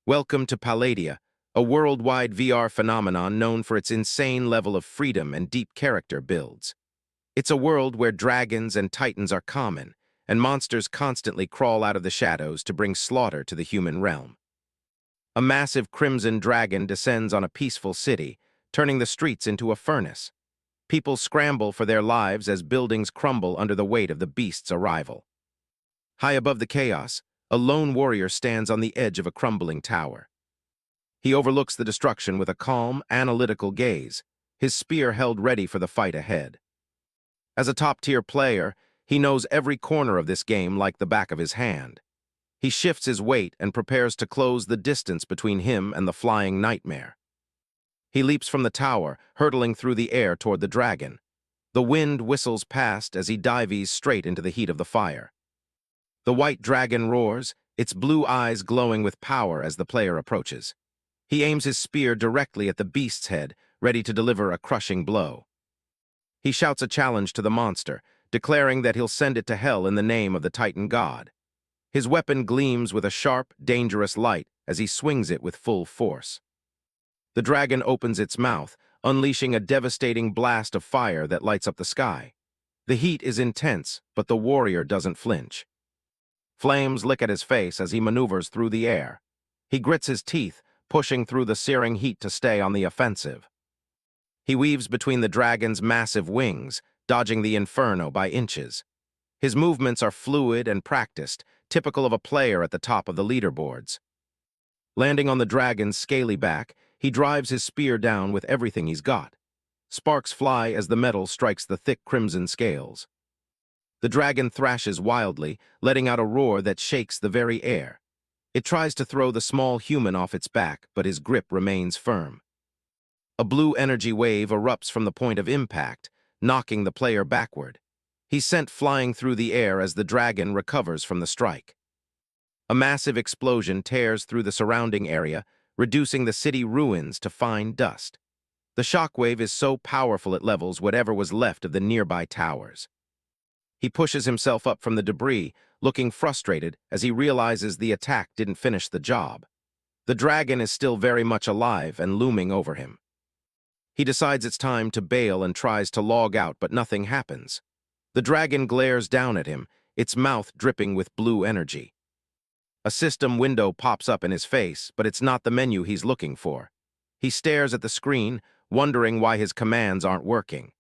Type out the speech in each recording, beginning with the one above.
Welcome to Palladia, a worldwide VR phenomenon known for its insane level of freedom and deep character builds. It's a world where dragons and titans are common, and monsters constantly crawl out of the shadows to bring slaughter to the human realm. A massive crimson dragon descends on a peaceful city, turning the streets into a furnace. People scramble for their lives as buildings crumble under the weight of the beast's arrival. High above the chaos, a lone warrior stands on the edge of a crumbling tower. He overlooks the destruction with a calm, analytical gaze, his spear held ready for the fight ahead. As a top-tier player, he knows every corner of this game like the back of his hand. He shifts his weight and prepares to close the distance between him and the flying nightmare. He leaps from the tower, hurtling through the air toward the dragon. The wind whistles past as he dives straight into the heat of the fire. The white dragon roars, its blue eyes glowing with power as the player approaches. He aims his spear directly at the beast's head, ready to deliver a crushing blow. He shouts a challenge to the monster, declaring that he'll send it to hell in the name of the Titan god. His weapon gleams with a sharp, dangerous light as he swings it with full force. The dragon opens its mouth, unleashing a devastating blast of fire that lights up the sky. The heat is intense, but the warrior doesn't flinch. Flames lick at his face as he maneuvers through the air. He grits his teeth, pushing through the searing heat to stay on the offensive. He weaves between the dragon's massive wings, dodging the inferno by inches. His movements are fluid and practiced, typical of a player at the top of the leaderboards. Landing on the dragon's scaly back, he drives his spear down with everything he's got. Sparks fly as the metal strikes the thick crimson scales. The dragon thrashes wildly, letting out a roar that shakes the very air. It tries to throw the small human off its back, but his grip remains firm. A blue energy wave erupts from the point of impact, knocking the player backward. He's sent flying through the air as the dragon recovers from the strike. A massive explosion tears through the surrounding area, reducing the city ruins to fine dust. The shockwave is so powerful it levels whatever was left of the nearby towers. He pushes himself up from the debris, looking frustrated as he realizes the attack didn't finish the job. The dragon is still very much alive and looming over him. He decides it's time to bail and tries to log out, but nothing happens. The dragon glares down at him, its mouth dripping with blue energy. A system window pops up in his face, but it's not the menu he's looking for. He stares at the screen, wondering why his commands aren't working.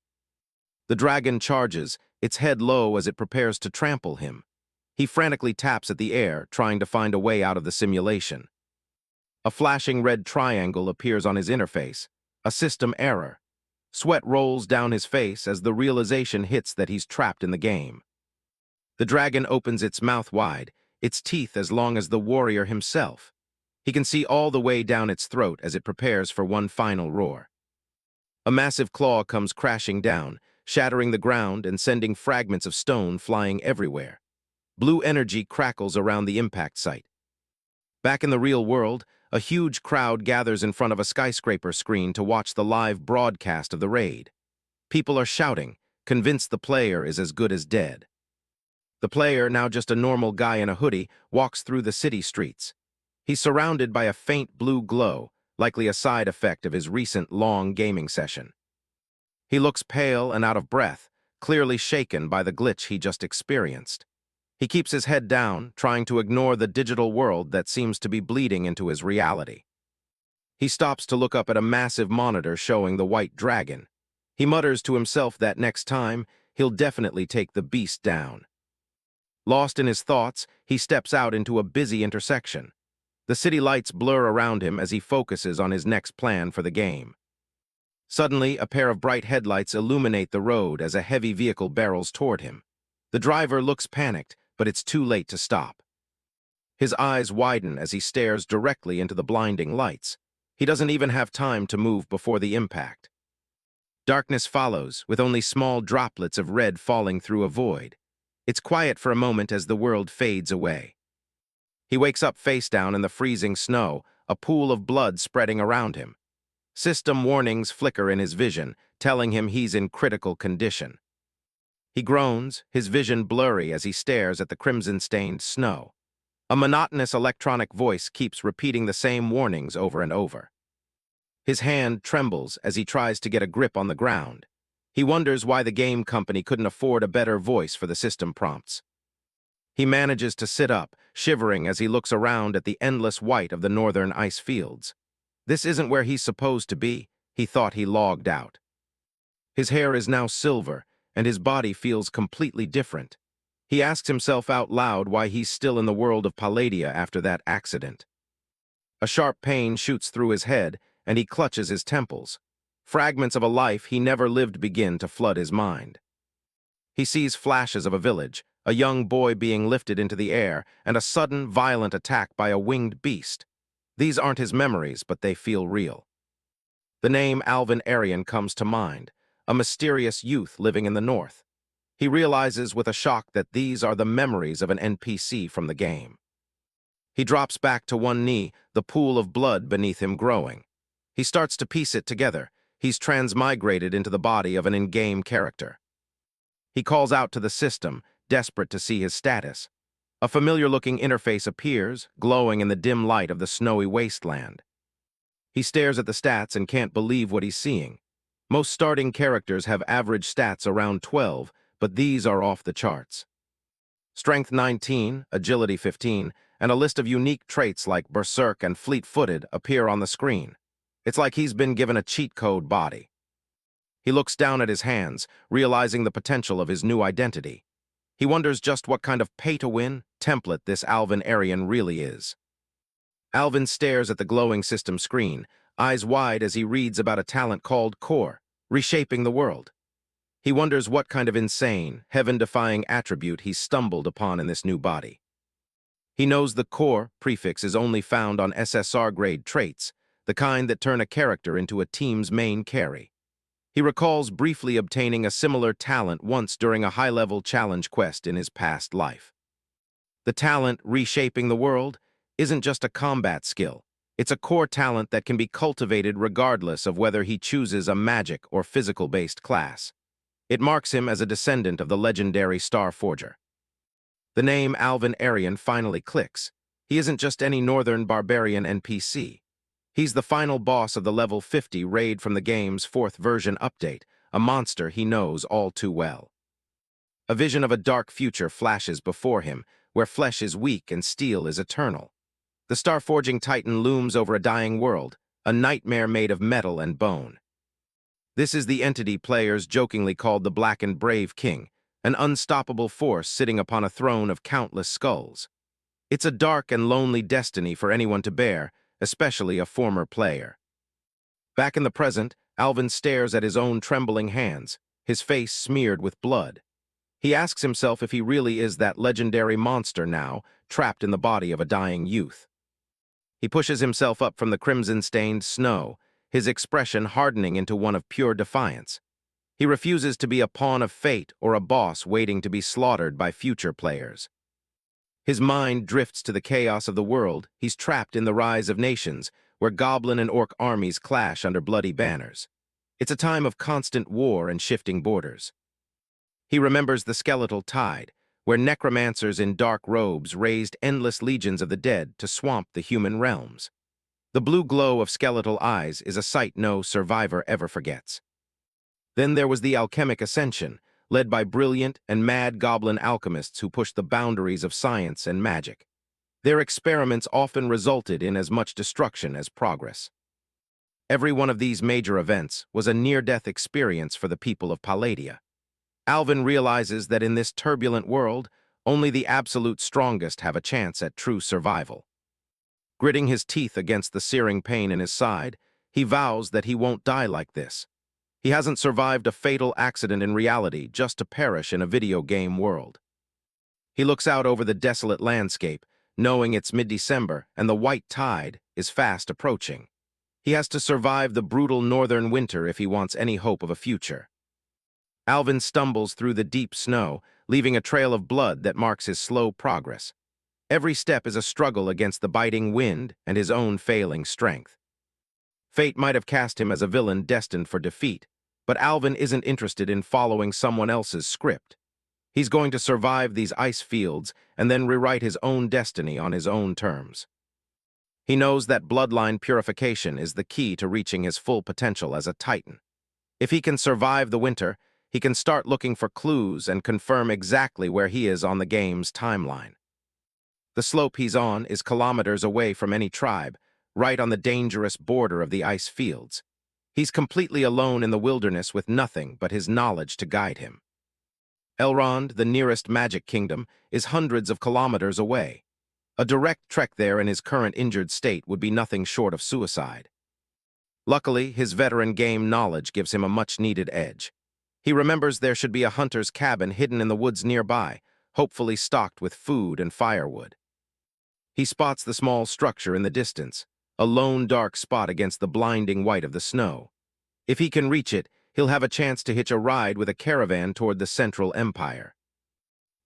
The dragon charges, its head low as it prepares to trample him. He frantically taps at the air, trying to find a way out of the simulation. A flashing red triangle appears on his interface, a system error. Sweat rolls down his face as the realization hits that he's trapped in the game. The dragon opens its mouth wide, its teeth as long as the warrior himself. He can see all the way down its throat as it prepares for one final roar. A massive claw comes crashing down, shattering the ground and sending fragments of stone flying everywhere. Blue energy crackles around the impact site. Back in the real world, a huge crowd gathers in front of a skyscraper screen to watch the live broadcast of the raid. People are shouting, convinced the player is as good as dead. The player, now just a normal guy in a hoodie, walks through the city streets. He's surrounded by a faint blue glow, likely a side effect of his recent long gaming session. He looks pale and out of breath, clearly shaken by the glitch he just experienced. He keeps his head down, trying to ignore the digital world that seems to be bleeding into his reality. He stops to look up at a massive monitor showing the white dragon. He mutters to himself that next time, he'll definitely take the beast down. Lost in his thoughts, he steps out into a busy intersection. The city lights blur around him as he focuses on his next plan for the game. Suddenly, a pair of bright headlights illuminate the road as a heavy vehicle barrels toward him. The driver looks panicked, but it's too late to stop. His eyes widen as he stares directly into the blinding lights. He doesn't even have time to move before the impact. Darkness follows, with only small droplets of red falling through a void. It's quiet for a moment as the world fades away. He wakes up face down in the freezing snow, a pool of blood spreading around him. System warnings flicker in his vision, telling him he's in critical condition. He groans, his vision blurry as he stares at the crimson-stained snow. A monotonous electronic voice keeps repeating the same warnings over and over. His hand trembles as he tries to get a grip on the ground. He wonders why the game company couldn't afford a better voice for the system prompts. He manages to sit up, shivering as he looks around at the endless white of the northern ice fields. This isn't where he's supposed to be. He thought he logged out. His hair is now silver, and his body feels completely different. He asks himself out loud why he's still in the world of Palladia after that accident. A sharp pain shoots through his head, and he clutches his temples. Fragments of a life he never lived begin to flood his mind. He sees flashes of a village, a young boy being lifted into the air, and a sudden, violent attack by a winged beast. These aren't his memories, but they feel real. The name Aiven Aryan comes to mind, a mysterious youth living in the north. He realizes with a shock that these are the memories of an NPC from the game. He drops back to one knee, the pool of blood beneath him growing. He starts to piece it together. He's transmigrated into the body of an in-game character. He calls out to the system, desperate to see his status. A familiar-looking interface appears, glowing in the dim light of the snowy wasteland. He stares at the stats and can't believe what he's seeing. Most starting characters have average stats around 12, but these are off the charts. Strength 19, Agility 15, and a list of unique traits like Berserk and Fleet-footed appear on the screen. It's like he's been given a cheat code body. He looks down at his hands, realizing the potential of his new identity. He wonders just what kind of pay-to-win template this Aiven Aryan really is. Aiven stares at the glowing system screen, eyes wide as he reads about a talent called Core, reshaping the world. He wonders what kind of insane, heaven-defying attribute he's stumbled upon in this new body. He knows the Core prefix is only found on SSR-grade traits, the kind that turn a character into a team's main carry. He recalls briefly obtaining a similar talent once during a high-level challenge quest in his past life. The talent reshaping the world isn't just a combat skill. It's a core talent that can be cultivated regardless of whether he chooses a magic or physical-based class. It marks him as a descendant of the legendary Star Forger. The name Aiven Aryan finally clicks. He isn't just any northern barbarian NPC. He's the final boss of the level 50 raid from the game's 4th version update, a monster he knows all too well. A vision of a dark future flashes before him, where flesh is weak and steel is eternal. The star-forging titan looms over a dying world, a nightmare made of metal and bone. This is the entity players jokingly called the Black and Brave King, an unstoppable force sitting upon a throne of countless skulls. It's a dark and lonely destiny for anyone to bear, especially a former player. Back in the present, Aiven stares at his own trembling hands, his face smeared with blood. He asks himself if he really is that legendary monster now, trapped in the body of a dying youth. He pushes himself up from the crimson-stained snow, his expression hardening into one of pure defiance. He refuses to be a pawn of fate or a boss waiting to be slaughtered by future players. His mind drifts to the chaos of the world. He's trapped in the Rise of Nations, where goblin and orc armies clash under bloody banners. It's a time of constant war and shifting borders. He remembers the skeletal tide, where necromancers in dark robes raised endless legions of the dead to swamp the human realms. The blue glow of skeletal eyes is a sight no survivor ever forgets. Then there was the alchemic ascension, led by brilliant and mad goblin alchemists who pushed the boundaries of science and magic. Their experiments often resulted in as much destruction as progress. Every one of these major events was a near-death experience for the people of Palladia. Aiven realizes that in this turbulent world, only the absolute strongest have a chance at true survival. Gritting his teeth against the searing pain in his side, he vows that he won't die like this. He hasn't survived a fatal accident in reality just to perish in a video game world. He looks out over the desolate landscape, knowing it's mid-December and the white tide is fast approaching. He has to survive the brutal northern winter if he wants any hope of a future. Aiven stumbles through the deep snow, leaving a trail of blood that marks his slow progress. Every step is a struggle against the biting wind and his own failing strength. Fate might have cast him as a villain destined for defeat, but Aiven isn't interested in following someone else's script. He's going to survive these ice fields and then rewrite his own destiny on his own terms. He knows that bloodline purification is the key to reaching his full potential as a Titan. If he can survive the winter, he can start looking for clues and confirm exactly where he is on the game's timeline. The slope he's on is kilometers away from any tribe, right on the dangerous border of the ice fields. He's completely alone in the wilderness with nothing but his knowledge to guide him. Elrond, the nearest magic kingdom, is hundreds of kilometers away. A direct trek there in his current injured state would be nothing short of suicide. Luckily, his veteran game knowledge gives him a much-needed edge. He remembers there should be a hunter's cabin hidden in the woods nearby, hopefully stocked with food and firewood. He spots the small structure in the distance, a lone dark spot against the blinding white of the snow. If he can reach it, he'll have a chance to hitch a ride with a caravan toward the Central Empire.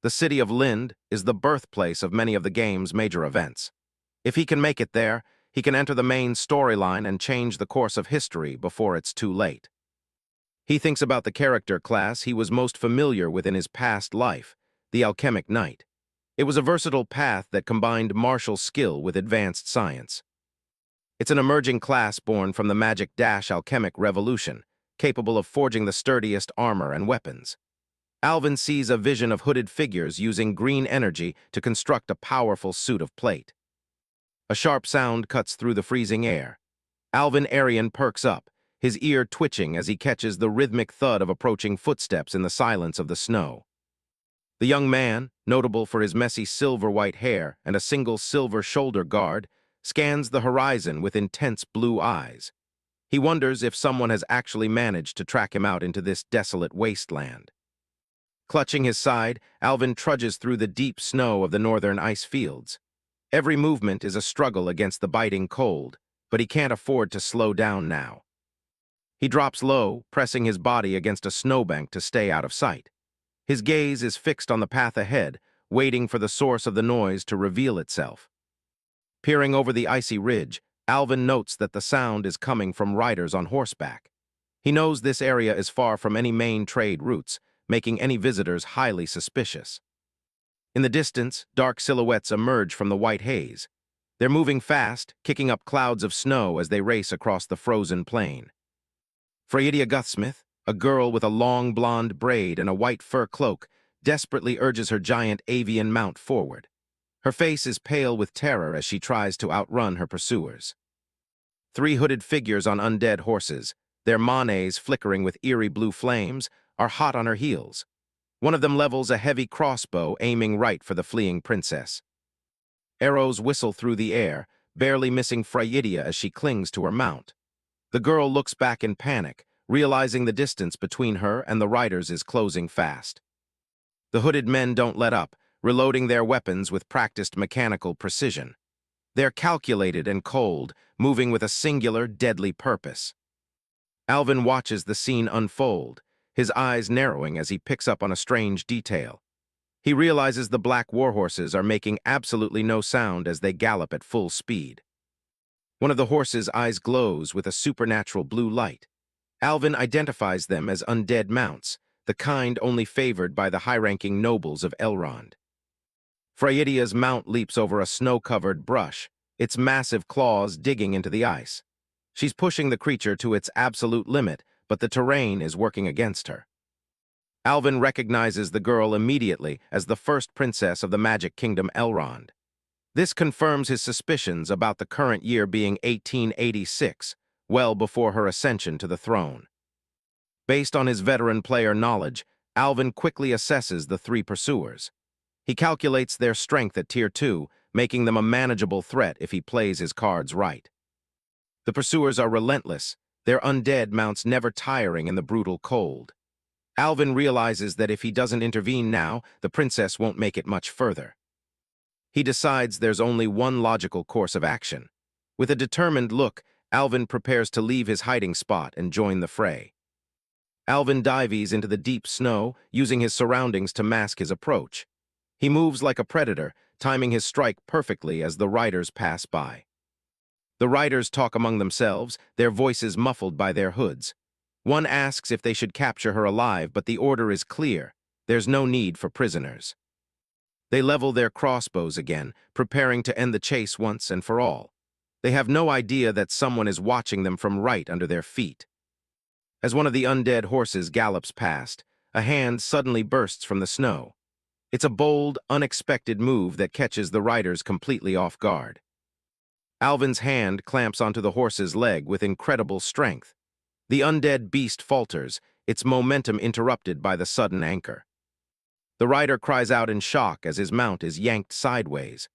The city of Lind is the birthplace of many of the game's major events. If he can make it there, he can enter the main storyline and change the course of history before it's too late. He thinks about the character class he was most familiar with in his past life, the Alchemic Knight. It was a versatile path that combined martial skill with advanced science. It's an emerging class born from the magic-alchemic revolution, capable of forging the sturdiest armor and weapons. Aiven sees a vision of hooded figures using green energy to construct a powerful suit of plate. A sharp sound cuts through the freezing air. Aiven perks up, his ear twitching as he catches the rhythmic thud of approaching footsteps in the silence of the snow. The young man, notable for his messy silver-white hair and a single silver shoulder guard, scans the horizon with intense blue eyes. He wonders if someone has actually managed to track him out into this desolate wasteland. Clutching his side, Aiven trudges through the deep snow of the northern ice fields. Every movement is a struggle against the biting cold, but he can't afford to slow down now. He drops low, pressing his body against a snowbank to stay out of sight. His gaze is fixed on the path ahead, waiting for the source of the noise to reveal itself. Peering over the icy ridge, Aiven notes that the sound is coming from riders on horseback. He knows this area is far from any main trade routes, making any visitors highly suspicious. In the distance, dark silhouettes emerge from the white haze. They're moving fast, kicking up clouds of snow as they race across the frozen plain. Freydia Guthsmith, a girl with a long blonde braid and a white fur cloak, desperately urges her giant avian mount forward. Her face is pale with terror as she tries to outrun her pursuers. Three hooded figures on undead horses, their manes flickering with eerie blue flames, are hot on her heels. One of them levels a heavy crossbow aiming right for the fleeing princess. Arrows whistle through the air, barely missing Freydia as she clings to her mount. The girl looks back in panic, realizing the distance between her and the riders is closing fast. The hooded men don't let up, reloading their weapons with practiced mechanical precision. They're calculated and cold, moving with a singular, deadly purpose. Aiven watches the scene unfold, his eyes narrowing as he picks up on a strange detail. He realizes the black warhorses are making absolutely no sound as they gallop at full speed. One of the horses' eyes glows with a supernatural blue light. Aiven identifies them as undead mounts, the kind only favored by the high-ranking nobles of Elrond. Freydia's mount leaps over a snow-covered brush, its massive claws digging into the ice. She's pushing the creature to its absolute limit, but the terrain is working against her. Aiven recognizes the girl immediately as the first princess of the Magic Kingdom Elrond. This confirms his suspicions about the current year being 1886, well before her ascension to the throne. Based on his veteran player knowledge, Aiven quickly assesses the three pursuers. He calculates their strength at Tier 2, making them a manageable threat if he plays his cards right. The pursuers are relentless, their undead mounts never tiring in the brutal cold. Aiven realizes that if he doesn't intervene now, the princess won't make it much further. He decides there's only one logical course of action. With a determined look, Aiven prepares to leave his hiding spot and join the fray. Aiven dives into the deep snow, using his surroundings to mask his approach. He moves like a predator, timing his strike perfectly as the riders pass by. The riders talk among themselves, their voices muffled by their hoods. One asks if they should capture her alive, but the order is clear. There's no need for prisoners. They level their crossbows again, preparing to end the chase once and for all. They have no idea that someone is watching them from right under their feet. As one of the undead horses gallops past, a hand suddenly bursts from the snow. It's a bold, unexpected move that catches the riders completely off guard. Alvin's hand clamps onto the horse's leg with incredible strength. The undead beast falters, its momentum interrupted by the sudden anchor. The rider cries out in shock as his mount is yanked sideways.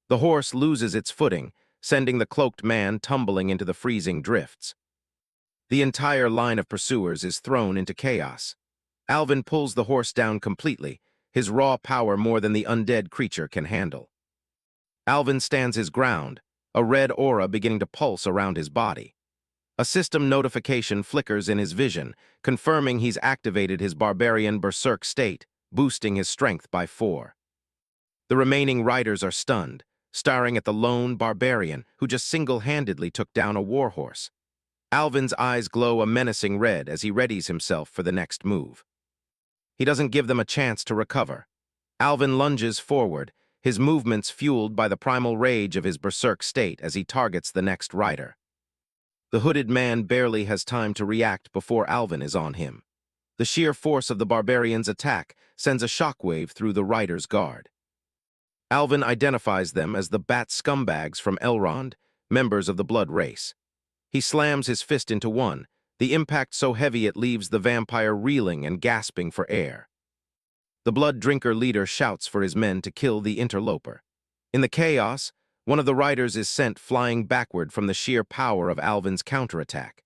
The horse loses its footing, sending the cloaked man tumbling into the freezing drifts. The entire line of pursuers is thrown into chaos. Alvin pulls the horse down completely, his raw power more than the undead creature can handle. Alvin stands his ground, a red aura beginning to pulse around his body. A system notification flickers in his vision, confirming he's activated his barbarian berserk state, boosting his strength by 4. The remaining riders are stunned, staring at the lone barbarian who just single-handedly took down a warhorse. Alvin's eyes glow a menacing red as he readies himself for the next move. He doesn't give them a chance to recover. Alvin lunges forward, his movements fueled by the primal rage of his berserk state as he targets the next rider. The hooded man barely has time to react before Alvin is on him. The sheer force of the barbarian's attack sends a shockwave through the rider's guard. Alvin identifies them as the bat scumbags from Elrond, members of the blood race. He slams his fist into one, the impact so heavy it leaves the vampire reeling and gasping for air. The blood drinker leader shouts for his men to kill the interloper. In the chaos, one of the riders is sent flying backward from the sheer power of Alvin's counterattack.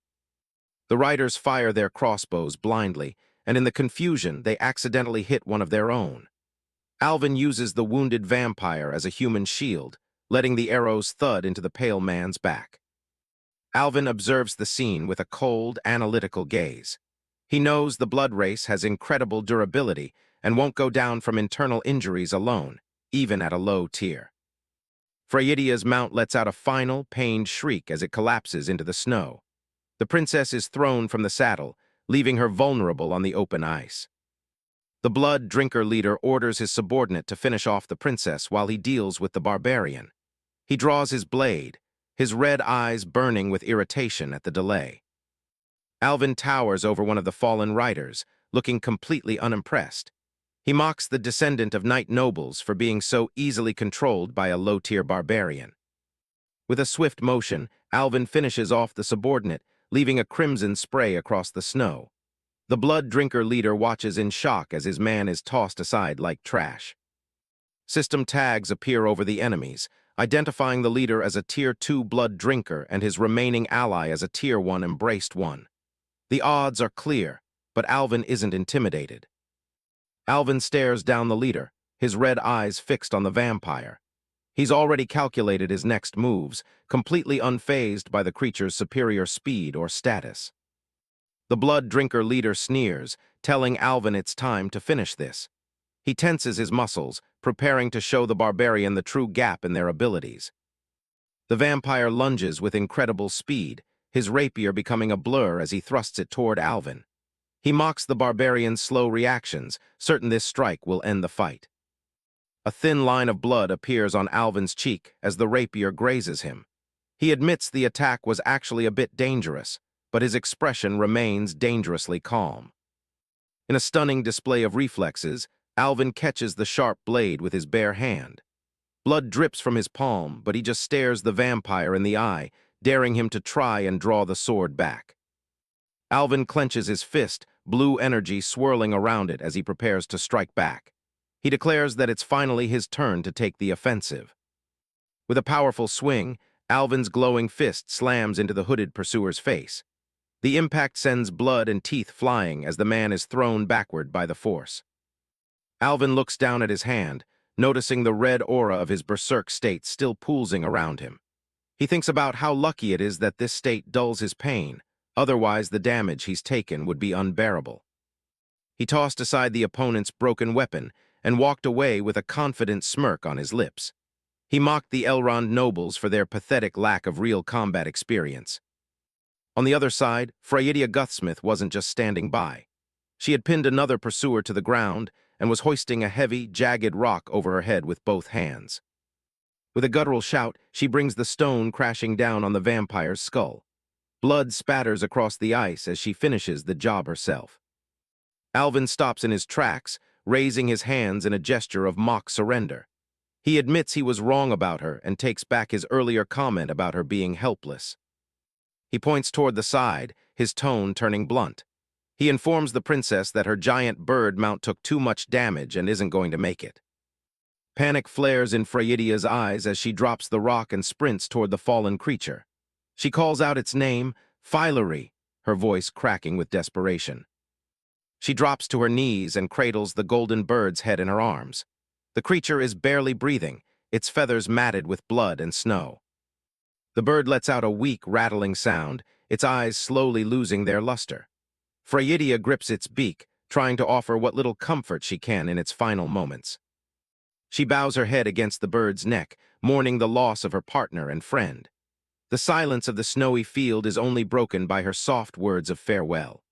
The riders fire their crossbows blindly, and in the confusion, they accidentally hit one of their own. Alvin uses the wounded vampire as a human shield, letting the arrows thud into the pale man's back. Alvin observes the scene with a cold, analytical gaze. He knows the blood race has incredible durability and won't go down from internal injuries alone, even at a low tier. Freydia's mount lets out a final, pained shriek as it collapses into the snow. The princess is thrown from the saddle, leaving her vulnerable on the open ice. The blood drinker leader orders his subordinate to finish off the princess while he deals with the barbarian. He draws his blade, his red eyes burning with irritation at the delay. Alvin towers over one of the fallen riders, looking completely unimpressed. He mocks the descendant of knight nobles for being so easily controlled by a low-tier barbarian. With a swift motion, Alvin finishes off the subordinate, leaving a crimson spray across the snow. The blood drinker leader watches in shock as his man is tossed aside like trash. System tags appear over the enemies, identifying the leader as a Tier 2 blood drinker and his remaining ally as a Tier 1 embraced one. The odds are clear, but Alvin isn't intimidated. Alvin stares down the leader, his red eyes fixed on the vampire. He's already calculated his next moves, completely unfazed by the creature's superior speed or status. The blood drinker leader sneers, telling Alvin it's time to finish this. He tenses his muscles, preparing to show the barbarian the true gap in their abilities. The vampire lunges with incredible speed, his rapier becoming a blur as he thrusts it toward Alvin. He mocks the barbarian's slow reactions, certain this strike will end the fight. A thin line of blood appears on Alvin's cheek as the rapier grazes him. He admits the attack was actually a bit dangerous, but his expression remains dangerously calm. In a stunning display of reflexes, Alvin catches the sharp blade with his bare hand. Blood drips from his palm, but he just stares the vampire in the eye, daring him to try and draw the sword back. Alvin clenches his fist, blue energy swirling around it as he prepares to strike back. He declares that it's finally his turn to take the offensive. With a powerful swing, Alvin's glowing fist slams into the hooded pursuer's face. The impact sends blood and teeth flying as the man is thrown backward by the force. Alvin looks down at his hand, noticing the red aura of his berserk state still pulsing around him. He thinks about how lucky it is that this state dulls his pain, otherwise the damage he's taken would be unbearable. He tossed aside the opponent's broken weapon and walked away with a confident smirk on his lips. He mocked the Elrond nobles for their pathetic lack of real combat experience. On the other side, Freydia Guthsmith wasn't just standing by. She had pinned another pursuer to the ground and was hoisting a heavy, jagged rock over her head with both hands. With a guttural shout, she brings the stone crashing down on the vampire's skull. Blood spatters across the ice as she finishes the job herself. Aiven stops in his tracks, raising his hands in a gesture of mock surrender. He admits he was wrong about her and takes back his earlier comment about her being helpless. He points toward the side, his tone turning blunt. He informs the princess that her giant bird mount took too much damage and isn't going to make it. Panic flares in Freydia's eyes as she drops the rock and sprints toward the fallen creature. She calls out its name, Filery, her voice cracking with desperation. She drops to her knees and cradles the golden bird's head in her arms. The creature is barely breathing, its feathers matted with blood and snow. The bird lets out a weak, rattling sound, its eyes slowly losing their luster. Freydia grips its beak, trying to offer what little comfort she can in its final moments. She bows her head against the bird's neck, mourning the loss of her partner and friend. The silence of the snowy field is only broken by her soft words of farewell.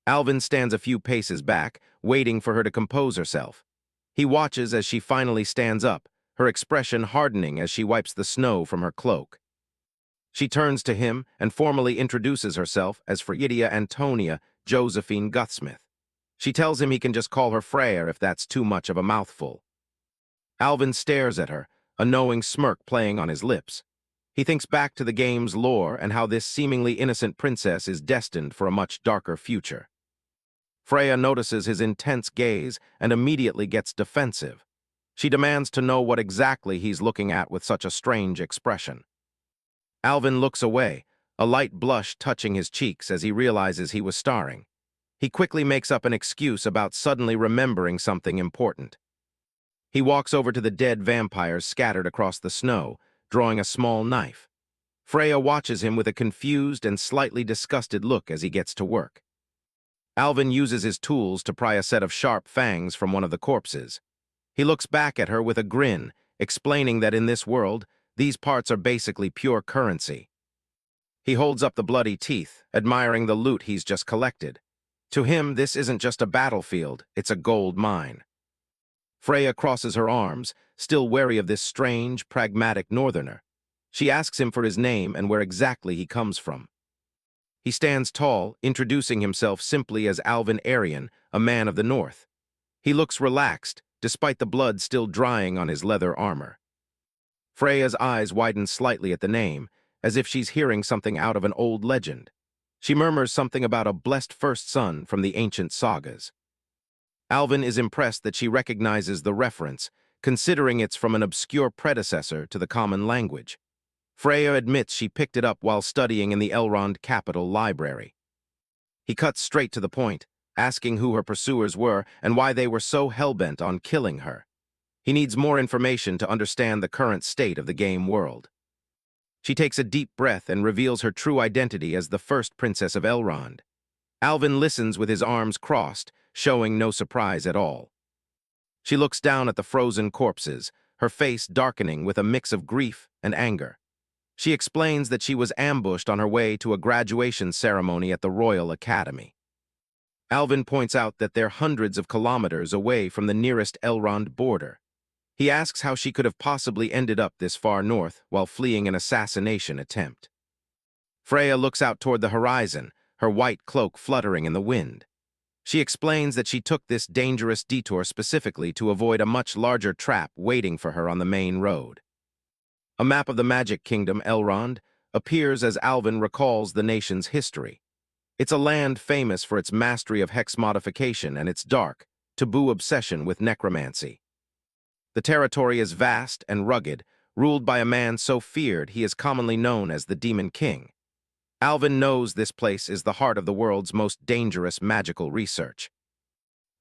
Aiven stands a few paces back, waiting for her to compose herself. He watches as she finally stands up, her expression hardening as she wipes the snow from her cloak. She turns to him and formally introduces herself as Freydia Antonia Josephine Guthsmith. She tells him he can just call her Freya if that's too much of a mouthful. Aiven stares at her, a knowing smirk playing on his lips. He thinks back to the game's lore and how this seemingly innocent princess is destined for a much darker future. Freya notices his intense gaze and immediately gets defensive. She demands to know what exactly he's looking at with such a strange expression. Aiven looks away, a light blush touching his cheeks as he realizes he was starring. He quickly makes up an excuse about suddenly remembering something important. He walks over to the dead vampires scattered across the snow, drawing a small knife. Freya watches him with a confused and slightly disgusted look as he gets to work. Aiven uses his tools to pry a set of sharp fangs from one of the corpses. He looks back at her with a grin, explaining that in this world, these parts are basically pure currency. He holds up the bloody teeth, admiring the loot he's just collected. To him, this isn't just a battlefield, it's a gold mine. Freya crosses her arms, still wary of this strange, pragmatic northerner. She asks him for his name and where exactly he comes from. He stands tall, introducing himself simply as Aiven Aryan, a man of the north. He looks relaxed, despite the blood still drying on his leather armor. Freya's eyes widen slightly at the name, as if she's hearing something out of an old legend. She murmurs something about a blessed first son from the ancient sagas. Aiven is impressed that she recognizes the reference, considering it's from an obscure predecessor to the common language. Freya admits she picked it up while studying in the Elrond Capital Library. He cuts straight to the point, asking who her pursuers were and why they were so hell-bent on killing her. He needs more information to understand the current state of the game world. She takes a deep breath and reveals her true identity as the first princess of Elrond. Aiven listens with his arms crossed, showing no surprise at all. She looks down at the frozen corpses, her face darkening with a mix of grief and anger. She explains that she was ambushed on her way to a graduation ceremony at the Royal Academy. Aiven points out that they're hundreds of kilometers away from the nearest Elrond border. He asks how she could have possibly ended up this far north while fleeing an assassination attempt. Freya looks out toward the horizon, her white cloak fluttering in the wind. She explains that she took this dangerous detour specifically to avoid a much larger trap waiting for her on the main road. A map of the Magic Kingdom, Elrond, appears as Aiven recalls the nation's history. It's a land famous for its mastery of hex modification and its dark, taboo obsession with necromancy. The territory is vast and rugged, ruled by a man so feared he is commonly known as the Demon King. Aiven knows this place is the heart of the world's most dangerous magical research.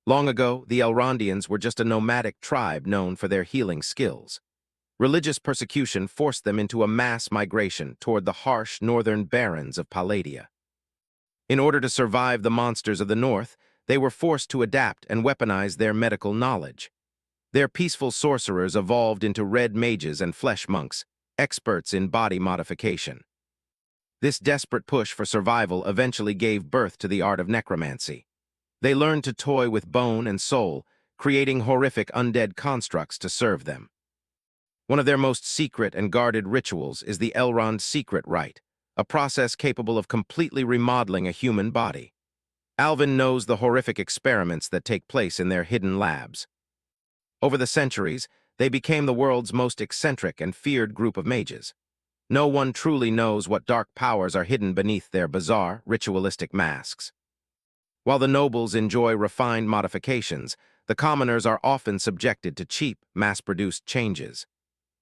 Long ago, the Elrondians were just a nomadic tribe known for their healing skills. Religious persecution forced them into a mass migration toward the harsh northern barrens of Palladia. In order to survive the monsters of the north, they were forced to adapt and weaponize their medical knowledge. Their peaceful sorcerers evolved into red mages and flesh monks, experts in body modification. This desperate push for survival eventually gave birth to the art of necromancy. They learned to toy with bone and soul, creating horrific undead constructs to serve them. One of their most secret and guarded rituals is the Elrond secret rite, a process capable of completely remodeling a human body. Aiven knows the horrific experiments that take place in their hidden labs. Over the centuries, they became the world's most eccentric and feared group of mages. No one truly knows what dark powers are hidden beneath their bizarre, ritualistic masks. While the nobles enjoy refined modifications, the commoners are often subjected to cheap, mass-produced changes.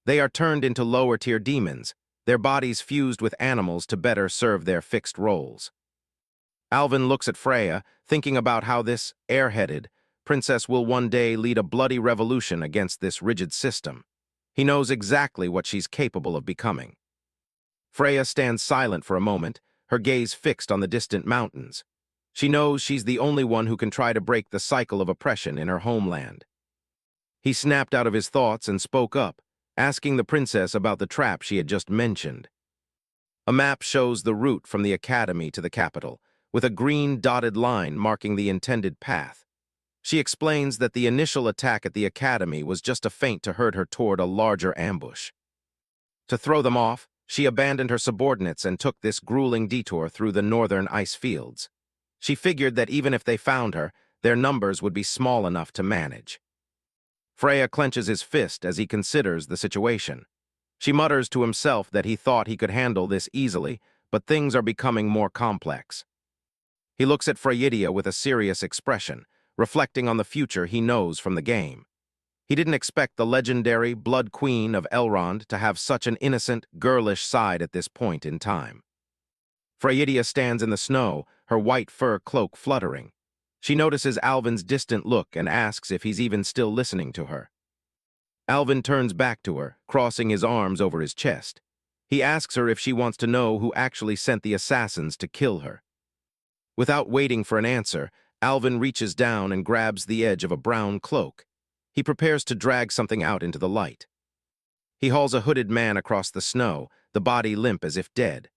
They are turned into lower-tier demons, their bodies fused with animals to better serve their fixed roles. Aiven looks at Freya, thinking about how this airheaded princess will one day lead a bloody revolution against this rigid system. He knows exactly what she's capable of becoming. Freya stands silent for a moment, her gaze fixed on the distant mountains. She knows she's the only one who can try to break the cycle of oppression in her homeland. He snapped out of his thoughts and spoke up, asking the princess about the trap she had just mentioned. A map shows the route from the academy to the capital, with a green dotted line marking the intended path. She explains that the initial attack at the academy was just a feint to herd her toward a larger ambush. To throw them off, she abandoned her subordinates and took this grueling detour through the northern ice fields. She figured that even if they found her, their numbers would be small enough to manage. Freya clenches his fist as he considers the situation. She mutters to himself that he thought he could handle this easily, but things are becoming more complex. He looks at Freydia with a serious expression, reflecting on the future he knows from the game. He didn't expect the legendary Blood Queen of Elrond to have such an innocent, girlish side at this point in time. Freydia stands in the snow, her white fur cloak fluttering. She notices Alvin's distant look and asks if he's even still listening to her. Aiven turns back to her, crossing his arms over his chest. He asks her if she wants to know who actually sent the assassins to kill her. Without waiting for an answer, Aiven reaches down and grabs the edge of a brown cloak. He prepares to drag something out into the light. He hauls a hooded man across the snow, the body limp as if dead.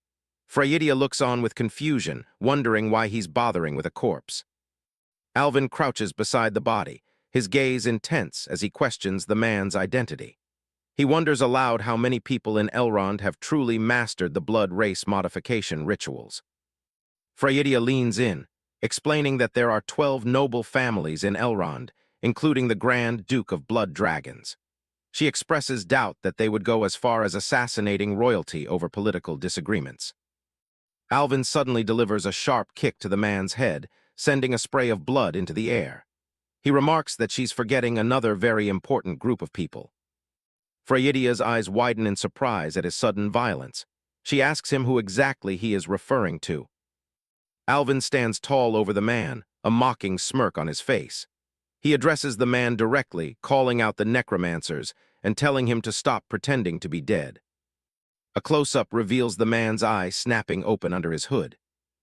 Freydia looks on with confusion, wondering why he's bothering with a corpse. Aiven crouches beside the body, his gaze intense as he questions the man's identity. He wonders aloud how many people in Elrond have truly mastered the blood race modification rituals. Freydia leans in, explaining that there are 12 noble families in Elrond, including the Grand Duke of Blood Dragons. She expresses doubt that they would go as far as assassinating royalty over political disagreements. Aiven suddenly delivers a sharp kick to the man's head, sending a spray of blood into the air. He remarks that she's forgetting another very important group of people. Freydia's eyes widen in surprise at his sudden violence. She asks him who exactly he is referring to. Aiven stands tall over the man, a mocking smirk on his face. He addresses the man directly, calling out the necromancers and telling him to stop pretending to be dead. A close-up reveals the man's eye snapping open under his hood.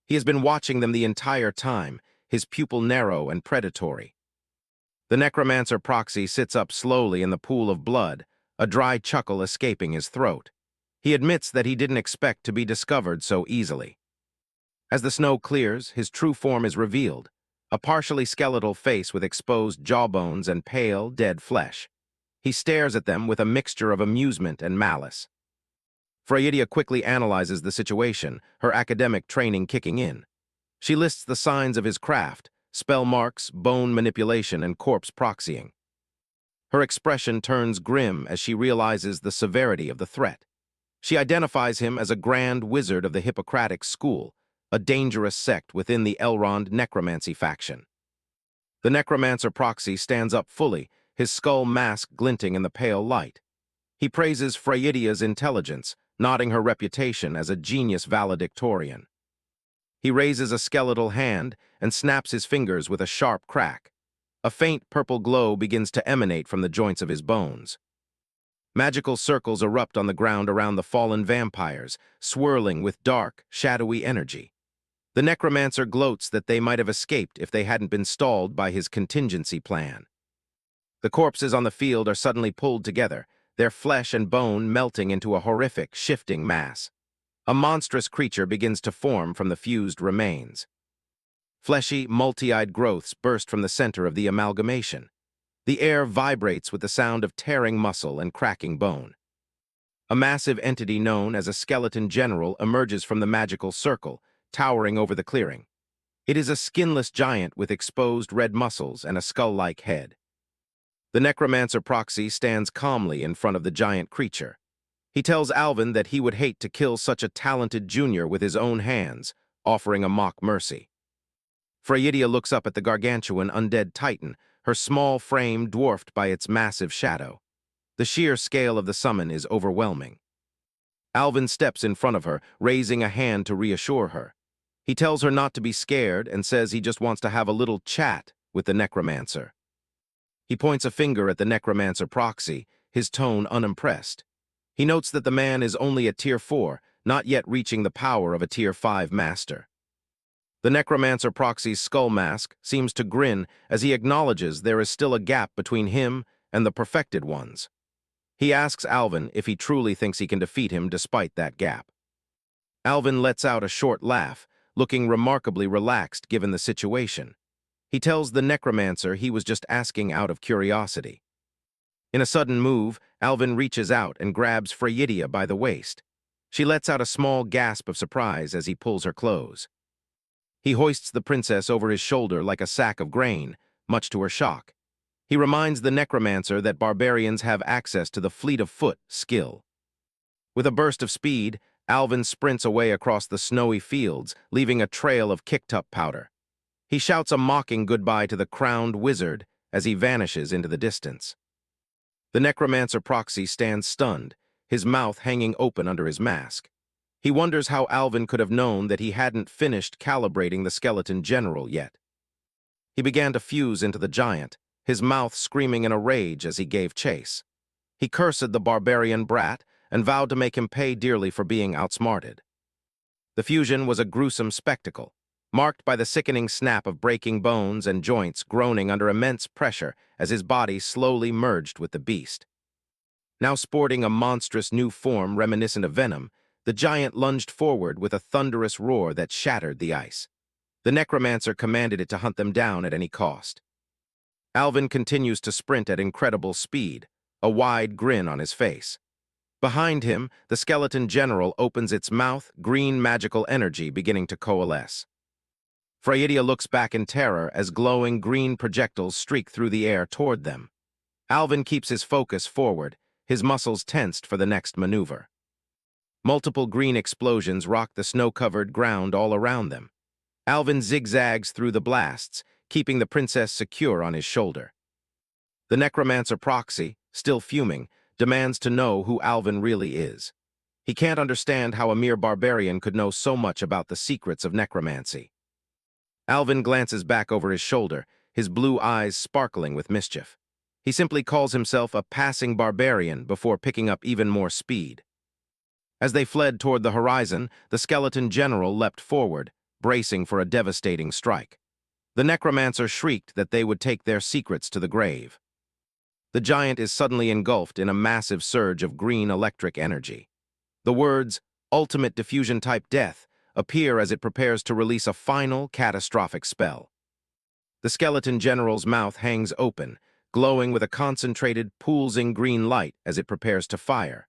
He has been watching them the entire time, his pupil narrow and predatory. The necromancer proxy sits up slowly in the pool of blood, a dry chuckle escaping his throat. He admits that he didn't expect to be discovered so easily. As the snow clears, his true form is revealed, a partially skeletal face with exposed jawbones and pale, dead flesh. He stares at them with a mixture of amusement and malice. Freydia quickly analyzes the situation, her academic training kicking in. She lists the signs of his craft: spell marks, bone manipulation, and corpse proxying. Her expression turns grim as she realizes the severity of the threat. She identifies him as a grand wizard of the Hippocratic school, a dangerous sect within the Elrond necromancy faction. The necromancer proxy stands up fully, his skull mask glinting in the pale light. He praises Freydia's intelligence, nodding her reputation as a genius valedictorian. He raises a skeletal hand and snaps his fingers with a sharp crack. A faint purple glow begins to emanate from the joints of his bones. Magical circles erupt on the ground around the fallen vampires, swirling with dark, shadowy energy. The necromancer gloats that they might have escaped if they hadn't been stalled by his contingency plan. The corpses on the field are suddenly pulled together, their flesh and bone melting into a horrific, shifting mass. A monstrous creature begins to form from the fused remains. Fleshy, multi-eyed growths burst from the center of the amalgamation. The air vibrates with the sound of tearing muscle and cracking bone. A massive entity known as a skeleton general emerges from the magical circle, towering over the clearing. It is a skinless giant with exposed red muscles and a skull-like head. The necromancer proxy stands calmly in front of the giant creature. He tells Aiven that he would hate to kill such a talented junior with his own hands, offering a mock mercy. Freydia looks up at the gargantuan undead titan, her small frame dwarfed by its massive shadow. The sheer scale of the summon is overwhelming. Aiven steps in front of her, raising a hand to reassure her. He tells her not to be scared and says he just wants to have a little chat with the necromancer. He points a finger at the necromancer proxy, his tone unimpressed. He notes that the man is only at Tier 4, not yet reaching the power of a Tier 5 master. The necromancer proxy's skull mask seems to grin as he acknowledges there is still a gap between him and the perfected ones. He asks Aiven if he truly thinks he can defeat him despite that gap. Aiven lets out a short laugh, looking remarkably relaxed given the situation. He tells the necromancer he was just asking out of curiosity. In a sudden move, Aiven reaches out and grabs Freydia by the waist. She lets out a small gasp of surprise as he pulls her close. He hoists the princess over his shoulder like a sack of grain, much to her shock. He reminds the necromancer that barbarians have access to the fleet-of-foot skill. With a burst of speed, Aiven sprints away across the snowy fields, leaving a trail of kick-up powder. He shouts a mocking goodbye to the crowned wizard as he vanishes into the distance. The necromancer proxy stands stunned, his mouth hanging open under his mask. He wonders how Aiven could have known that he hadn't finished calibrating the skeleton general yet. He began to fuse into the giant, his mouth screaming in a rage as he gave chase. He cursed the barbarian brat and vowed to make him pay dearly for being outsmarted. The fusion was a gruesome spectacle, marked by the sickening snap of breaking bones and joints groaning under immense pressure as his body slowly merged with the beast. Now sporting a monstrous new form reminiscent of venom, the giant lunged forward with a thunderous roar that shattered the ice. The necromancer commanded it to hunt them down at any cost. Aiven continues to sprint at incredible speed, a wide grin on his face. Behind him, the skeleton general opens its mouth, green magical energy beginning to coalesce. Freydia looks back in terror as glowing green projectiles streak through the air toward them. Aiven keeps his focus forward, his muscles tensed for the next maneuver. Multiple green explosions rock the snow-covered ground all around them. Aiven zigzags through the blasts, keeping the princess secure on his shoulder. The necromancer proxy, still fuming, demands to know who Aiven really is. He can't understand how a mere barbarian could know so much about the secrets of necromancy. Aiven glances back over his shoulder, his blue eyes sparkling with mischief. He simply calls himself a passing barbarian before picking up even more speed. As they fled toward the horizon, the skeleton general leapt forward, bracing for a devastating strike. The necromancer shrieked that they would take their secrets to the grave. The giant is suddenly engulfed in a massive surge of green electric energy. The words, "Ultimate Diffusion-type Death," appear as it prepares to release a final, catastrophic spell. The skeleton general's mouth hangs open, glowing with a concentrated, pulsing green light as it prepares to fire.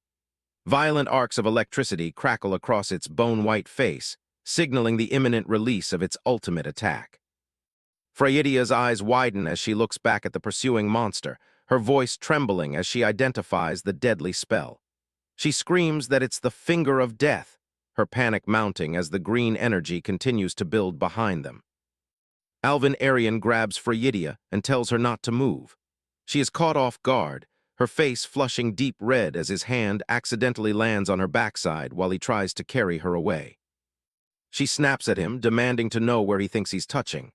Violent arcs of electricity crackle across its bone-white face, signaling the imminent release of its ultimate attack. Freydia's eyes widen as she looks back at the pursuing monster, her voice trembling as she identifies the deadly spell. She screams that it's the Finger of Death, her panic mounting as the green energy continues to build behind them. Aiven Arian grabs Freydia and tells her not to move. She is caught off guard, her face flushing deep red as his hand accidentally lands on her backside while he tries to carry her away. She snaps at him, demanding to know where he thinks he's touching.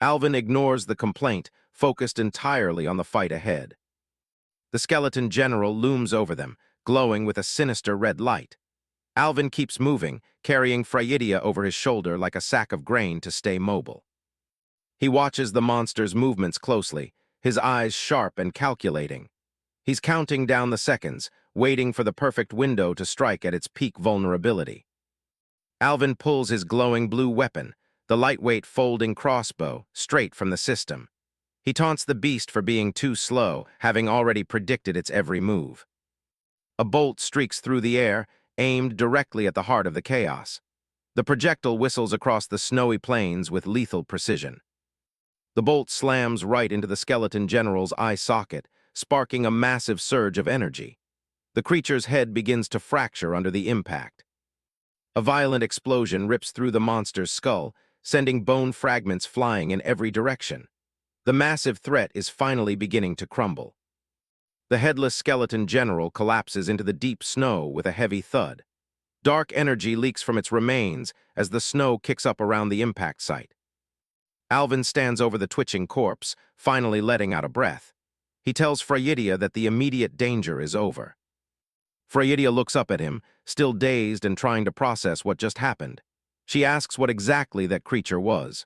Aiven ignores the complaint, focused entirely on the fight ahead. The skeleton general looms over them, glowing with a sinister red light. Aiven keeps moving, carrying Freydia over his shoulder like a sack of grain to stay mobile. He watches the monster's movements closely, his eyes sharp and calculating. He's counting down the seconds, waiting for the perfect window to strike at its peak vulnerability. Aiven pulls his glowing blue weapon, the lightweight folding crossbow, straight from the system. He taunts the beast for being too slow, having already predicted its every move. A bolt streaks through the air, aimed directly at the heart of the chaos. The projectile whistles across the snowy plains with lethal precision. The bolt slams right into the skeleton general's eye socket, sparking a massive surge of energy. The creature's head begins to fracture under the impact. A violent explosion rips through the monster's skull, sending bone fragments flying in every direction. The massive threat is finally beginning to crumble. The headless skeleton general collapses into the deep snow with a heavy thud. Dark energy leaks from its remains as the snow kicks up around the impact site. Aiven stands over the twitching corpse, finally letting out a breath. He tells Freydiya that the immediate danger is over. Freydiya looks up at him, still dazed and trying to process what just happened. She asks what exactly that creature was.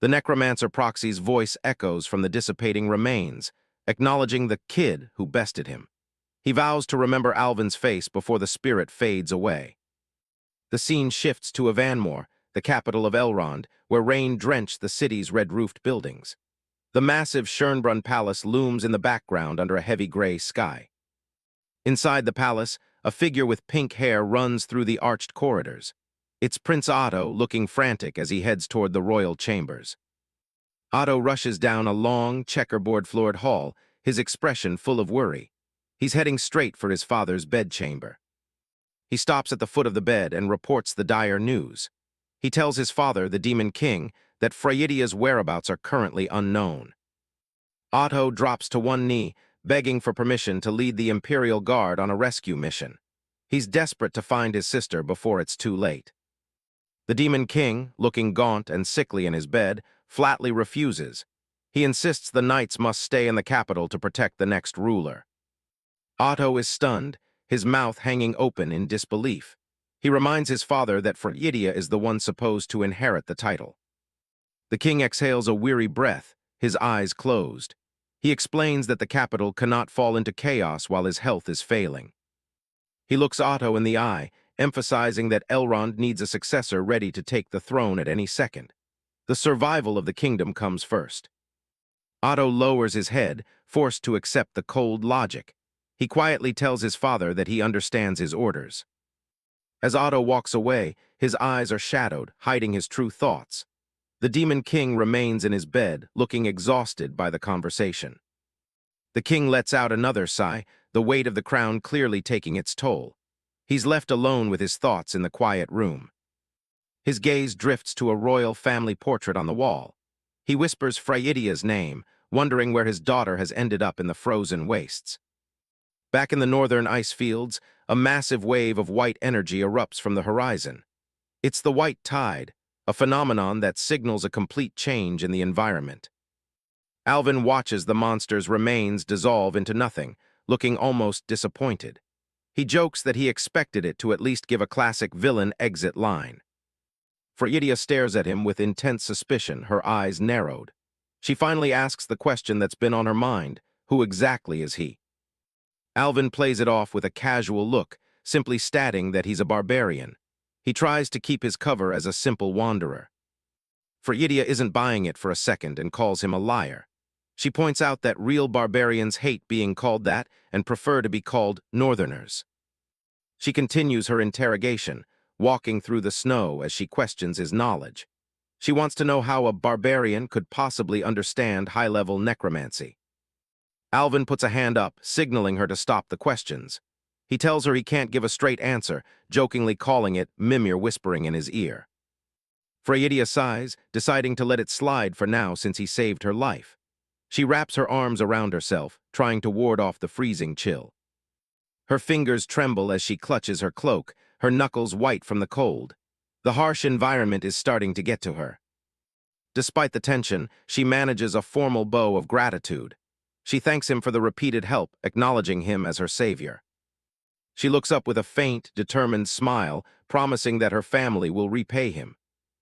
The necromancer proxy's voice echoes from the dissipating remains, acknowledging the kid who bested him. He vows to remember Alvin's face before the spirit fades away. The scene shifts to Avanmore, the capital of Elrond, where rain drenched the city's red-roofed buildings. The massive Schönbrunn Palace looms in the background under a heavy gray sky. Inside the palace, a figure with pink hair runs through the arched corridors. It's Prince Otto, looking frantic as he heads toward the royal chambers. Otto rushes down a long, checkerboard-floored hall, his expression full of worry. He's heading straight for his father's bedchamber. He stops at the foot of the bed and reports the dire news. He tells his father, the Demon King, that Freydiya's whereabouts are currently unknown. Otto drops to one knee, begging for permission to lead the Imperial Guard on a rescue mission. He's desperate to find his sister before it's too late. The Demon King, looking gaunt and sickly in his bed, flatly refuses. He insists the knights must stay in the capital to protect the next ruler. Otto is stunned, his mouth hanging open in disbelief. He reminds his father that Freydiya is the one supposed to inherit the title. The king exhales a weary breath, his eyes closed. He explains that the capital cannot fall into chaos while his health is failing. He looks Otto in the eye, emphasizing that Elrond needs a successor ready to take the throne at any second. The survival of the kingdom comes first. Otto lowers his head, forced to accept the cold logic. He quietly tells his father that he understands his orders. As Otto walks away, his eyes are shadowed, hiding his true thoughts. The Demon King remains in his bed, looking exhausted by the conversation. The king lets out another sigh, the weight of the crown clearly taking its toll. He's left alone with his thoughts in the quiet room. His gaze drifts to a royal family portrait on the wall. He whispers Freydiya's name, wondering where his daughter has ended up in the frozen wastes. Back in the northern ice fields, a massive wave of white energy erupts from the horizon. It's the white tide, a phenomenon that signals a complete change in the environment. Aiven watches the monster's remains dissolve into nothing, looking almost disappointed. He jokes that he expected it to at least give a classic villain exit line. Freydiya stares at him with intense suspicion, her eyes narrowed. She finally asks the question that's been on her mind: who exactly is he? Aiven plays it off with a casual look, simply stating that he's a barbarian. He tries to keep his cover as a simple wanderer. Freydiya isn't buying it for a second and calls him a liar. She points out that real barbarians hate being called that and prefer to be called northerners. She continues her interrogation, walking through the snow as she questions his knowledge. She wants to know how a barbarian could possibly understand high-level necromancy. Aiven puts a hand up, signaling her to stop the questions. He tells her he can't give a straight answer, jokingly calling it Mimir whispering in his ear. Freydiya sighs, deciding to let it slide for now since he saved her life. She wraps her arms around herself, trying to ward off the freezing chill. Her fingers tremble as she clutches her cloak, her knuckles white from the cold. The harsh environment is starting to get to her. Despite the tension, she manages a formal bow of gratitude. She thanks him for the repeated help, acknowledging him as her savior. She looks up with a faint, determined smile, promising that her family will repay him.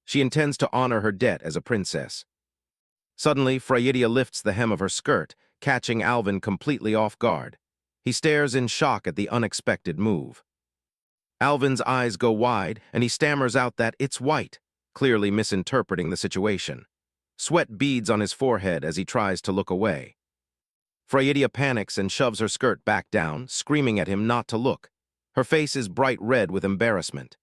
She intends to honor her debt as a princess. Suddenly, Freydiya lifts the hem of her skirt, catching Aiven completely off guard. He stares in shock at the unexpected move. Alvin's eyes go wide, and he stammers out that it's white, clearly misinterpreting the situation. Sweat beads on his forehead as he tries to look away. Freydia panics and shoves her skirt back down, screaming at him not to look. Her face is bright red with embarrassment.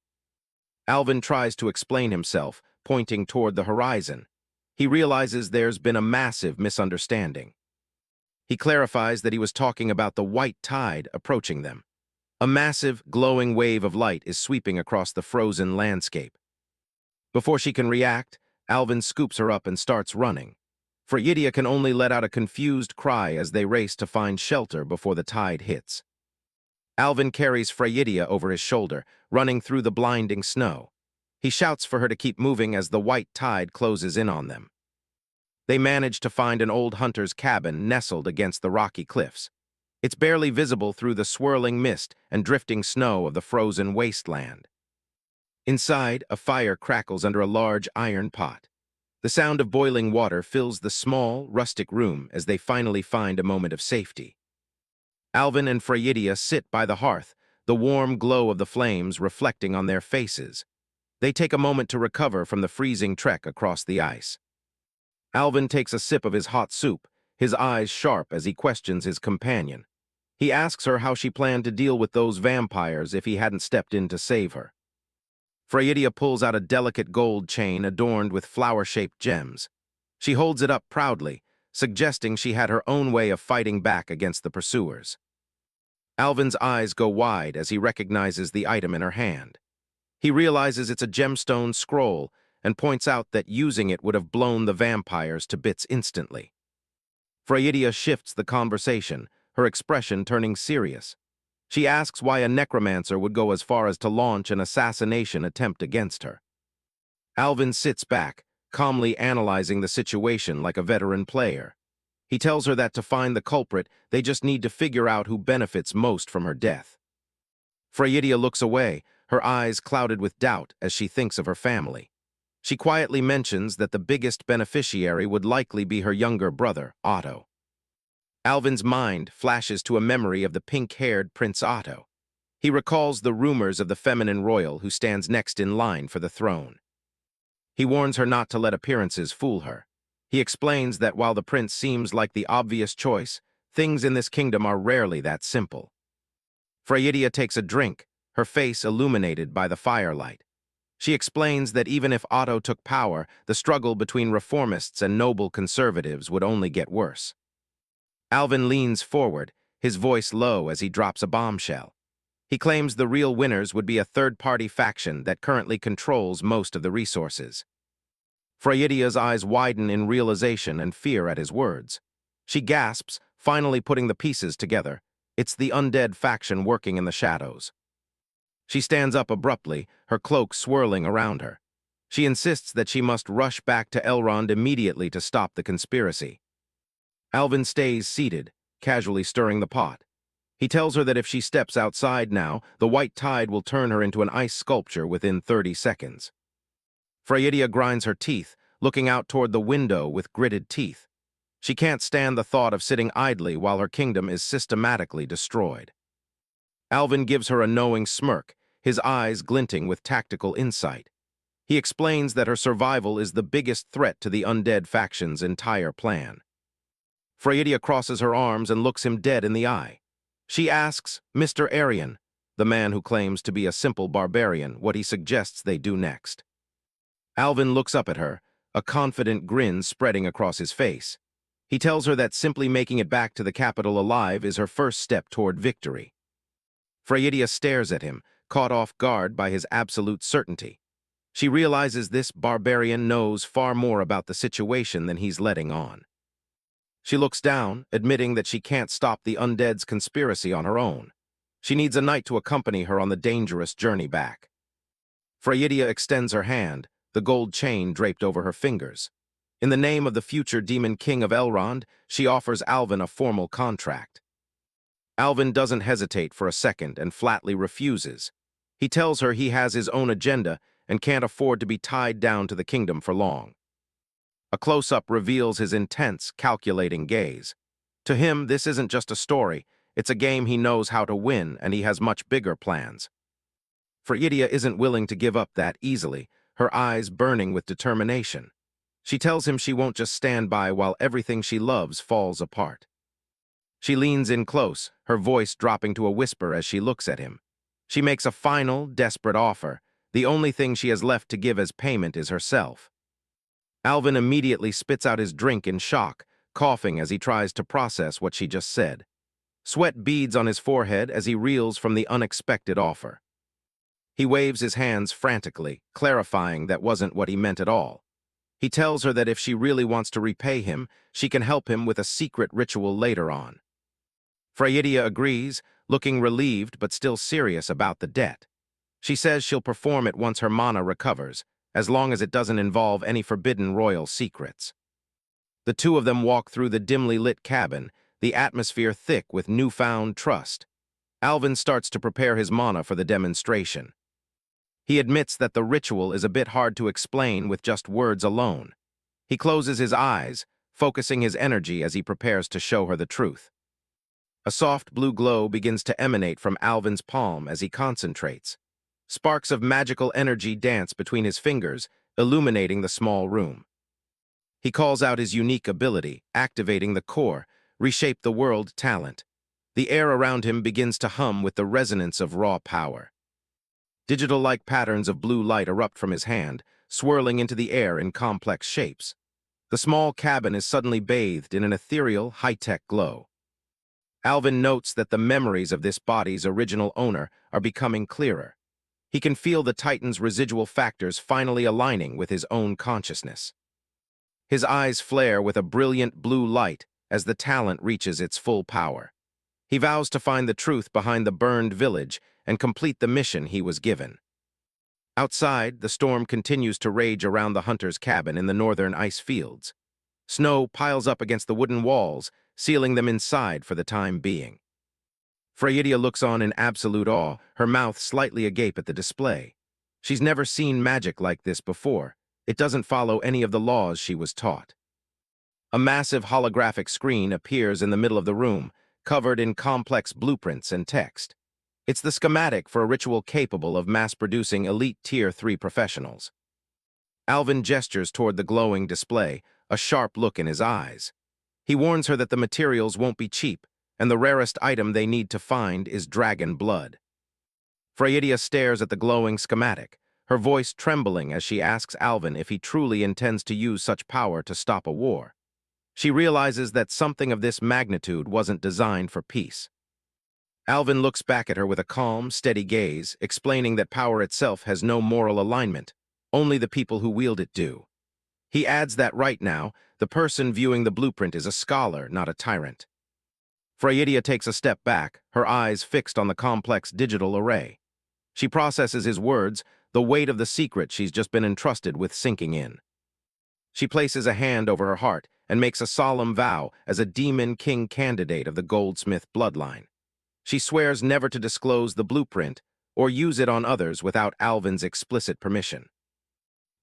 Alvin tries to explain himself, pointing toward the horizon. He realizes there's been a massive misunderstanding. He clarifies that he was talking about the white tide approaching them. A massive, glowing wave of light is sweeping across the frozen landscape. Before she can react, Alvin scoops her up and starts running. Freydia can only let out a confused cry as they race to find shelter before the tide hits. Alvin carries Freydia over his shoulder, running through the blinding snow. He shouts for her to keep moving as the white tide closes in on them. They manage to find an old hunter's cabin nestled against the rocky cliffs. It's barely visible through the swirling mist and drifting snow of the frozen wasteland. Inside, a fire crackles under a large iron pot. The sound of boiling water fills the small, rustic room as they finally find a moment of safety. Alvin and Freydia sit by the hearth, the warm glow of the flames reflecting on their faces. They take a moment to recover from the freezing trek across the ice. Alvin takes a sip of his hot soup, his eyes sharp as he questions his companion. He asks her how she planned to deal with those vampires if he hadn't stepped in to save her. Freydia pulls out a delicate gold chain adorned with flower-shaped gems. She holds it up proudly, suggesting she had her own way of fighting back against the pursuers. Alvin's eyes go wide as he recognizes the item in her hand. He realizes it's a gemstone scroll and points out that using it would have blown the vampires to bits instantly. Freydia shifts the conversation, her expression turning serious. She asks why a necromancer would go as far as to launch an assassination attempt against her. Alvin sits back, calmly analyzing the situation like a veteran player. He tells her that to find the culprit, they just need to figure out who benefits most from her death. Freydia looks away, her eyes clouded with doubt as she thinks of her family. She quietly mentions that the biggest beneficiary would likely be her younger brother, Otto. Alvin's mind flashes to a memory of the pink-haired Prince Otto. He recalls the rumors of the feminine royal who stands next in line for the throne. He warns her not to let appearances fool her. He explains that while the prince seems like the obvious choice, things in this kingdom are rarely that simple. Freydia takes a drink, her face illuminated by the firelight. She explains that even if Otto took power, the struggle between reformists and noble conservatives would only get worse. Alvin leans forward, his voice low as he drops a bombshell. He claims the real winners would be a third-party faction that currently controls most of the resources. Freydia's eyes widen in realization and fear at his words. She gasps, finally putting the pieces together. It's the undead faction working in the shadows. She stands up abruptly, her cloak swirling around her. She insists that she must rush back to Elrond immediately to stop the conspiracy. Alvin stays seated, casually stirring the pot. He tells her that if she steps outside now, the white tide will turn her into an ice sculpture within 30 seconds. Freydia grinds her teeth, looking out toward the window with gritted teeth. She can't stand the thought of sitting idly while her kingdom is systematically destroyed. Alvin gives her a knowing smirk, his eyes glinting with tactical insight. He explains that her survival is the biggest threat to the undead faction's entire plan. Freydia crosses her arms and looks him dead in the eye. She asks Mr. Aryan, the man who claims to be a simple barbarian, what he suggests they do next. Alvin looks up at her, a confident grin spreading across his face. He tells her that simply making it back to the capital alive is her first step toward victory. Freydia stares at him, caught off guard by his absolute certainty. She realizes this barbarian knows far more about the situation than he's letting on. She looks down, admitting that she can't stop the undead's conspiracy on her own. She needs a knight to accompany her on the dangerous journey back. Freydia extends her hand, the gold chain draped over her fingers. In the name of the future demon king of Elrond, she offers Alvin a formal contract. Alvin doesn't hesitate for a second and flatly refuses. He tells her he has his own agenda and can't afford to be tied down to the kingdom for long. A close-up reveals his intense, calculating gaze. To him, this isn't just a story. It's a game he knows how to win, and he has much bigger plans. Freydia isn't willing to give up that easily, her eyes burning with determination. She tells him she won't just stand by while everything she loves falls apart. She leans in close, her voice dropping to a whisper as she looks at him. She makes a final, desperate offer. The only thing she has left to give as payment is herself. Alvin immediately spits out his drink in shock, coughing as he tries to process what she just said. Sweat beads on his forehead as he reels from the unexpected offer. He waves his hands frantically, clarifying that wasn't what he meant at all. He tells her that if she really wants to repay him, she can help him with a secret ritual later on. Freydia agrees, looking relieved but still serious about the debt. She says she'll perform it once her mana recovers, as long as it doesn't involve any forbidden royal secrets. The two of them walk through the dimly lit cabin, the atmosphere thick with newfound trust. Alvin starts to prepare his mana for the demonstration. He admits that the ritual is a bit hard to explain with just words alone. He closes his eyes, focusing his energy as he prepares to show her the truth. A soft blue glow begins to emanate from Alvin's palm as he concentrates. Sparks of magical energy dance between his fingers, illuminating the small room. He calls out his unique ability, activating the core, reshape the world talent. The air around him begins to hum with the resonance of raw power. Digital-like patterns of blue light erupt from his hand, swirling into the air in complex shapes. The small cabin is suddenly bathed in an ethereal, high-tech glow. Alvin notes that the memories of this body's original owner are becoming clearer. He can feel the Titan's residual factors finally aligning with his own consciousness. His eyes flare with a brilliant blue light as the talent reaches its full power. He vows to find the truth behind the burned village and complete the mission he was given. Outside, the storm continues to rage around the hunter's cabin in the northern ice fields. Snow piles up against the wooden walls, sealing them inside for the time being. Freydia looks on in absolute awe, her mouth slightly agape at the display. She's never seen magic like this before. It doesn't follow any of the laws she was taught. A massive holographic screen appears in the middle of the room, covered in complex blueprints and text. It's the schematic for a ritual capable of mass-producing elite Tier 3 professionals. Alvin gestures toward the glowing display, a sharp look in his eyes. He warns her that the materials won't be cheap, and the rarest item they need to find is dragon blood. Freydia stares at the glowing schematic, her voice trembling as she asks Alvin if he truly intends to use such power to stop a war. She realizes that something of this magnitude wasn't designed for peace. Alvin looks back at her with a calm, steady gaze, explaining that power itself has no moral alignment, only the people who wield it do. He adds that right now, the person viewing the blueprint is a scholar, not a tyrant. Freydia takes a step back, her eyes fixed on the complex digital array. She processes his words, the weight of the secret she's just been entrusted with sinking in. She places a hand over her heart and makes a solemn vow as a demon king candidate of the goldsmith bloodline. She swears never to disclose the blueprint or use it on others without Alvin's explicit permission.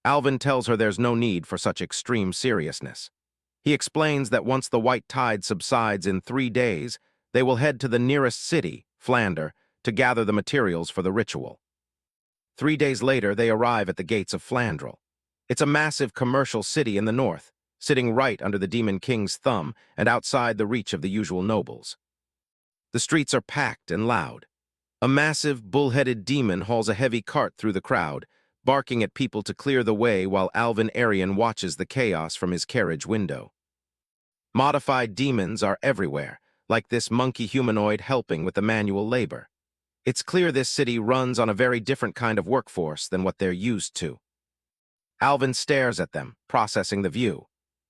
Alvin tells her there's no need for such extreme seriousness. He explains that once the white tide subsides in 3 days, they will head to the nearest city, Flander, to gather the materials for the ritual. 3 days later, they arrive at the gates of Flandrel. It's a massive commercial city in the north, sitting right under the Demon King's thumb and outside the reach of the usual nobles. The streets are packed and loud. A massive, bull-headed demon hauls a heavy cart through the crowd, barking at people to clear the way while Alvin Aryan watches the chaos from his carriage window. Modified demons are everywhere, like this monkey humanoid helping with the manual labor. It's clear this city runs on a very different kind of workforce than what they're used to. Alvin stares at them, processing the view.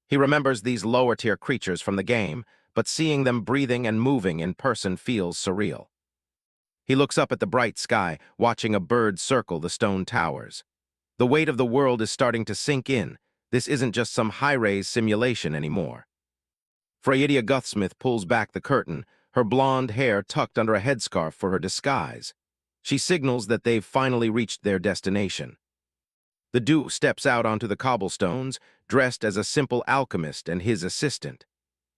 He remembers these lower-tier creatures from the game, but seeing them breathing and moving in person feels surreal. He looks up at the bright sky, watching a bird circle the stone towers. The weight of the world is starting to sink in. This isn't just some high-res simulation anymore. Freydia Guthsmith pulls back the curtain, her blonde hair tucked under a headscarf for her disguise. She signals that they've finally reached their destination. The Duke steps out onto the cobblestones, dressed as a simple alchemist and his assistant.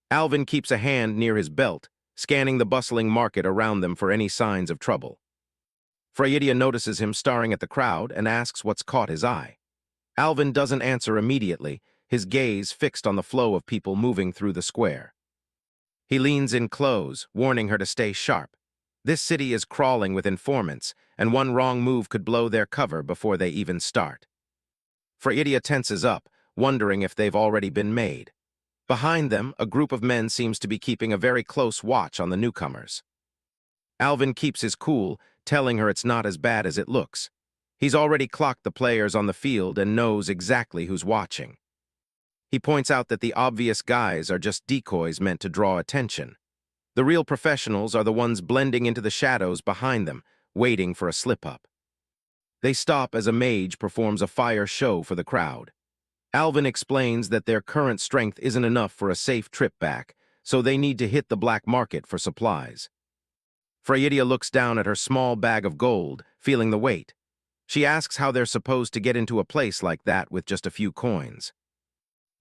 Alvin keeps a hand near his belt, scanning the bustling market around them for any signs of trouble. Freydia notices him staring at the crowd and asks what's caught his eye. Alvin doesn't answer immediately. his gaze fixed on the flow of people moving through the square. He leans in close, warning her to stay sharp. This city is crawling with informants, and one wrong move could blow their cover before they even start. Fraidia tenses up, wondering if they've already been made. Behind them, a group of men seems to be keeping a very close watch on the newcomers. Aiven keeps his cool, telling her it's not as bad as it looks. He's already clocked the players on the field and knows exactly who's watching. He points out that the obvious guys are just decoys meant to draw attention. The real professionals are the ones blending into the shadows behind them, waiting for a slip-up. They stop as a mage performs a fire show for the crowd. Aiven explains that their current strength isn't enough for a safe trip back, so they need to hit the black market for supplies. Fraidia looks down at her small bag of gold, feeling the weight. She asks how they're supposed to get into a place like that with just a few coins.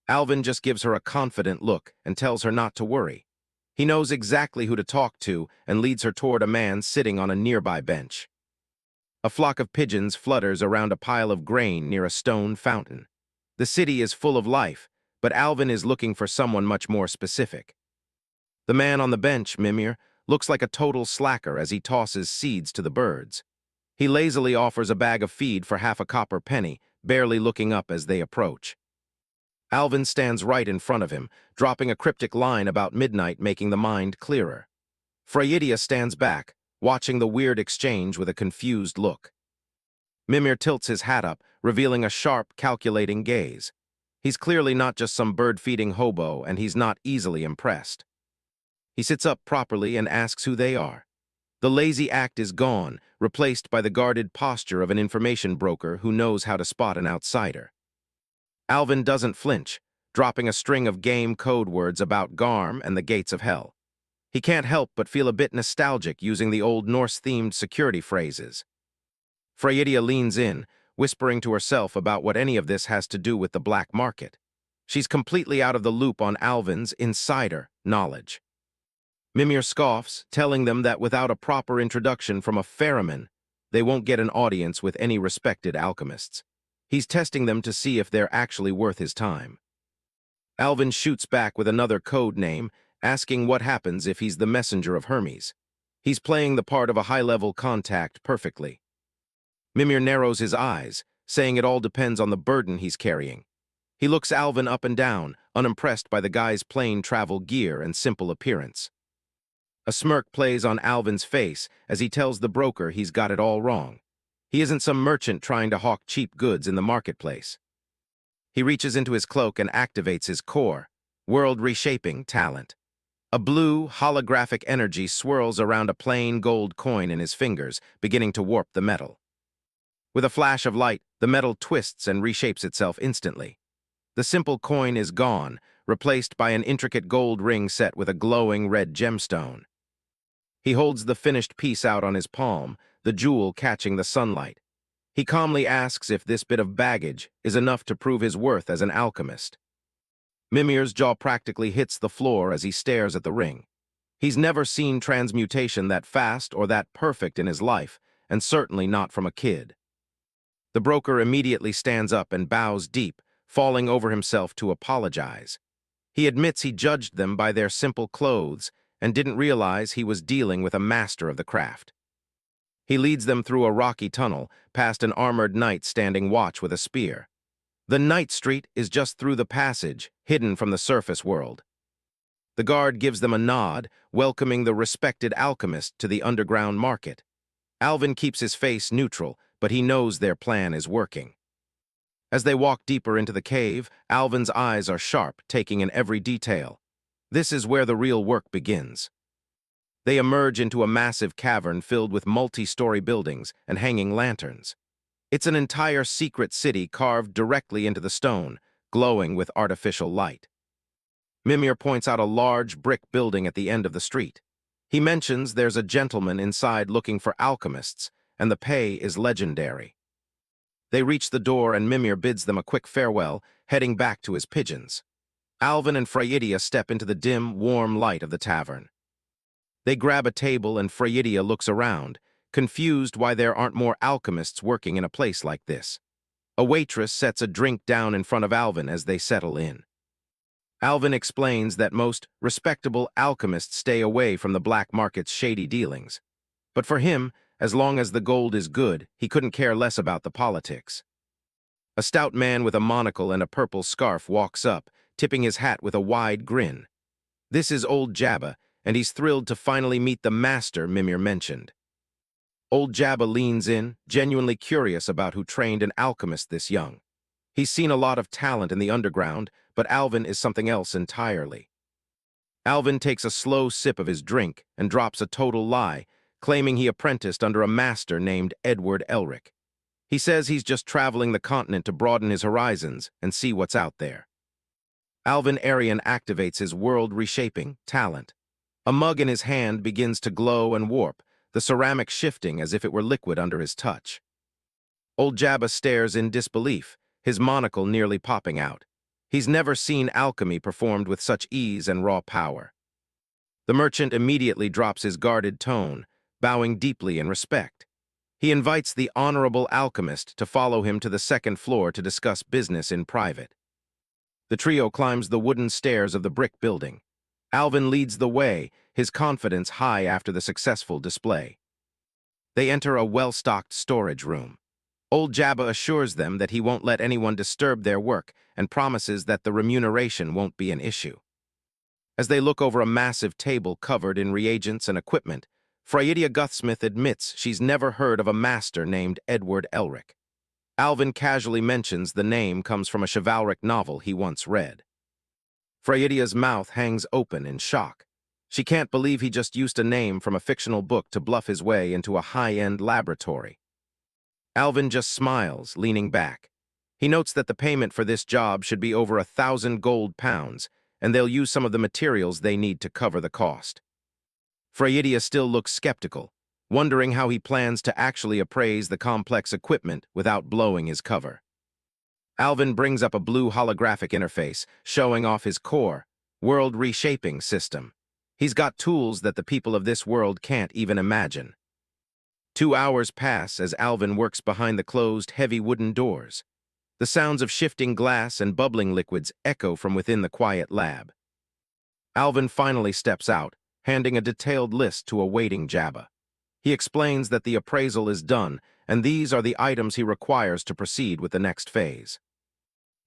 Aiven just gives her a confident look and tells her not to worry. He knows exactly who to talk to and leads her toward a man sitting on a nearby bench. A flock of pigeons flutters around a pile of grain near a stone fountain. The city is full of life, but Aiven is looking for someone much more specific. The man on the bench, Mimir, looks like a total slacker as he tosses seeds to the birds. He lazily offers a bag of feed for half a copper penny, barely looking up as they approach. Aiven stands right in front of him, dropping a cryptic line about midnight, making the mind clearer. Fraidia stands back, watching the weird exchange with a confused look. Mimir tilts his hat up, revealing a sharp, calculating gaze. He's clearly not just some bird-feeding hobo, and he's not easily impressed. He sits up properly and asks who they are. The lazy act is gone, replaced by the guarded posture of an information broker who knows how to spot an outsider. Aiven doesn't flinch, dropping a string of game code words about Garm and the gates of hell. He can't help but feel a bit nostalgic using the old Norse-themed security phrases. Fraidia leans in, whispering to herself about what any of this has to do with the black market. She's completely out of the loop on Aiven's insider knowledge. Mimir scoffs, telling them that without a proper introduction from a ferryman, they won't get an audience with any respected alchemists. He's testing them to see if they're actually worth his time. Aiven shoots back with another code name, asking what happens if he's the messenger of Hermes. He's playing the part of a high-level contact perfectly. Mimir narrows his eyes, saying it all depends on the burden he's carrying. He looks Aiven up and down, unimpressed by the guy's plain travel gear and simple appearance. A smirk plays on Aiven's face as he tells the broker he's got it all wrong. He isn't some merchant trying to hawk cheap goods in the marketplace. He reaches into his cloak and activates his core, world-reshaping talent. A blue, holographic energy swirls around a plain gold coin in his fingers, beginning to warp the metal. With a flash of light, the metal twists and reshapes itself instantly. The simple coin is gone, replaced by an intricate gold ring set with a glowing red gemstone. He holds the finished piece out on his palm, the jewel catching the sunlight. He calmly asks if this bit of baggage is enough to prove his worth as an alchemist. Mimir's jaw practically hits the floor as he stares at the ring. He's never seen transmutation that fast or that perfect in his life, and certainly not from a kid. The broker immediately stands up and bows deep, falling over himself to apologize. He admits he judged them by their simple clothes and didn't realize he was dealing with a master of the craft. He leads them through a rocky tunnel, past an armored knight standing watch with a spear. The night street is just through the passage, hidden from the surface world. The guard gives them a nod, welcoming the respected alchemist to the underground market. Aiven keeps his face neutral, but he knows their plan is working. As they walk deeper into the cave, Aiven's eyes are sharp, taking in every detail. This is where the real work begins. They emerge into a massive cavern filled with multi-story buildings and hanging lanterns. It's an entire secret city carved directly into the stone, glowing with artificial light. Mimir points out a large brick building at the end of the street. He mentions there's a gentleman inside looking for alchemists, and the pay is legendary. They reach the door and Mimir bids them a quick farewell, heading back to his pigeons. Aiven and Fraidia step into the dim, warm light of the tavern. They grab a table and Fraidia looks around, confused why there aren't more alchemists working in a place like this. A waitress sets a drink down in front of Alvin as they settle in. Alvin explains that most respectable alchemists stay away from the black market's shady dealings. But for him, as long as the gold is good, he couldn't care less about the politics. A stout man with a monocle and a purple scarf walks up, tipping his hat with a wide grin. This is old Jabba, and he's thrilled to finally meet the master Mimir mentioned. Old Jabba leans in, genuinely curious about who trained an alchemist this young. He's seen a lot of talent in the underground, but Alvin is something else entirely. Alvin takes a slow sip of his drink and drops a total lie, claiming he apprenticed under a master named Edward Elric. He says he's just traveling the continent to broaden his horizons and see what's out there. Alvin Arian activates his world-reshaping talent. A mug in his hand begins to glow and warp, the ceramic shifting as if it were liquid under his touch. Old Jabba stares in disbelief, his monocle nearly popping out. He's never seen alchemy performed with such ease and raw power. The merchant immediately drops his guarded tone, bowing deeply in respect. He invites the honorable alchemist to follow him to the second floor to discuss business in private. The trio climbs the wooden stairs of the brick building. Alvin leads the way, his confidence high after the successful display. They enter a well-stocked storage room. Old Jabba assures them that he won't let anyone disturb their work and promises that the remuneration won't be an issue. As they look over a massive table covered in reagents and equipment, Fraidia Guthsmith admits she's never heard of a master named Edward Elric. Alvin casually mentions the name comes from a chivalric novel he once read. Fraidia's mouth hangs open in shock. She can't believe he just used a name from a fictional book to bluff his way into a high-end laboratory. Alvin just smiles, leaning back. He notes that the payment for this job should be over 1,000 gold pounds, and they'll use some of the materials they need to cover the cost. Fraidia still looks skeptical, wondering how he plans to actually appraise the complex equipment without blowing his cover. Alvin brings up a blue holographic interface, showing off his core, world-reshaping system. He's got tools that the people of this world can't even imagine. 2 hours pass as Alvin works behind the closed, heavy wooden doors. The sounds of shifting glass and bubbling liquids echo from within the quiet lab. Alvin finally steps out, handing a detailed list to a waiting Jabba. He explains that the appraisal is done, and these are the items he requires to proceed with the next phase.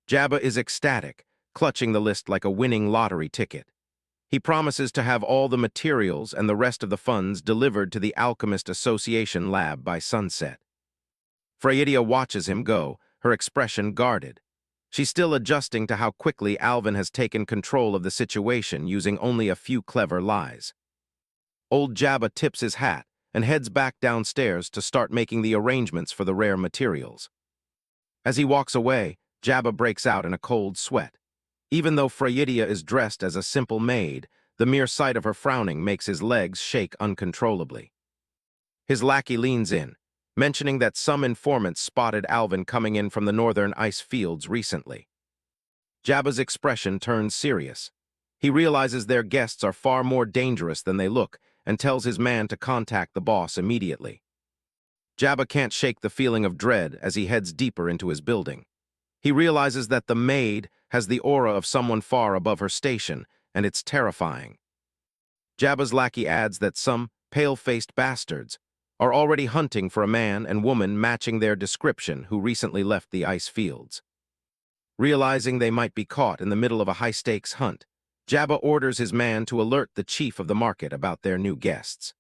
Jabba is ecstatic, clutching the list like a winning lottery ticket. He promises to have all the materials and the rest of the funds delivered to the Alchemist Association lab by sunset. Fraidia watches him go, her expression guarded. She's still adjusting to how quickly Alvin has taken control of the situation using only a few clever lies. Old Jabba tips his hat and heads back downstairs to start making the arrangements for the rare materials. As he walks away, Jabba breaks out in a cold sweat. Even though Fraidia is dressed as a simple maid, the mere sight of her frowning makes his legs shake uncontrollably. His lackey leans in, mentioning that some informants spotted Alvin coming in from the northern ice fields recently. Jabba's expression turns serious. He realizes their guests are far more dangerous than they look and tells his man to contact the boss immediately. Jabba can't shake the feeling of dread as he heads deeper into his building. He realizes that the maid has the aura of someone far above her station, and it's terrifying. Jabba's lackey adds that some pale-faced bastards are already hunting for a man and woman matching their description who recently left the ice fields. Realizing they might be caught in the middle of a high-stakes hunt, Jabba orders his man to alert the chief of the market about their new guests.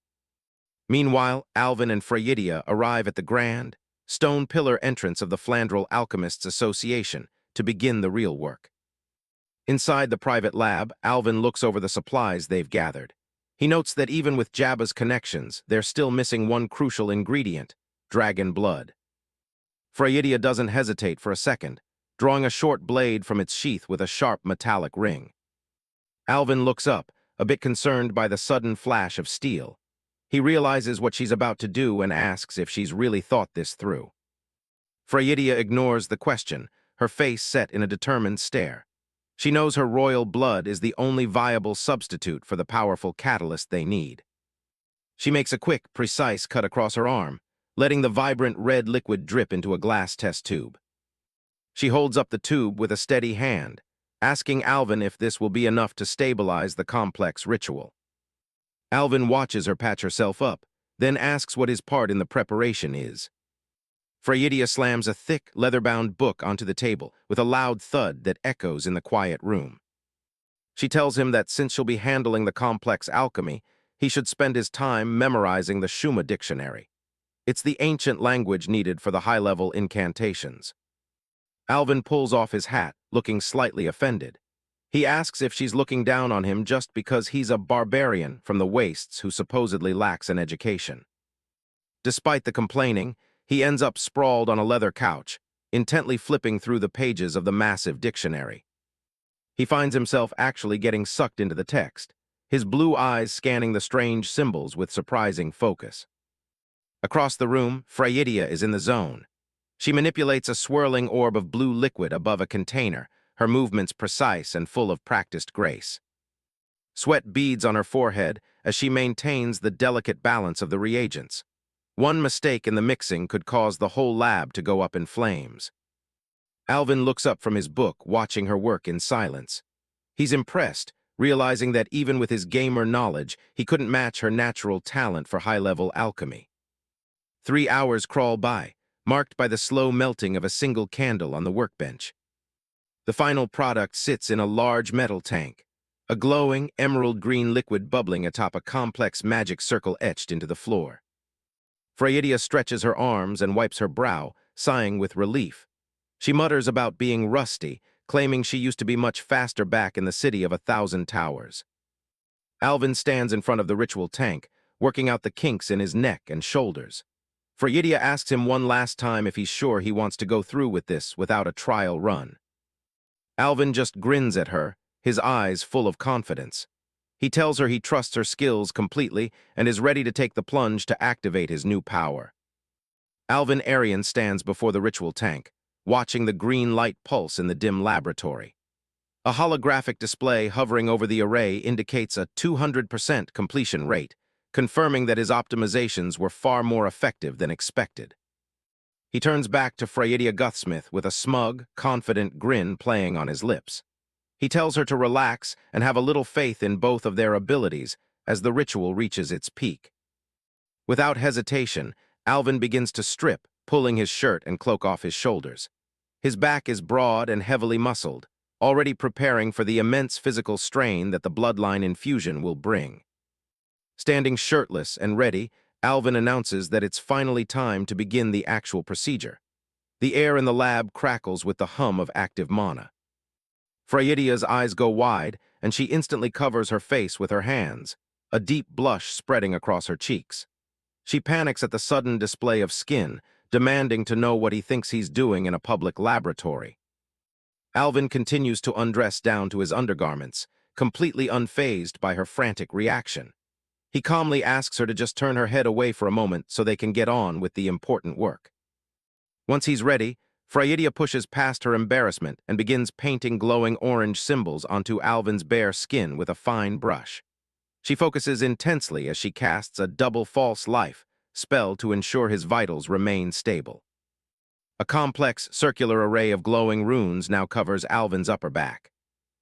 Meanwhile, Alvin and Fraidia arrive at the grand, stone pillar entrance of the Flandral Alchemists Association to begin the real work. Inside the private lab, Alvin looks over the supplies they've gathered. He notes that even with Jabba's connections, they're still missing one crucial ingredient: dragon blood. Fraidia doesn't hesitate for a second, drawing a short blade from its sheath with a sharp metallic ring. Alvin looks up, a bit concerned by the sudden flash of steel. He realizes what she's about to do and asks if she's really thought this through. Fraidia ignores the question, her face set in a determined stare. She knows her royal blood is the only viable substitute for the powerful catalyst they need. She makes a quick, precise cut across her arm, letting the vibrant red liquid drip into a glass test tube. She holds up the tube with a steady hand, asking Alvin if this will be enough to stabilize the complex ritual. Alvin watches her patch herself up, then asks what his part in the preparation is. Freydia slams a thick, leather-bound book onto the table with a loud thud that echoes in the quiet room. She tells him that since she'll be handling the complex alchemy, he should spend his time memorizing the Shuma dictionary. It's the ancient language needed for the high-level incantations. Alvin pulls off his hat, looking slightly offended. He asks if she's looking down on him just because he's a barbarian from the wastes who supposedly lacks an education. Despite the complaining, he ends up sprawled on a leather couch, intently flipping through the pages of the massive dictionary. He finds himself actually getting sucked into the text, his blue eyes scanning the strange symbols with surprising focus. Across the room, Freydia is in the zone. She manipulates a swirling orb of blue liquid above a container, her movements precise and full of practiced grace. Sweat beads on her forehead as she maintains the delicate balance of the reagents. One mistake in the mixing could cause the whole lab to go up in flames. Alvin looks up from his book, watching her work in silence. He's impressed, realizing that even with his gamer knowledge, he couldn't match her natural talent for high-level alchemy. 3 hours crawl by, marked by the slow melting of a single candle on the workbench. The final product sits in a large metal tank, a glowing, emerald-green liquid bubbling atop a complex magic circle etched into the floor. Freydia stretches her arms and wipes her brow, sighing with relief. She mutters about being rusty, claiming she used to be much faster back in the city of 1,000 towers. Alvin stands in front of the ritual tank, working out the kinks in his neck and shoulders. Freydia asks him one last time if he's sure he wants to go through with this without a trial run. Alvin just grins at her, his eyes full of confidence. He tells her he trusts her skills completely and is ready to take the plunge to activate his new power. Alvin Arian stands before the ritual tank, watching the green light pulse in the dim laboratory. A holographic display hovering over the array indicates a 200% completion rate, confirming that his optimizations were far more effective than expected. He turns back to Freydia Guthsmith with a smug, confident grin playing on his lips. He tells her to relax and have a little faith in both of their abilities as the ritual reaches its peak. Without hesitation, Alvin begins to strip, pulling his shirt and cloak off his shoulders. His back is broad and heavily muscled, already preparing for the immense physical strain that the bloodline infusion will bring. Standing shirtless and ready, Alvin announces that it's finally time to begin the actual procedure. The air in the lab crackles with the hum of active mana. Freydia's eyes go wide, and she instantly covers her face with her hands, a deep blush spreading across her cheeks. She panics at the sudden display of skin, demanding to know what he thinks he's doing in a public laboratory. Alvin continues to undress down to his undergarments, completely unfazed by her frantic reaction. He calmly asks her to just turn her head away for a moment so they can get on with the important work. Once he's ready, Freydia pushes past her embarrassment and begins painting glowing orange symbols onto Alvin's bare skin with a fine brush. She focuses intensely as she casts a double false life spell to ensure his vitals remain stable. A complex, circular array of glowing runes now covers Alvin's upper back.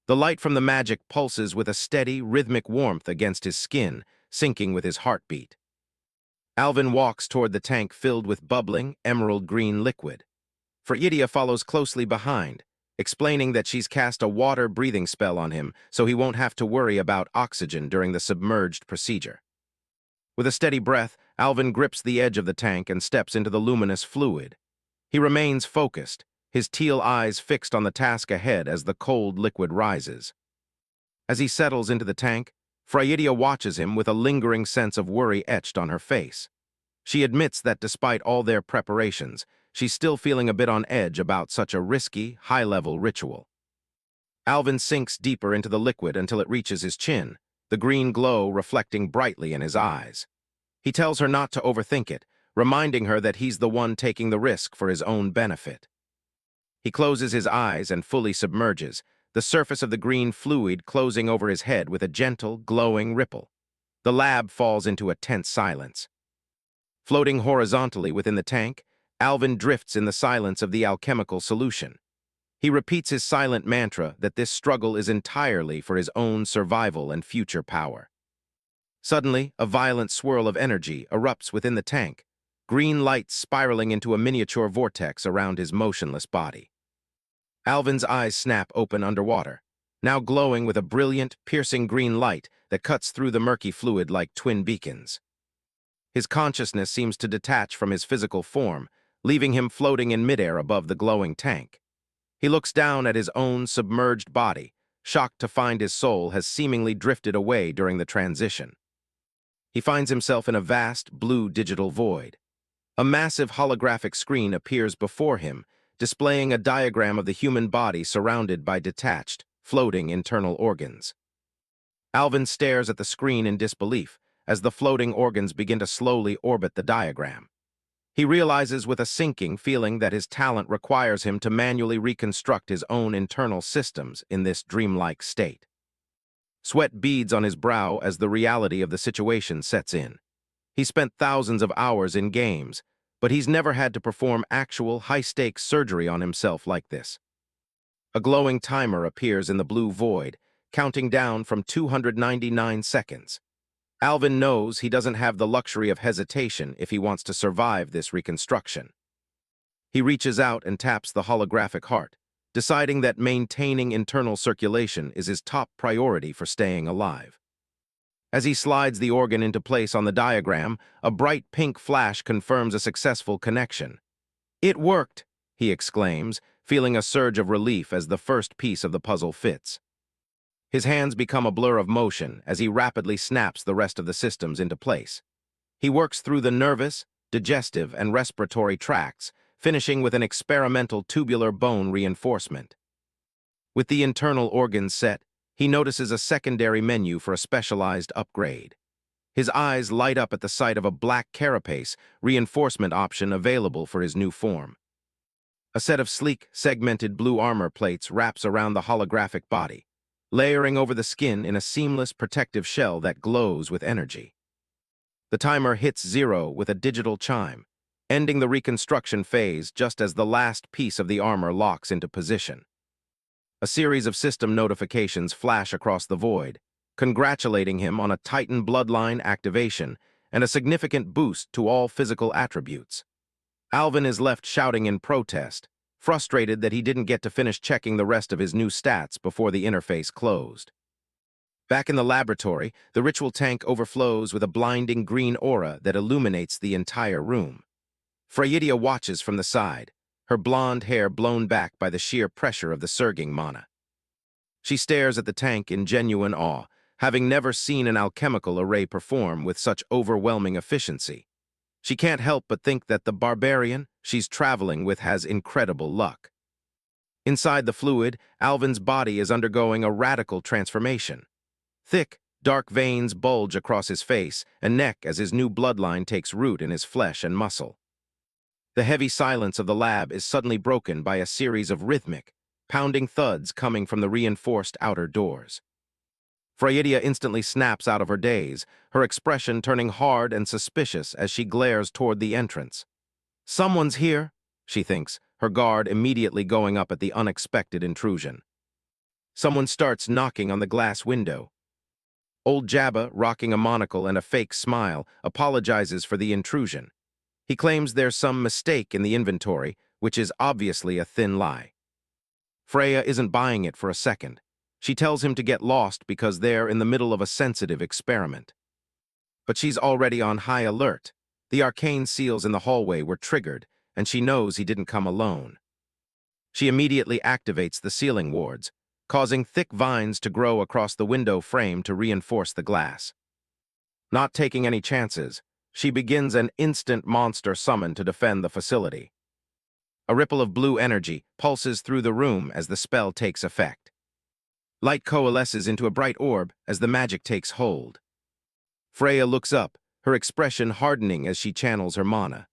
The light from the magic pulses with a steady, rhythmic warmth against his skin, syncing with his heartbeat. Alvin walks toward the tank filled with bubbling, emerald-green liquid. Freydia follows closely behind, explaining that she's cast a water-breathing spell on him so he won't have to worry about oxygen during the submerged procedure. With a steady breath, Alvin grips the edge of the tank and steps into the luminous fluid. He remains focused, his teal eyes fixed on the task ahead as the cold liquid rises. As he settles into the tank, Freydia watches him with a lingering sense of worry etched on her face. She admits that despite all their preparations, she's still feeling a bit on edge about such a risky, high-level ritual. Alvin sinks deeper into the liquid until it reaches his chin, the green glow reflecting brightly in his eyes. He tells her not to overthink it, reminding her that he's the one taking the risk for his own benefit. He closes his eyes and fully submerges, the surface of the green fluid closing over his head with a gentle, glowing ripple. The lab falls into a tense silence. Floating horizontally within the tank, Alvin drifts in the silence of the alchemical solution. He repeats his silent mantra that this struggle is entirely for his own survival and future power. Suddenly, a violent swirl of energy erupts within the tank, green light spiraling into a miniature vortex around his motionless body. Alvin's eyes snap open underwater, now glowing with a brilliant, piercing green light that cuts through the murky fluid like twin beacons. His consciousness seems to detach from his physical form, leaving him floating in midair above the glowing tank. He looks down at his own submerged body, shocked to find his soul has seemingly drifted away during the transition. He finds himself in a vast, blue digital void. A massive holographic screen appears before him, displaying a diagram of the human body surrounded by detached, floating internal organs. Alvin stares at the screen in disbelief as the floating organs begin to slowly orbit the diagram. He realizes with a sinking feeling that his talent requires him to manually reconstruct his own internal systems in this dreamlike state. Sweat beads on his brow as the reality of the situation sets in. He spent thousands of hours in games, but he's never had to perform actual high-stakes surgery on himself like this. A glowing timer appears in the blue void, counting down from 299 seconds. Alvin knows he doesn't have the luxury of hesitation if he wants to survive this reconstruction. He reaches out and taps the holographic heart, deciding that maintaining internal circulation is his top priority for staying alive. As he slides the organ into place on the diagram, a bright pink flash confirms a successful connection. "It worked!" he exclaims, feeling a surge of relief as the first piece of the puzzle fits. His hands become a blur of motion as he rapidly snaps the rest of the systems into place. He works through the nervous, digestive, and respiratory tracts, finishing with an experimental tubular bone reinforcement. With the internal organs set, he notices a secondary menu for a specialized upgrade. His eyes light up at the sight of a black carapace reinforcement option available for his new form. A set of sleek, segmented blue armor plates wraps around the holographic body, layering over the skin in a seamless protective shell that glows with energy. The timer hits 0 with a digital chime, ending the reconstruction phase just as the last piece of the armor locks into position. A series of system notifications flash across the void, congratulating him on a Titan bloodline activation and a significant boost to all physical attributes. Alvin is left shouting in protest, frustrated that he didn't get to finish checking the rest of his new stats before the interface closed. Back in the laboratory, the ritual tank overflows with a blinding green aura that illuminates the entire room. Freydia watches from the side, her blonde hair blown back by the sheer pressure of the surging mana. She stares at the tank in genuine awe, having never seen an alchemical array perform with such overwhelming efficiency. She can't help but think that the barbarian she's traveling with has incredible luck. Inside the fluid, Alvin's body is undergoing a radical transformation. Thick, dark veins bulge across his face and neck as his new bloodline takes root in his flesh and muscle. The heavy silence of the lab is suddenly broken by a series of rhythmic, pounding thuds coming from the reinforced outer doors. Freydia instantly snaps out of her daze, her expression turning hard and suspicious as she glares toward the entrance. "Someone's here," she thinks, her guard immediately going up at the unexpected intrusion. Someone starts knocking on the glass window. Old Jabba, rocking a monocle and a fake smile, apologizes for the intrusion. He claims there's some mistake in the inventory, which is obviously a thin lie. Freya isn't buying it for a second. She tells him to get lost because they're in the middle of a sensitive experiment. But she's already on high alert. The arcane seals in the hallway were triggered, and she knows he didn't come alone. She immediately activates the sealing wards, causing thick vines to grow across the window frame to reinforce the glass. Not taking any chances, she begins an instant monster summon to defend the facility. A ripple of blue energy pulses through the room as the spell takes effect. Light coalesces into a bright orb as the magic takes hold. Freya looks up, her expression hardening as she channels her mana.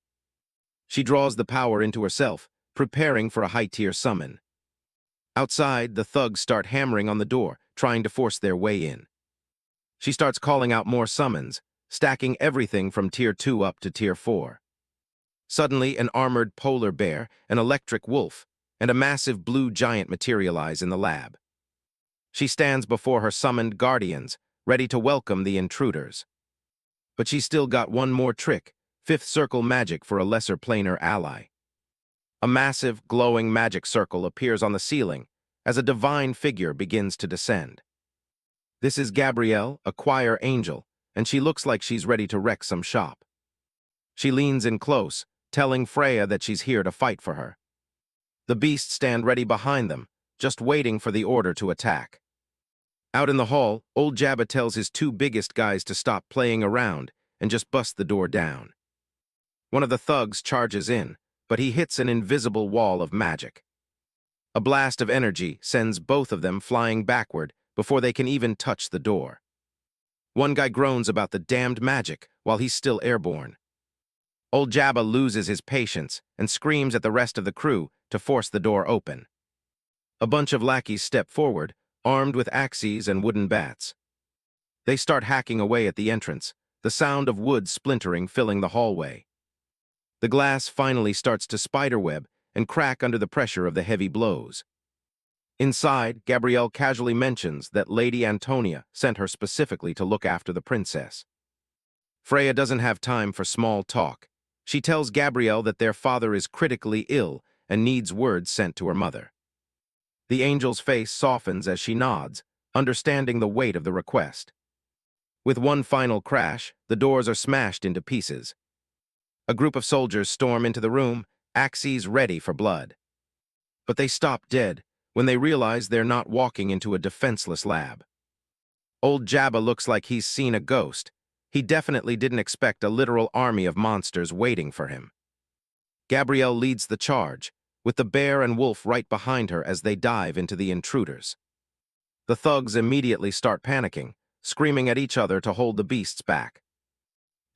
She draws the power into herself, preparing for a high-tier summon. Outside, the thugs start hammering on the door, trying to force their way in. She starts calling out more summons, stacking everything from Tier 2 up to Tier 4. Suddenly, an armored polar bear, an electric wolf, and a massive blue giant materialize in the lab. She stands before her summoned guardians, ready to welcome the intruders. But she's still got one more trick, fifth circle magic for a lesser planar ally. A massive, glowing magic circle appears on the ceiling as a divine figure begins to descend. This is Gabrielle, a choir angel, and she looks like she's ready to wreck some shop. She leans in close, telling Freya that she's here to fight for her. The beasts stand ready behind them, just waiting for the order to attack. Out in the hall, old Jabba tells his two biggest guys to stop playing around and just bust the door down. One of the thugs charges in, but he hits an invisible wall of magic. A blast of energy sends both of them flying backward before they can even touch the door. One guy groans about the damned magic while he's still airborne. Old Jabba loses his patience and screams at the rest of the crew to force the door open. A bunch of lackeys step forward, armed with axes and wooden bats. They start hacking away at the entrance, the sound of wood splintering filling the hallway. The glass finally starts to spiderweb and crack under the pressure of the heavy blows. Inside, Gabrielle casually mentions that Lady Antonia sent her specifically to look after the princess. Freya doesn't have time for small talk. She tells Gabrielle that their father is critically ill and needs word sent to her mother. The angel's face softens as she nods, understanding the weight of the request. With one final crash, the doors are smashed into pieces. A group of soldiers storm into the room, axes ready for blood. But they stop dead when they realize they're not walking into a defenseless lab. Old Jabba looks like he's seen a ghost. He definitely didn't expect a literal army of monsters waiting for him. Gabrielle leads the charge, with the bear and wolf right behind her as they dive into the intruders. The thugs immediately start panicking, screaming at each other to hold the beasts back.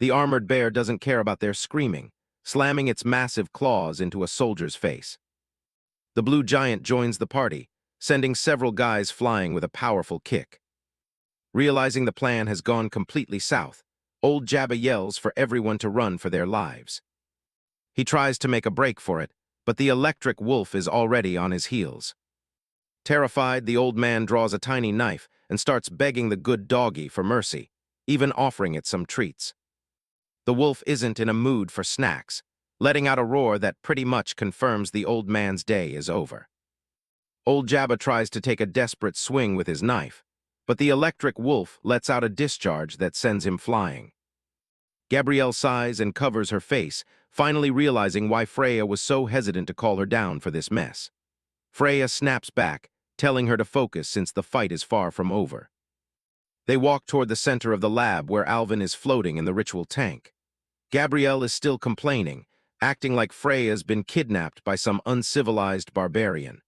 The armored bear doesn't care about their screaming, slamming its massive claws into a soldier's face. The blue giant joins the party, sending several guys flying with a powerful kick. Realizing the plan has gone completely south, old Jabba yells for everyone to run for their lives. He tries to make a break for it, but the electric wolf is already on his heels. Terrified, the old man draws a tiny knife and starts begging the good doggy for mercy, even offering it some treats. The wolf isn't in a mood for snacks, letting out a roar that pretty much confirms the old man's day is over. Old Jabba tries to take a desperate swing with his knife, but the electric wolf lets out a discharge that sends him flying. Gabrielle sighs and covers her face, finally realizing why Freya was so hesitant to call her down for this mess. Freya snaps back, telling her to focus since the fight is far from over. They walk toward the center of the lab where Aiven is floating in the ritual tank. Gabrielle is still complaining, acting like Freya's been kidnapped by some uncivilized barbarian.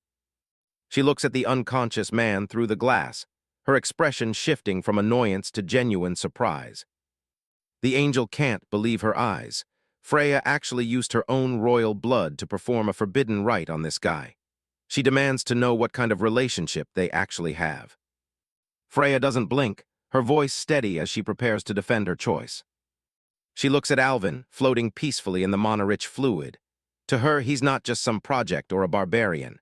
She looks at the unconscious man through the glass, her expression shifting from annoyance to genuine surprise. The angel can't believe her eyes. Freya actually used her own royal blood to perform a forbidden rite on this guy. She demands to know what kind of relationship they actually have. Freya doesn't blink, her voice steady as she prepares to defend her choice. She looks at Aiven, floating peacefully in the mana-rich fluid. To her, he's not just some project or a barbarian.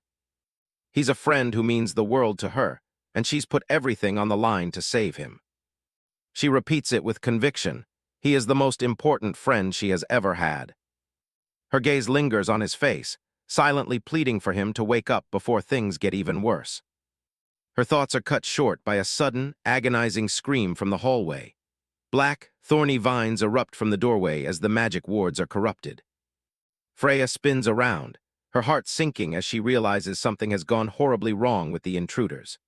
He's a friend who means the world to her, and she's put everything on the line to save him. She repeats it with conviction. He is the most important friend she has ever had. Her gaze lingers on his face, silently pleading for him to wake up before things get even worse. Her thoughts are cut short by a sudden, agonizing scream from the hallway. Black, thorny vines erupt from the doorway as the magic wards are corrupted. Freya spins around, her heart sinking as she realizes something has gone horribly wrong with the intruders.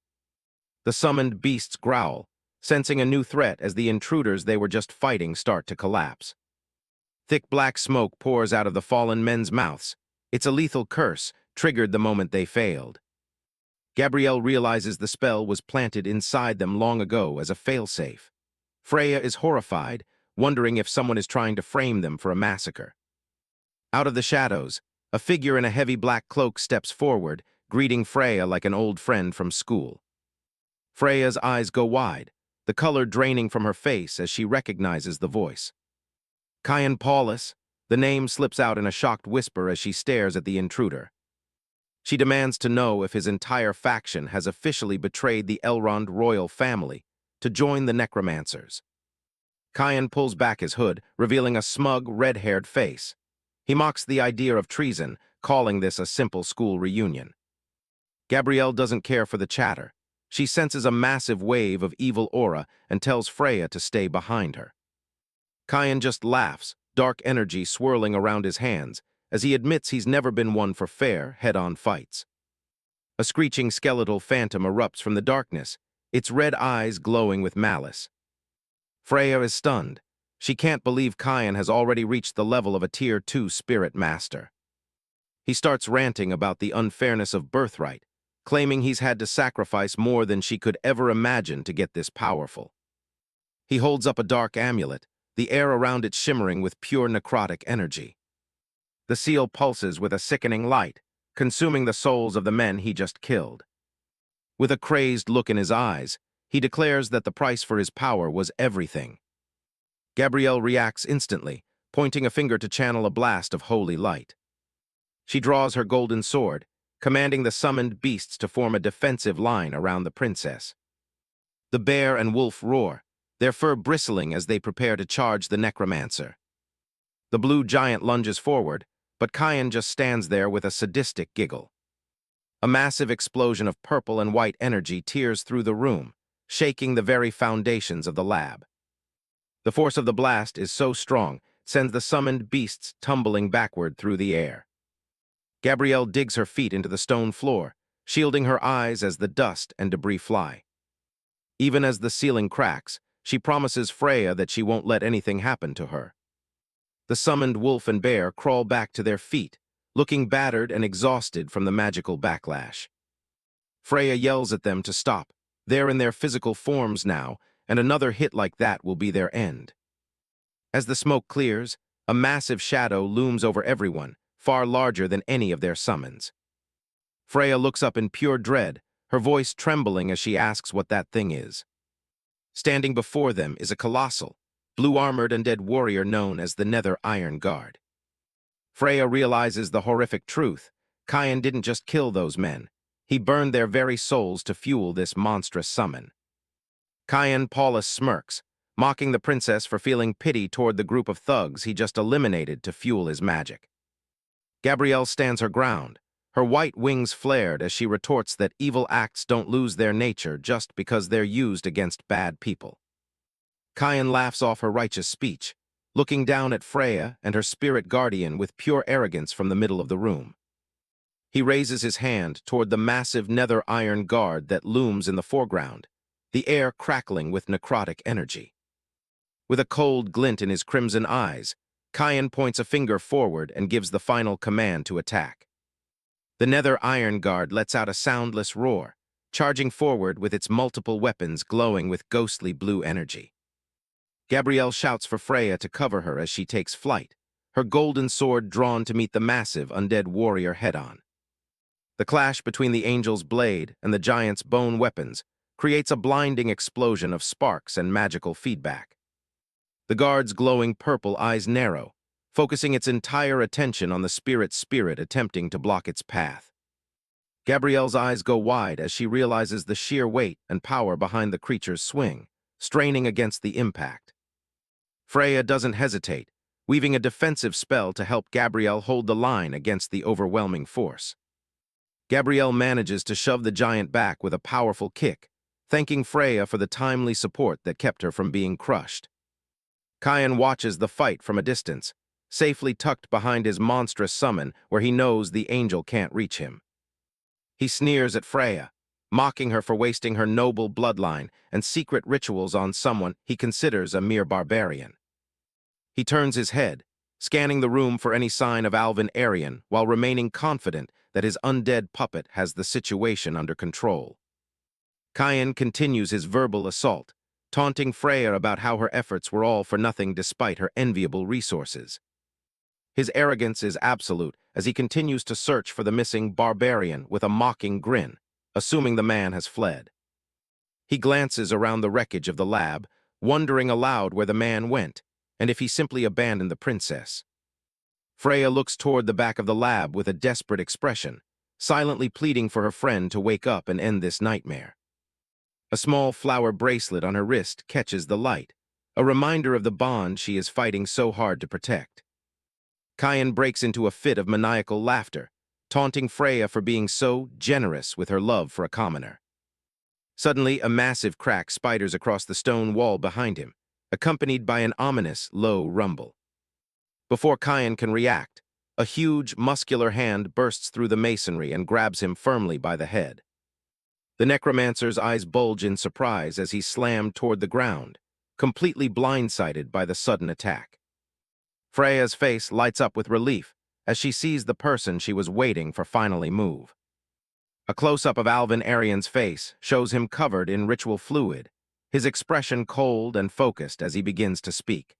The summoned beasts growl, sensing a new threat as the intruders they were just fighting start to collapse. Thick black smoke pours out of the fallen men's mouths. It's a lethal curse, triggered the moment they failed. Gabrielle realizes the spell was planted inside them long ago as a failsafe. Freya is horrified, wondering if someone is trying to frame them for a massacre. Out of the shadows, a figure in a heavy black cloak steps forward, greeting Freya like an old friend from school. Freya's eyes go wide, the color draining from her face as she recognizes the voice. Kyan Paulus, the name slips out in a shocked whisper as she stares at the intruder. She demands to know if his entire faction has officially betrayed the Elrond royal family to join the necromancers. Kyan pulls back his hood, revealing a smug, red-haired face. He mocks the idea of treason, calling this a simple school reunion. Gabrielle doesn't care for the chatter. She senses a massive wave of evil aura and tells Freya to stay behind her. Kyan just laughs, dark energy swirling around his hands, as he admits he's never been one for fair, head-on fights. A screeching skeletal phantom erupts from the darkness, its red eyes glowing with malice. Freya is stunned. She can't believe Kyan has already reached the level of a Tier 2 spirit master. He starts ranting about the unfairness of birthright, claiming he's had to sacrifice more than she could ever imagine to get this powerful. He holds up a dark amulet, the air around it shimmering with pure necrotic energy. The seal pulses with a sickening light, consuming the souls of the men he just killed. With a crazed look in his eyes, he declares that the price for his power was everything. Gabrielle reacts instantly, pointing a finger to channel a blast of holy light. She draws her golden sword, commanding the summoned beasts to form a defensive line around the princess. The bear and wolf roar, their fur bristling as they prepare to charge the necromancer. The blue giant lunges forward, but Kyan just stands there with a sadistic giggle. A massive explosion of purple and white energy tears through the room, shaking the very foundations of the lab. The force of the blast is so strong, it sends the summoned beasts tumbling backward through the air. Gabrielle digs her feet into the stone floor, shielding her eyes as the dust and debris fly. Even as the ceiling cracks, she promises Freya that she won't let anything happen to her. The summoned wolf and bear crawl back to their feet, looking battered and exhausted from the magical backlash. Freya yells at them to stop. They're in their physical forms now, and another hit like that will be their end. As the smoke clears, a massive shadow looms over everyone, far larger than any of their summons. Freya looks up in pure dread, her voice trembling as she asks what that thing is. Standing before them is a colossal, blue-armored undead warrior known as the Nether Iron Guard. Freya realizes the horrific truth. Kyan didn't just kill those men. He burned their very souls to fuel this monstrous summon. Kyan Paulus smirks, mocking the princess for feeling pity toward the group of thugs he just eliminated to fuel his magic. Gabrielle stands her ground, her white wings flared as she retorts that evil acts don't lose their nature just because they're used against bad people. Kyan laughs off her righteous speech, looking down at Freya and her spirit guardian with pure arrogance from the middle of the room. He raises his hand toward the massive nether iron guard that looms in the foreground, the air crackling with necrotic energy. With a cold glint in his crimson eyes, Kyan points a finger forward and gives the final command to attack. The Nether Iron Guard lets out a soundless roar, charging forward with its multiple weapons glowing with ghostly blue energy. Gabrielle shouts for Freya to cover her as she takes flight, her golden sword drawn to meet the massive undead warrior head-on. The clash between the angel's blade and the giant's bone weapons creates a blinding explosion of sparks and magical feedback. The guard's glowing purple eyes narrow, focusing its entire attention on the spirit attempting to block its path. Gabrielle's eyes go wide as she realizes the sheer weight and power behind the creature's swing, straining against the impact. Freya doesn't hesitate, weaving a defensive spell to help Gabrielle hold the line against the overwhelming force. Gabrielle manages to shove the giant back with a powerful kick, thanking Freya for the timely support that kept her from being crushed. Kyan watches the fight from a distance, safely tucked behind his monstrous summon where he knows the angel can't reach him. He sneers at Freya, mocking her for wasting her noble bloodline and secret rituals on someone he considers a mere barbarian. He turns his head, scanning the room for any sign of Alvin Aryan while remaining confident that his undead puppet has the situation under control. Kyan continues his verbal assault, taunting Freya about how her efforts were all for nothing despite her enviable resources. His arrogance is absolute as he continues to search for the missing barbarian with a mocking grin, assuming the man has fled. He glances around the wreckage of the lab, wondering aloud where the man went, and if he simply abandoned the princess. Freya looks toward the back of the lab with a desperate expression, silently pleading for her friend to wake up and end this nightmare. A small flower bracelet on her wrist catches the light, a reminder of the bond she is fighting so hard to protect. Kyan breaks into a fit of maniacal laughter, taunting Freya for being so generous with her love for a commoner. Suddenly, a massive crack spiders across the stone wall behind him, accompanied by an ominous, low rumble. Before Kyan can react, a huge, muscular hand bursts through the masonry and grabs him firmly by the head. The necromancer's eyes bulge in surprise as he's slammed toward the ground, completely blindsided by the sudden attack. Freya's face lights up with relief as she sees the person she was waiting for finally move. A close-up of Alvin Arian's face shows him covered in ritual fluid, his expression cold and focused as he begins to speak.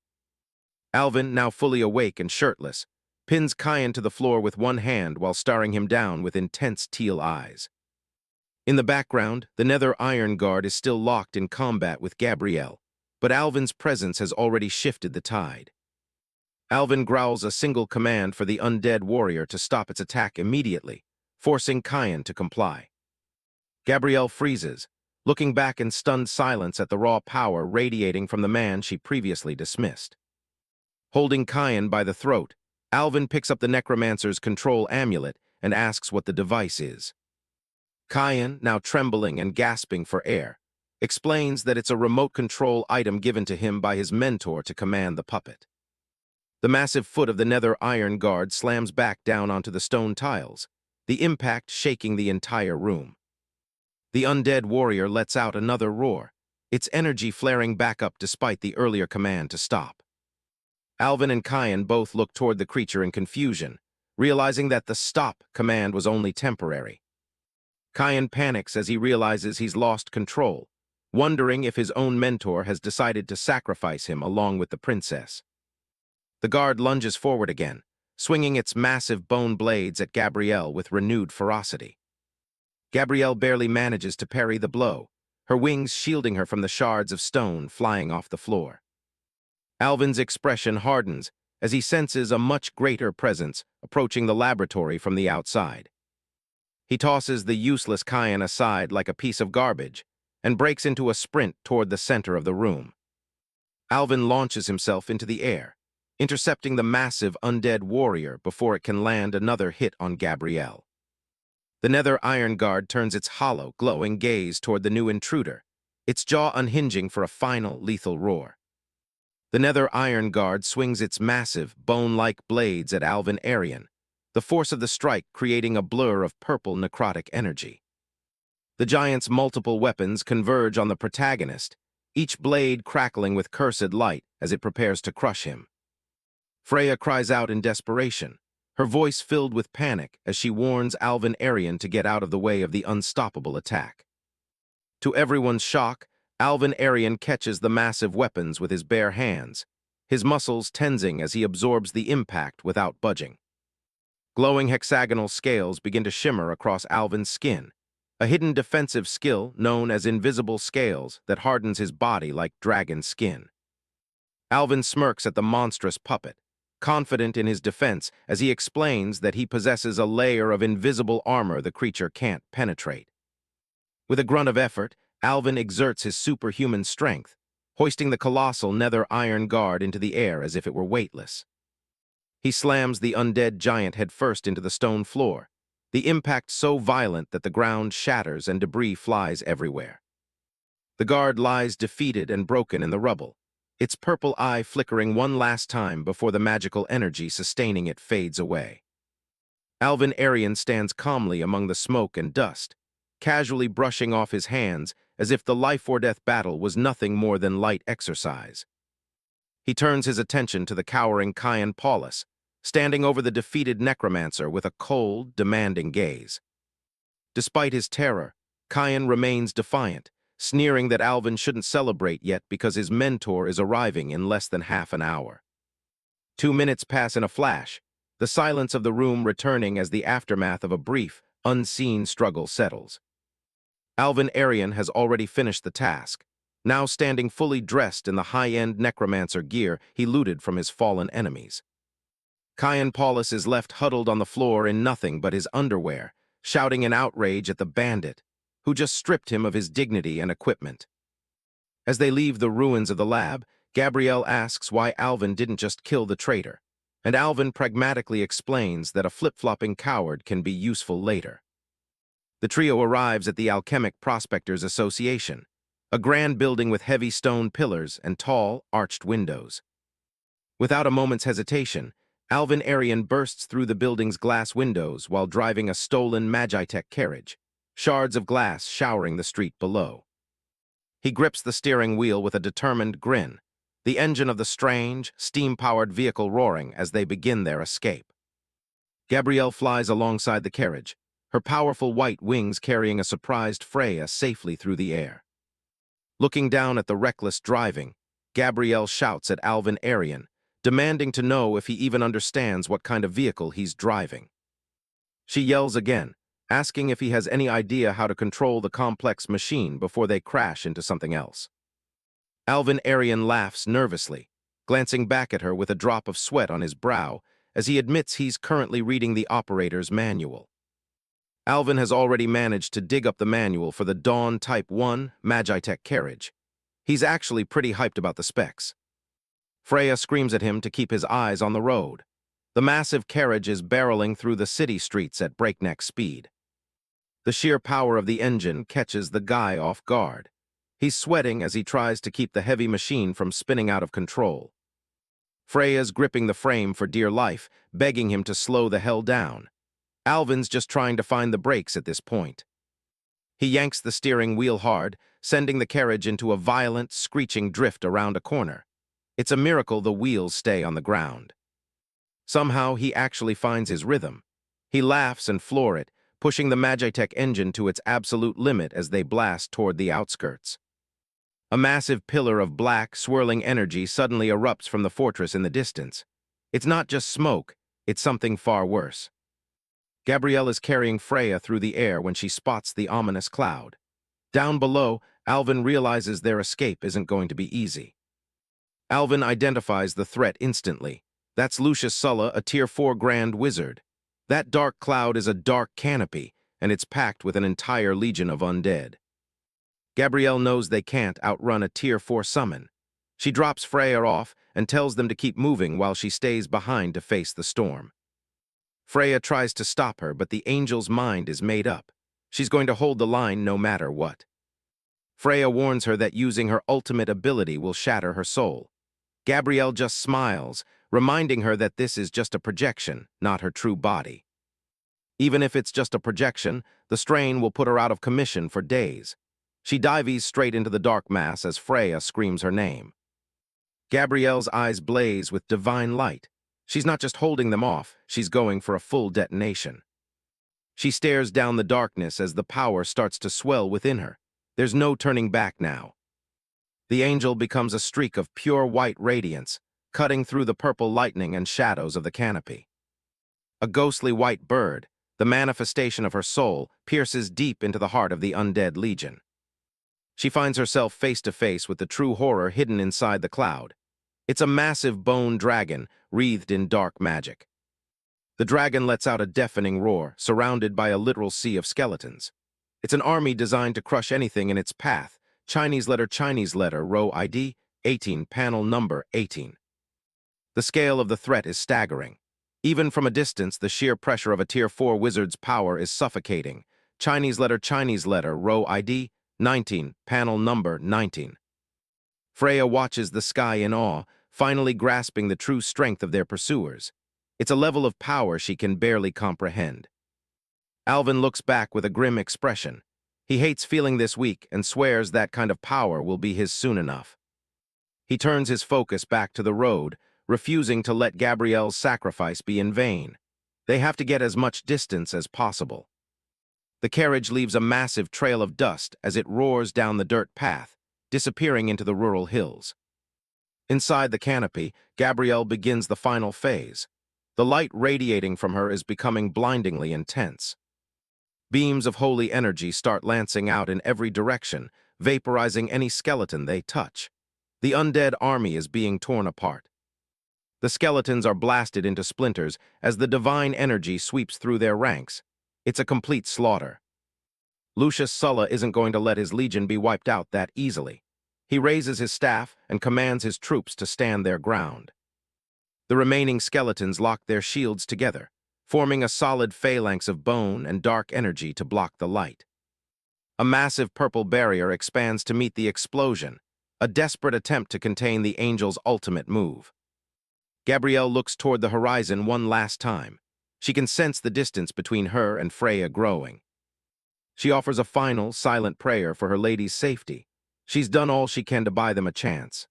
Alvin, now fully awake and shirtless, pins Kyan to the floor with one hand while staring him down with intense teal eyes. In the background, the Nether Iron Guard is still locked in combat with Gabrielle, but Alvin's presence has already shifted the tide. Alvin growls a single command for the undead warrior to stop its attack immediately, forcing Kyan to comply. Gabrielle freezes, looking back in stunned silence at the raw power radiating from the man she previously dismissed. Holding Kyan by the throat, Alvin picks up the necromancer's control amulet and asks what the device is. Kyan, now trembling and gasping for air, explains that it's a remote control item given to him by his mentor to command the puppet. The massive foot of the Nether Iron Guard slams back down onto the stone tiles, the impact shaking the entire room. The undead warrior lets out another roar, its energy flaring back up despite the earlier command to stop. Alvin and Kyan both look toward the creature in confusion, realizing that the stop command was only temporary. Kyan panics as he realizes he's lost control, wondering if his own mentor has decided to sacrifice him along with the princess. The guard lunges forward again, swinging its massive bone blades at Gabrielle with renewed ferocity. Gabrielle barely manages to parry the blow, her wings shielding her from the shards of stone flying off the floor. Alvin's expression hardens as he senses a much greater presence approaching the laboratory from the outside. He tosses the useless Kyan aside like a piece of garbage and breaks into a sprint toward the center of the room. Alvin launches himself into the air, intercepting the massive undead warrior before it can land another hit on Gabrielle. The Nether Iron Guard turns its hollow, glowing gaze toward the new intruder, its jaw unhinging for a final lethal roar. The Nether Iron Guard swings its massive, bone-like blades at Alvin Arian, the force of the strike creating a blur of purple necrotic energy. The giant's multiple weapons converge on the protagonist, each blade crackling with cursed light as it prepares to crush him. Freya cries out in desperation, her voice filled with panic as she warns Alvin Arian to get out of the way of the unstoppable attack. To everyone's shock, Alvin Arian catches the massive weapons with his bare hands, his muscles tensing as he absorbs the impact without budging. Glowing hexagonal scales begin to shimmer across Alvin's skin, a hidden defensive skill known as invisible scales that hardens his body like dragon skin. Alvin smirks at the monstrous puppet, confident in his defense as he explains that he possesses a layer of invisible armor the creature can't penetrate. With a grunt of effort, Alvin exerts his superhuman strength, hoisting the colossal Nether Iron Guard into the air as if it were weightless. He slams the undead giant headfirst into the stone floor, the impact so violent that the ground shatters and debris flies everywhere. The guard lies defeated and broken in the rubble, its purple eye flickering one last time before the magical energy sustaining it fades away. Alvin Arian stands calmly among the smoke and dust, casually brushing off his hands as if the life-or-death battle was nothing more than light exercise. He turns his attention to the cowering Kyan Paulus, standing over the defeated necromancer with a cold, demanding gaze. Despite his terror, Kyan remains defiant, sneering that Alvin shouldn't celebrate yet because his mentor is arriving in less than half an hour. 2 minutes pass in a flash, the silence of the room returning as the aftermath of a brief, unseen struggle settles. Alvin Arian has already finished the task, now standing fully dressed in the high-end necromancer gear he looted from his fallen enemies. Kyan Paulus is left huddled on the floor in nothing but his underwear, shouting in outrage at the bandit, who just stripped him of his dignity and equipment. As they leave the ruins of the lab, Gabrielle asks why Aiven didn't just kill the traitor, and Aiven pragmatically explains that a flip-flopping coward can be useful later. The trio arrives at the Alchemic Prospectors Association, a grand building with heavy stone pillars and tall, arched windows. Without a moment's hesitation, Aiven bursts through the building's glass windows while driving a stolen Magitech carriage, shards of glass showering the street below. He grips the steering wheel with a determined grin, the engine of the strange, steam-powered vehicle roaring as they begin their escape. Gabrielle flies alongside the carriage, her powerful white wings carrying a surprised Freya safely through the air. Looking down at the reckless driving, Gabrielle shouts at Aiven, demanding to know if he even understands what kind of vehicle he's driving. She yells again, asking if he has any idea how to control the complex machine before they crash into something else. Aiven laughs nervously, glancing back at her with a drop of sweat on his brow as he admits he's currently reading the operator's manual. Aiven has already managed to dig up the manual for the Dawn Type 1 Magitech carriage. He's actually pretty hyped about the specs. Freya screams at him to keep his eyes on the road. The massive carriage is barreling through the city streets at breakneck speed. The sheer power of the engine catches the guy off guard. He's sweating as he tries to keep the heavy machine from spinning out of control. Freya's gripping the frame for dear life, begging him to slow the hell down. Aiven's just trying to find the brakes at this point. He yanks the steering wheel hard, sending the carriage into a violent, screeching drift around a corner. It's a miracle the wheels stay on the ground. Somehow he actually finds his rhythm. He laughs and floors it, pushing the Magitech engine to its absolute limit as they blast toward the outskirts. A massive pillar of black, swirling energy suddenly erupts from the fortress in the distance. It's not just smoke, it's something far worse. Gabrielle is carrying Freya through the air when she spots the ominous cloud. Down below, Aiven realizes their escape isn't going to be easy. Aiven identifies the threat instantly. That's Lucius Sulla, a Tier 4 Grand Wizard. That dark cloud is a dark canopy, and it's packed with an entire legion of undead. Gabrielle knows they can't outrun a Tier 4 summon. She drops Freya off and tells them to keep moving while she stays behind to face the storm. Freya tries to stop her, but the angel's mind is made up. She's going to hold the line no matter what. Freya warns her that using her ultimate ability will shatter her soul. Gabrielle just smiles, reminding her that this is just a projection, not her true body. Even if it's just a projection, the strain will put her out of commission for days. She dives straight into the dark mass as Freya screams her name. Gabrielle's eyes blaze with divine light. She's not just holding them off, she's going for a full detonation. She stares down the darkness as the power starts to swell within her. There's no turning back now. The angel becomes a streak of pure white radiance, cutting through the purple lightning and shadows of the canopy. A ghostly white bird, the manifestation of her soul, pierces deep into the heart of the undead legion. She finds herself face to face with the true horror hidden inside the cloud. It's a massive bone dragon, wreathed in dark magic. The dragon lets out a deafening roar, surrounded by a literal sea of skeletons. It's an army designed to crush anything in its path. Chinese letter, row ID, 18, panel number 18. The scale of the threat is staggering. Even from a distance, the sheer pressure of a Tier 4 wizard's power is suffocating. Chinese letter, row ID, 19, panel number 19. Freya watches the sky in awe, finally grasping the true strength of their pursuers. It's a level of power she can barely comprehend. Aiven looks back with a grim expression. He hates feeling this weak and swears that kind of power will be his soon enough. He turns his focus back to the road, refusing to let Gabrielle's sacrifice be in vain. They have to get as much distance as possible. The carriage leaves a massive trail of dust as it roars down the dirt path, disappearing into the rural hills. Inside the canopy, Gabrielle begins the final phase. The light radiating from her is becoming blindingly intense. Beams of holy energy start lancing out in every direction, vaporizing any skeleton they touch. The undead army is being torn apart. The skeletons are blasted into splinters as the divine energy sweeps through their ranks. It's a complete slaughter. Lucius Sulla isn't going to let his legion be wiped out that easily. He raises his staff and commands his troops to stand their ground. The remaining skeletons lock their shields together, forming a solid phalanx of bone and dark energy to block the light. A massive purple barrier expands to meet the explosion, a desperate attempt to contain the angel's ultimate move. Gabrielle looks toward the horizon one last time. She can sense the distance between her and Freya growing. She offers a final, silent prayer for her lady's safety. She's done all she can to buy them a chance.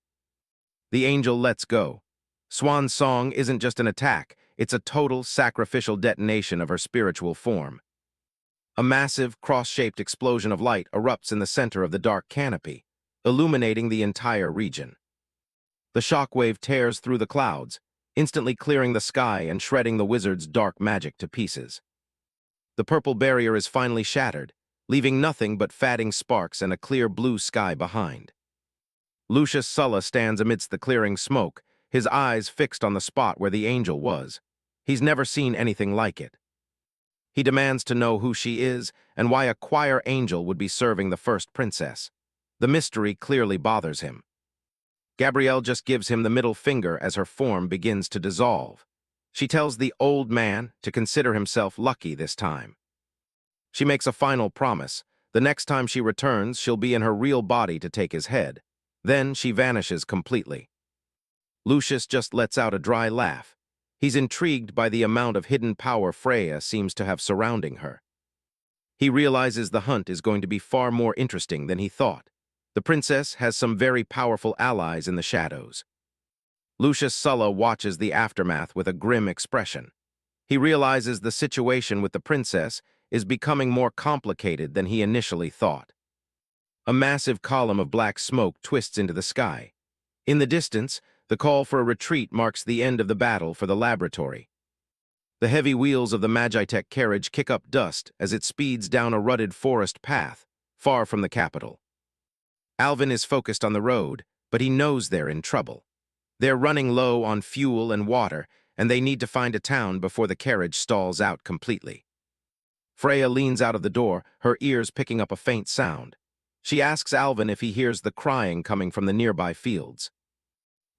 The angel lets go. Swan's song isn't just an attack, it's a total, sacrificial detonation of her spiritual form. A massive, cross-shaped explosion of light erupts in the center of the dark canopy, illuminating the entire region. The shockwave tears through the clouds, instantly clearing the sky and shredding the wizard's dark magic to pieces. The purple barrier is finally shattered, leaving nothing but fading sparks and a clear blue sky behind. Lucius Sulla stands amidst the clearing smoke, his eyes fixed on the spot where the angel was. He's never seen anything like it. He demands to know who she is and why a choir angel would be serving the first princess. The mystery clearly bothers him. Gabrielle just gives him the middle finger as her form begins to dissolve. She tells the old man to consider himself lucky this time. She makes a final promise. The next time she returns, she'll be in her real body to take his head. Then she vanishes completely. Lucius just lets out a dry laugh. He's intrigued by the amount of hidden power Freya seems to have surrounding her. He realizes the hunt is going to be far more interesting than he thought. The princess has some very powerful allies in the shadows. Lucius Sulla watches the aftermath with a grim expression. He realizes the situation with the princess is becoming more complicated than he initially thought. A massive column of black smoke twists into the sky. In the distance, the call for a retreat marks the end of the battle for the laboratory. The heavy wheels of the Magitech carriage kick up dust as it speeds down a rutted forest path, far from the capital. Aiven is focused on the road, but he knows they're in trouble. They're running low on fuel and water, and they need to find a town before the carriage stalls out completely. Freya leans out of the door, her ears picking up a faint sound. She asks Aiven if he hears the crying coming from the nearby fields.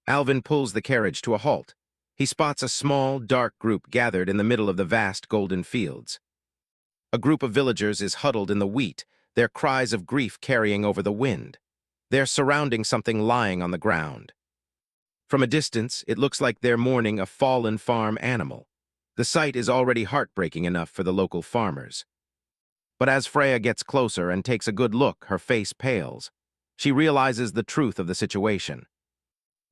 Aiven pulls the carriage to a halt. He spots a small, dark group gathered in the middle of the vast golden fields. A group of villagers is huddled in the wheat, their cries of grief carrying over the wind. They're surrounding something lying on the ground. From a distance, it looks like they're mourning a fallen farm animal. The sight is already heartbreaking enough for the local farmers. But as Freya gets closer and takes a good look, her face pales. She realizes the truth of the situation.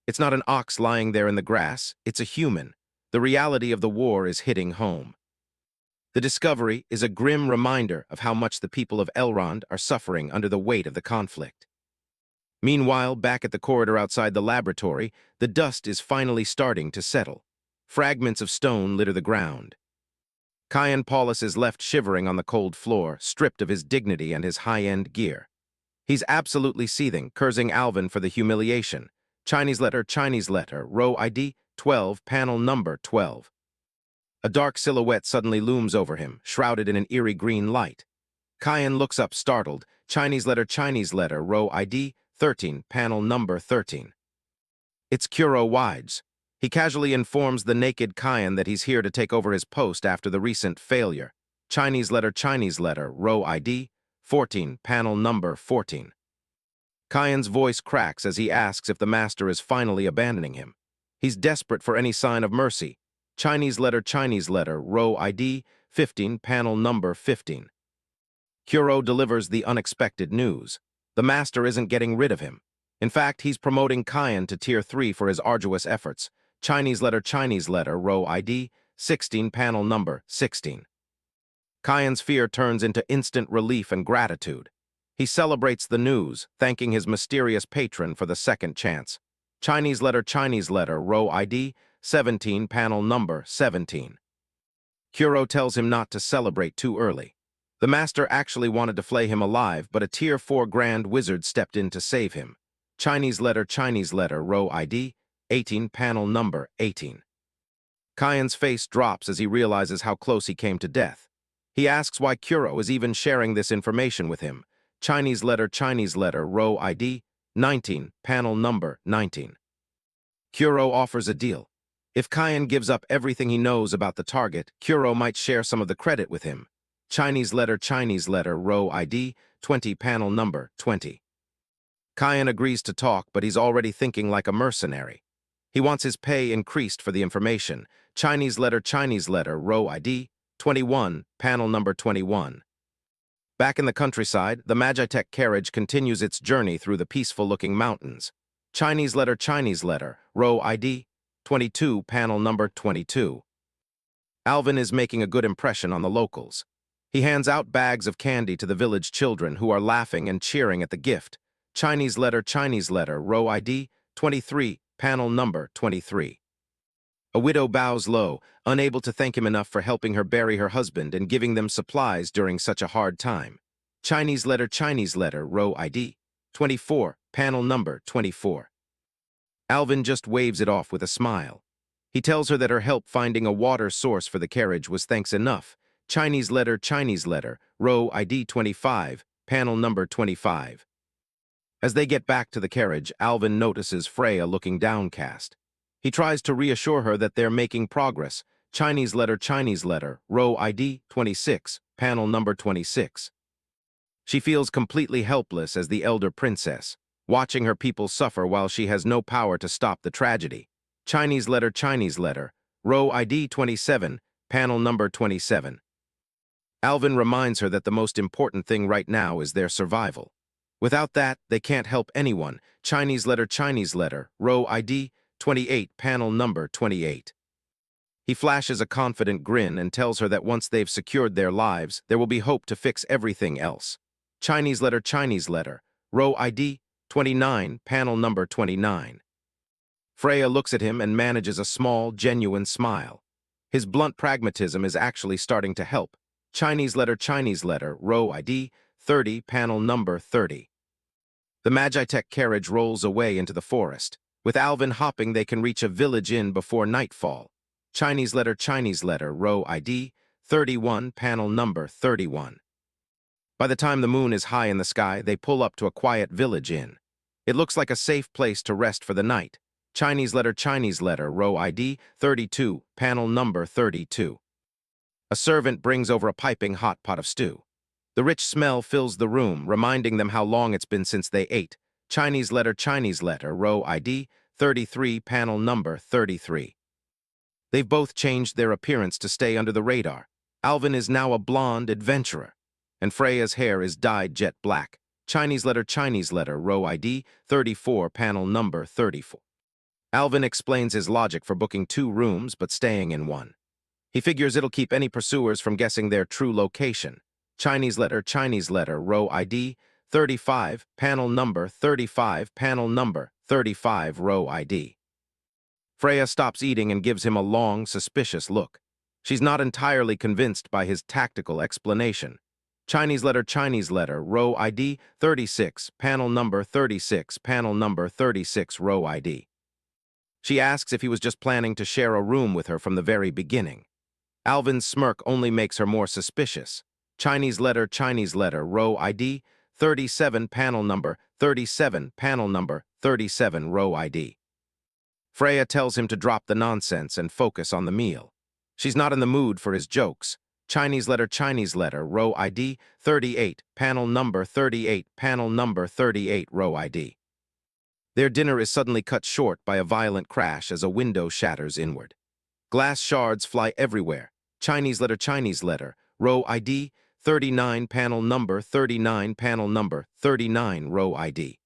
It's not an ox lying there in the grass, it's a human. The reality of the war is hitting home. The discovery is a grim reminder of how much the people of Elrond are suffering under the weight of the conflict. Meanwhile, back at the corridor outside the laboratory, the dust is finally starting to settle. Fragments of stone litter the ground. Cyan Paulus is left shivering on the cold floor, stripped of his dignity and his high-end gear. He's absolutely seething, cursing Aiven for the humiliation. Chinese letter, row ID 12, panel number 12. A dark silhouette suddenly looms over him, shrouded in an eerie green light. Cyan looks up startled. Chinese letter, row ID 13, panel number 13. It's Kuro Wides. He casually informs the naked Cyan that he's here to take over his post after the recent failure. Chinese letter, row ID 14, panel number 14. Cyan's voice cracks as he asks if the master is finally abandoning him. He's desperate for any sign of mercy. Chinese letter, row ID 15, panel number 15. Kuro delivers the unexpected news. The master isn't getting rid of him. In fact, he's promoting Cyan to Tier 3 for his arduous efforts. Chinese letter, row ID 16, panel number 16. Cyan's fear turns into instant relief and gratitude. He celebrates the news, thanking his mysterious patron for the second chance. Chinese letter, row ID 17, panel number 17. Kuro tells him not to celebrate too early. The master actually wanted to flay him alive, but a Tier 4 Grand Wizard stepped in to save him. Chinese letter, row ID 18, panel number 18. Cyan's face drops as he realizes how close he came to death. He asks why Kuro is even sharing this information with him. Chinese letter, row ID 19, panel number 19. Kuro offers a deal. If Kyan gives up everything he knows about the target, Kuro might share some of the credit with him. Chinese letter, row ID 20, panel number 20. Kyan agrees to talk, but he's already thinking like a mercenary. He wants his pay increased for the information. Chinese letter, row ID 21, panel number 21. Back in the countryside, the Magitech carriage continues its journey through the peaceful-looking mountains. Chinese letter, row ID 22, panel number 22. Aiven is making a good impression on the locals. He hands out bags of candy to the village children who are laughing and cheering at the gift. Chinese letter, row ID 23, panel number 23. A widow bows low, unable to thank him enough for helping her bury her husband and giving them supplies during such a hard time. Chinese letter, row ID 24, panel number 24. Aiven just waves it off with a smile. He tells her that her help finding a water source for the carriage was thanks enough. Chinese letter, row ID 25, panel number 25. As they get back to the carriage, Aiven notices Freya looking downcast. He tries to reassure her that they're making progress. Chinese letter, row ID 26, panel number 26. She feels completely helpless as the elder princess, watching her people suffer while she has no power to stop the tragedy. Chinese letter, row ID 27, panel number 27. Aiven reminds her that the most important thing right now is their survival. Without that, they can't help anyone. Chinese letter, row ID 28, panel number 28. He flashes a confident grin and tells her that once they've secured their lives, there will be hope to fix everything else. Chinese letter, row ID 29, panel number 29. Freya looks at him and manages a small, genuine smile. His blunt pragmatism is actually starting to help. Chinese letter, row ID 30, panel number 30. The Magitech carriage rolls away into the forest. With Aiven hopping, they can reach a village inn before nightfall. Chinese letter, row ID 31, panel number 31. By the time the moon is high in the sky, they pull up to a quiet village inn. It looks like a safe place to rest for the night. Chinese letter, row ID 32, panel number 32. A servant brings over a piping hot pot of stew. The rich smell fills the room, reminding them how long it's been since they ate. Chinese letter, row ID 33, panel number 33. They've both changed their appearance to stay under the radar. Aiven is now a blonde adventurer, and Freya's hair is dyed jet black. Chinese letter, row ID 34, panel number 34. Aiven explains his logic for booking 2 rooms but staying in one. He figures it'll keep any pursuers from guessing their true location. Chinese letter, row ID 35, panel number 35, panel number 35, row ID. Freya stops eating and gives him a long, suspicious look. She's not entirely convinced by his tactical explanation. Chinese letter, row ID 36, panel number 36, panel number 36, row ID. She asks if he was just planning to share a room with her from the very beginning. Aiven's smirk only makes her more suspicious. Chinese letter, row ID 37, panel number 37, panel number 37, row ID. Freya tells him to drop the nonsense and focus on the meal. She's not in the mood for his jokes. Chinese letter, row ID 38, panel number 38, panel number 38, row ID. Their dinner is suddenly cut short by a violent crash as a window shatters inward. Glass shards fly everywhere. Chinese letter, row ID 39, panel number 39, panel number 39, row ID.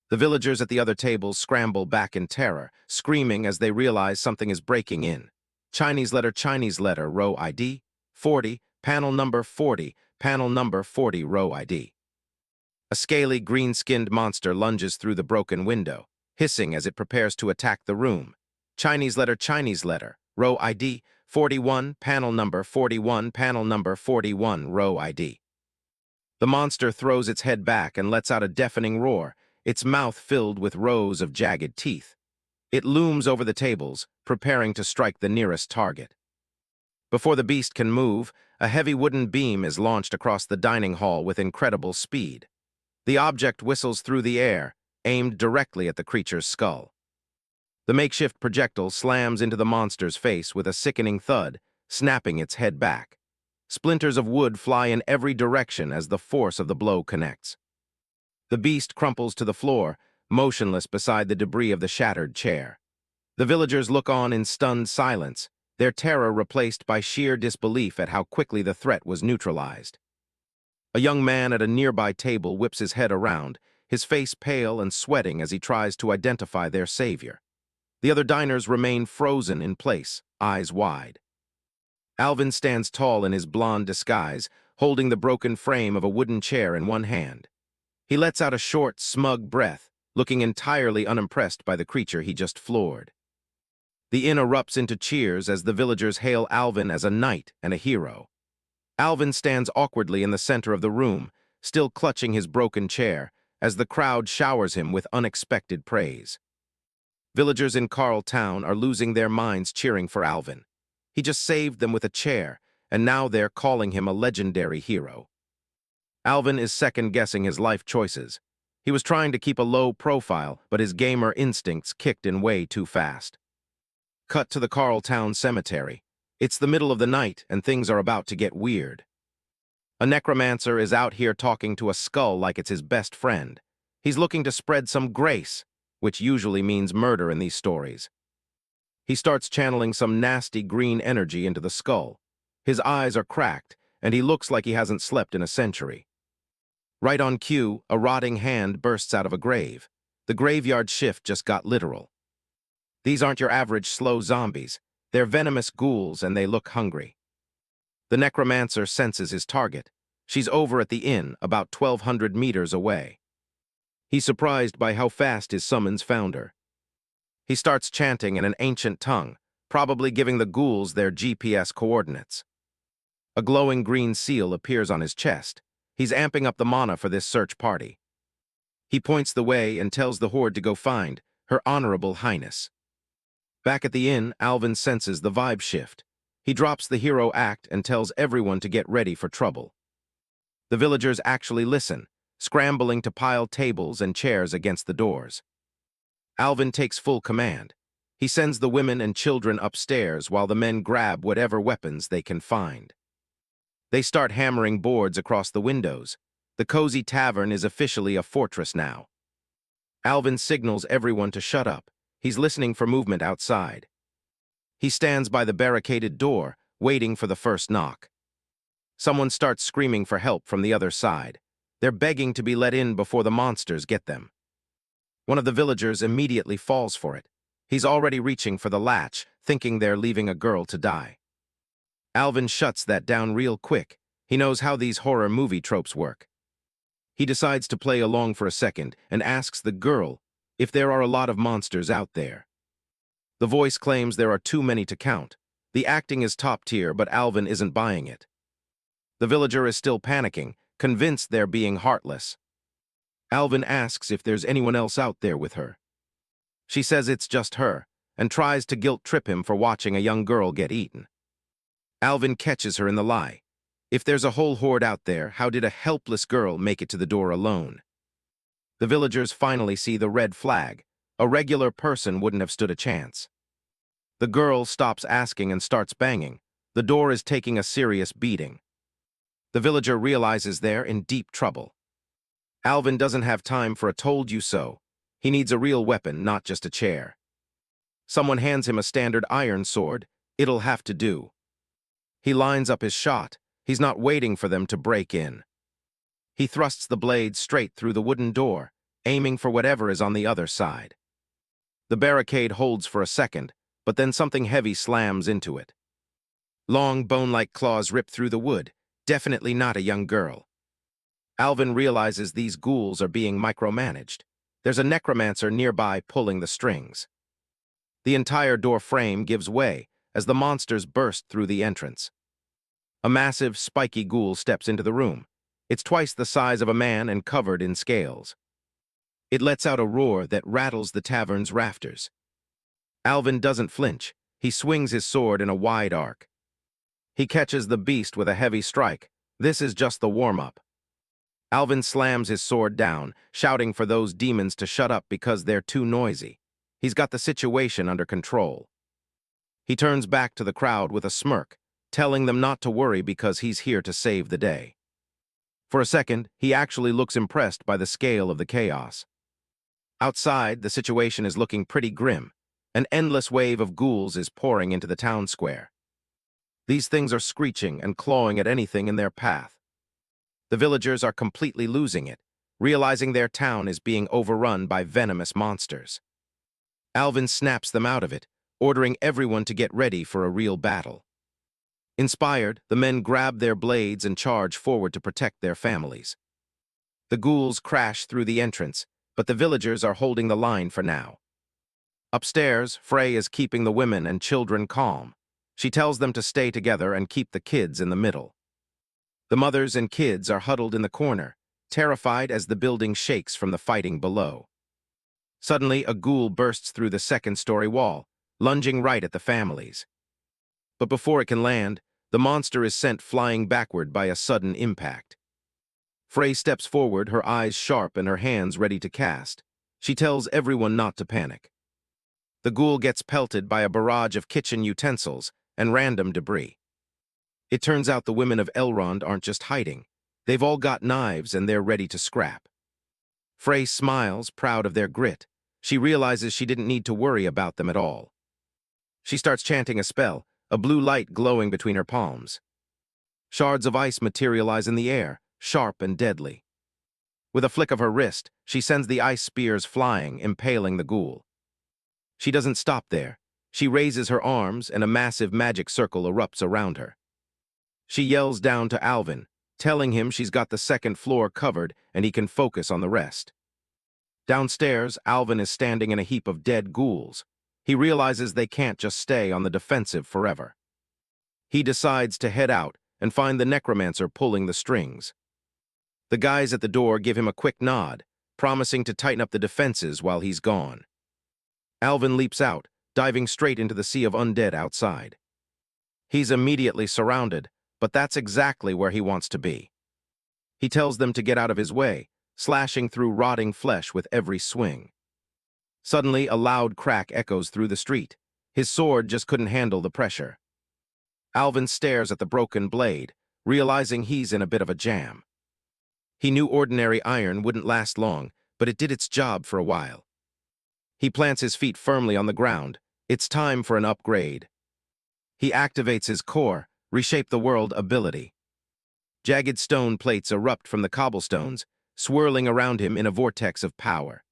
The villagers at the other tables scramble back in terror, screaming as they realize something is breaking in. Chinese letter, row ID 40, panel number 40, panel number 40, row ID. A scaly, green-skinned monster lunges through the broken window, hissing as it prepares to attack the room. Chinese letter, row ID 41, panel number 41, panel number 41, row ID. The monster throws its head back and lets out a deafening roar, its mouth filled with rows of jagged teeth. It looms over the tables, preparing to strike the nearest target. Before the beast can move, a heavy wooden beam is launched across the dining hall with incredible speed. The object whistles through the air, aimed directly at the creature's skull. The makeshift projectile slams into the monster's face with a sickening thud, snapping its head back. Splinters of wood fly in every direction as the force of the blow connects. The beast crumples to the floor, motionless beside the debris of the shattered chair. The villagers look on in stunned silence, their terror replaced by sheer disbelief at how quickly the threat was neutralized. A young man at a nearby table whips his head around, his face pale and sweating as he tries to identify their savior. The other diners remain frozen in place, eyes wide. Aiven stands tall in his blonde disguise, holding the broken frame of a wooden chair in one hand. He lets out a short, smug breath, looking entirely unimpressed by the creature he just floored. The inn erupts into cheers as the villagers hail Aiven as a knight and a hero. Aiven stands awkwardly in the center of the room, still clutching his broken chair, as the crowd showers him with unexpected praise. Villagers in Carl Town are losing their minds cheering for Aiven. He just saved them with a chair, and now they're calling him a legendary hero. Aiven is second-guessing his life choices. He was trying to keep a low profile, but his gamer instincts kicked in way too fast. Cut to the Carl Town cemetery. It's the middle of the night, and things are about to get weird. A necromancer is out here talking to a skull like it's his best friend. He's looking to spread some grace, which usually means murder in these stories. He starts channeling some nasty green energy into the skull. His eyes are cracked, and he looks like he hasn't slept in a century. Right on cue, a rotting hand bursts out of a grave. The graveyard shift just got literal. These aren't your average slow zombies. They're venomous ghouls, and they look hungry. The necromancer senses his target. She's over at the inn, about 1,200 meters away. He's surprised by how fast his summons found her. He starts chanting in an ancient tongue, probably giving the ghouls their GPS coordinates. A glowing green seal appears on his chest. He's amping up the mana for this search party. He points the way and tells the horde to go find Her Honorable Highness. Back at the inn, Aiven senses the vibe shift. He drops the hero act and tells everyone to get ready for trouble. The villagers actually listen, scrambling to pile tables and chairs against the doors. Aiven takes full command. He sends the women and children upstairs while the men grab whatever weapons they can find. They start hammering boards across the windows. The cozy tavern is officially a fortress now. Aiven signals everyone to shut up. He's listening for movement outside. He stands by the barricaded door, waiting for the first knock. Someone starts screaming for help from the other side. They're begging to be let in before the monsters get them. One of the villagers immediately falls for it. He's already reaching for the latch, thinking they're leaving a girl to die. Aiven shuts that down real quick. He knows how these horror movie tropes work. He decides to play along for a second and asks the girl if there are a lot of monsters out there. The voice claims there are too many to count. The acting is top tier, but Aiven isn't buying it. The villager is still panicking, convinced they're being heartless. Aiven asks if there's anyone else out there with her. She says it's just her, and tries to guilt-trip him for watching a young girl get eaten. Aiven catches her in the lie. If there's a whole horde out there, how did a helpless girl make it to the door alone? The villagers finally see the red flag. A regular person wouldn't have stood a chance. The girl stops asking and starts banging. The door is taking a serious beating. The villager realizes they're in deep trouble. Aiven doesn't have time for a told you so. He needs a real weapon, not just a chair. Someone hands him a standard iron sword. It'll have to do. He lines up his shot. He's not waiting for them to break in. He thrusts the blade straight through the wooden door, aiming for whatever is on the other side. The barricade holds for a second, but then something heavy slams into it. Long, bone-like claws rip through the wood, definitely not a young girl. Aiven realizes these ghouls are being micromanaged. There's a necromancer nearby pulling the strings. The entire door frame gives way as the monsters burst through the entrance. A massive, spiky ghoul steps into the room. It's twice the size of a man and covered in scales. It lets out a roar that rattles the tavern's rafters. Aiven doesn't flinch. He swings his sword in a wide arc. He catches the beast with a heavy strike. This is just the warm-up. Aiven slams his sword down, shouting for those demons to shut up because they're too noisy. He's got the situation under control. He turns back to the crowd with a smirk, telling them not to worry because he's here to save the day. For a second, he actually looks impressed by the scale of the chaos. Outside, the situation is looking pretty grim. An endless wave of ghouls is pouring into the town square. These things are screeching and clawing at anything in their path. The villagers are completely losing it, realizing their town is being overrun by venomous monsters. Aiven snaps them out of it, ordering everyone to get ready for a real battle. Inspired, the men grab their blades and charge forward to protect their families. The ghouls crash through the entrance, but the villagers are holding the line for now. Upstairs, Frey is keeping the women and children calm. She tells them to stay together and keep the kids in the middle. The mothers and kids are huddled in the corner, terrified as the building shakes from the fighting below. Suddenly, a ghoul bursts through the second-story wall, lunging right at the families. But before it can land, the monster is sent flying backward by a sudden impact. Frey steps forward, her eyes sharp and her hands ready to cast. She tells everyone not to panic. The ghoul gets pelted by a barrage of kitchen utensils and random debris. It turns out the women of Elrond aren't just hiding. They've all got knives and they're ready to scrap. Frey smiles, proud of their grit. She realizes she didn't need to worry about them at all. She starts chanting a spell, a blue light glowing between her palms. Shards of ice materialize in the air, sharp and deadly. With a flick of her wrist, she sends the ice spears flying, impaling the ghoul. She doesn't stop there. She raises her arms and a massive magic circle erupts around her. She yells down to Aiven, telling him she's got the second floor covered and he can focus on the rest. Downstairs, Aiven is standing in a heap of dead ghouls. He realizes they can't just stay on the defensive forever. He decides to head out and find the necromancer pulling the strings. The guys at the door give him a quick nod, promising to tighten up the defenses while he's gone. Aiven leaps out, diving straight into the sea of undead outside. He's immediately surrounded, but that's exactly where he wants to be. He tells them to get out of his way, slashing through rotting flesh with every swing. Suddenly, a loud crack echoes through the street. His sword just couldn't handle the pressure. Aiven stares at the broken blade, realizing he's in a bit of a jam. He knew ordinary iron wouldn't last long, but it did its job for a while. He plants his feet firmly on the ground. It's time for an upgrade. He activates his core, reshape the world ability. Jagged stone plates erupt from the cobblestones, swirling around him in a vortex of power.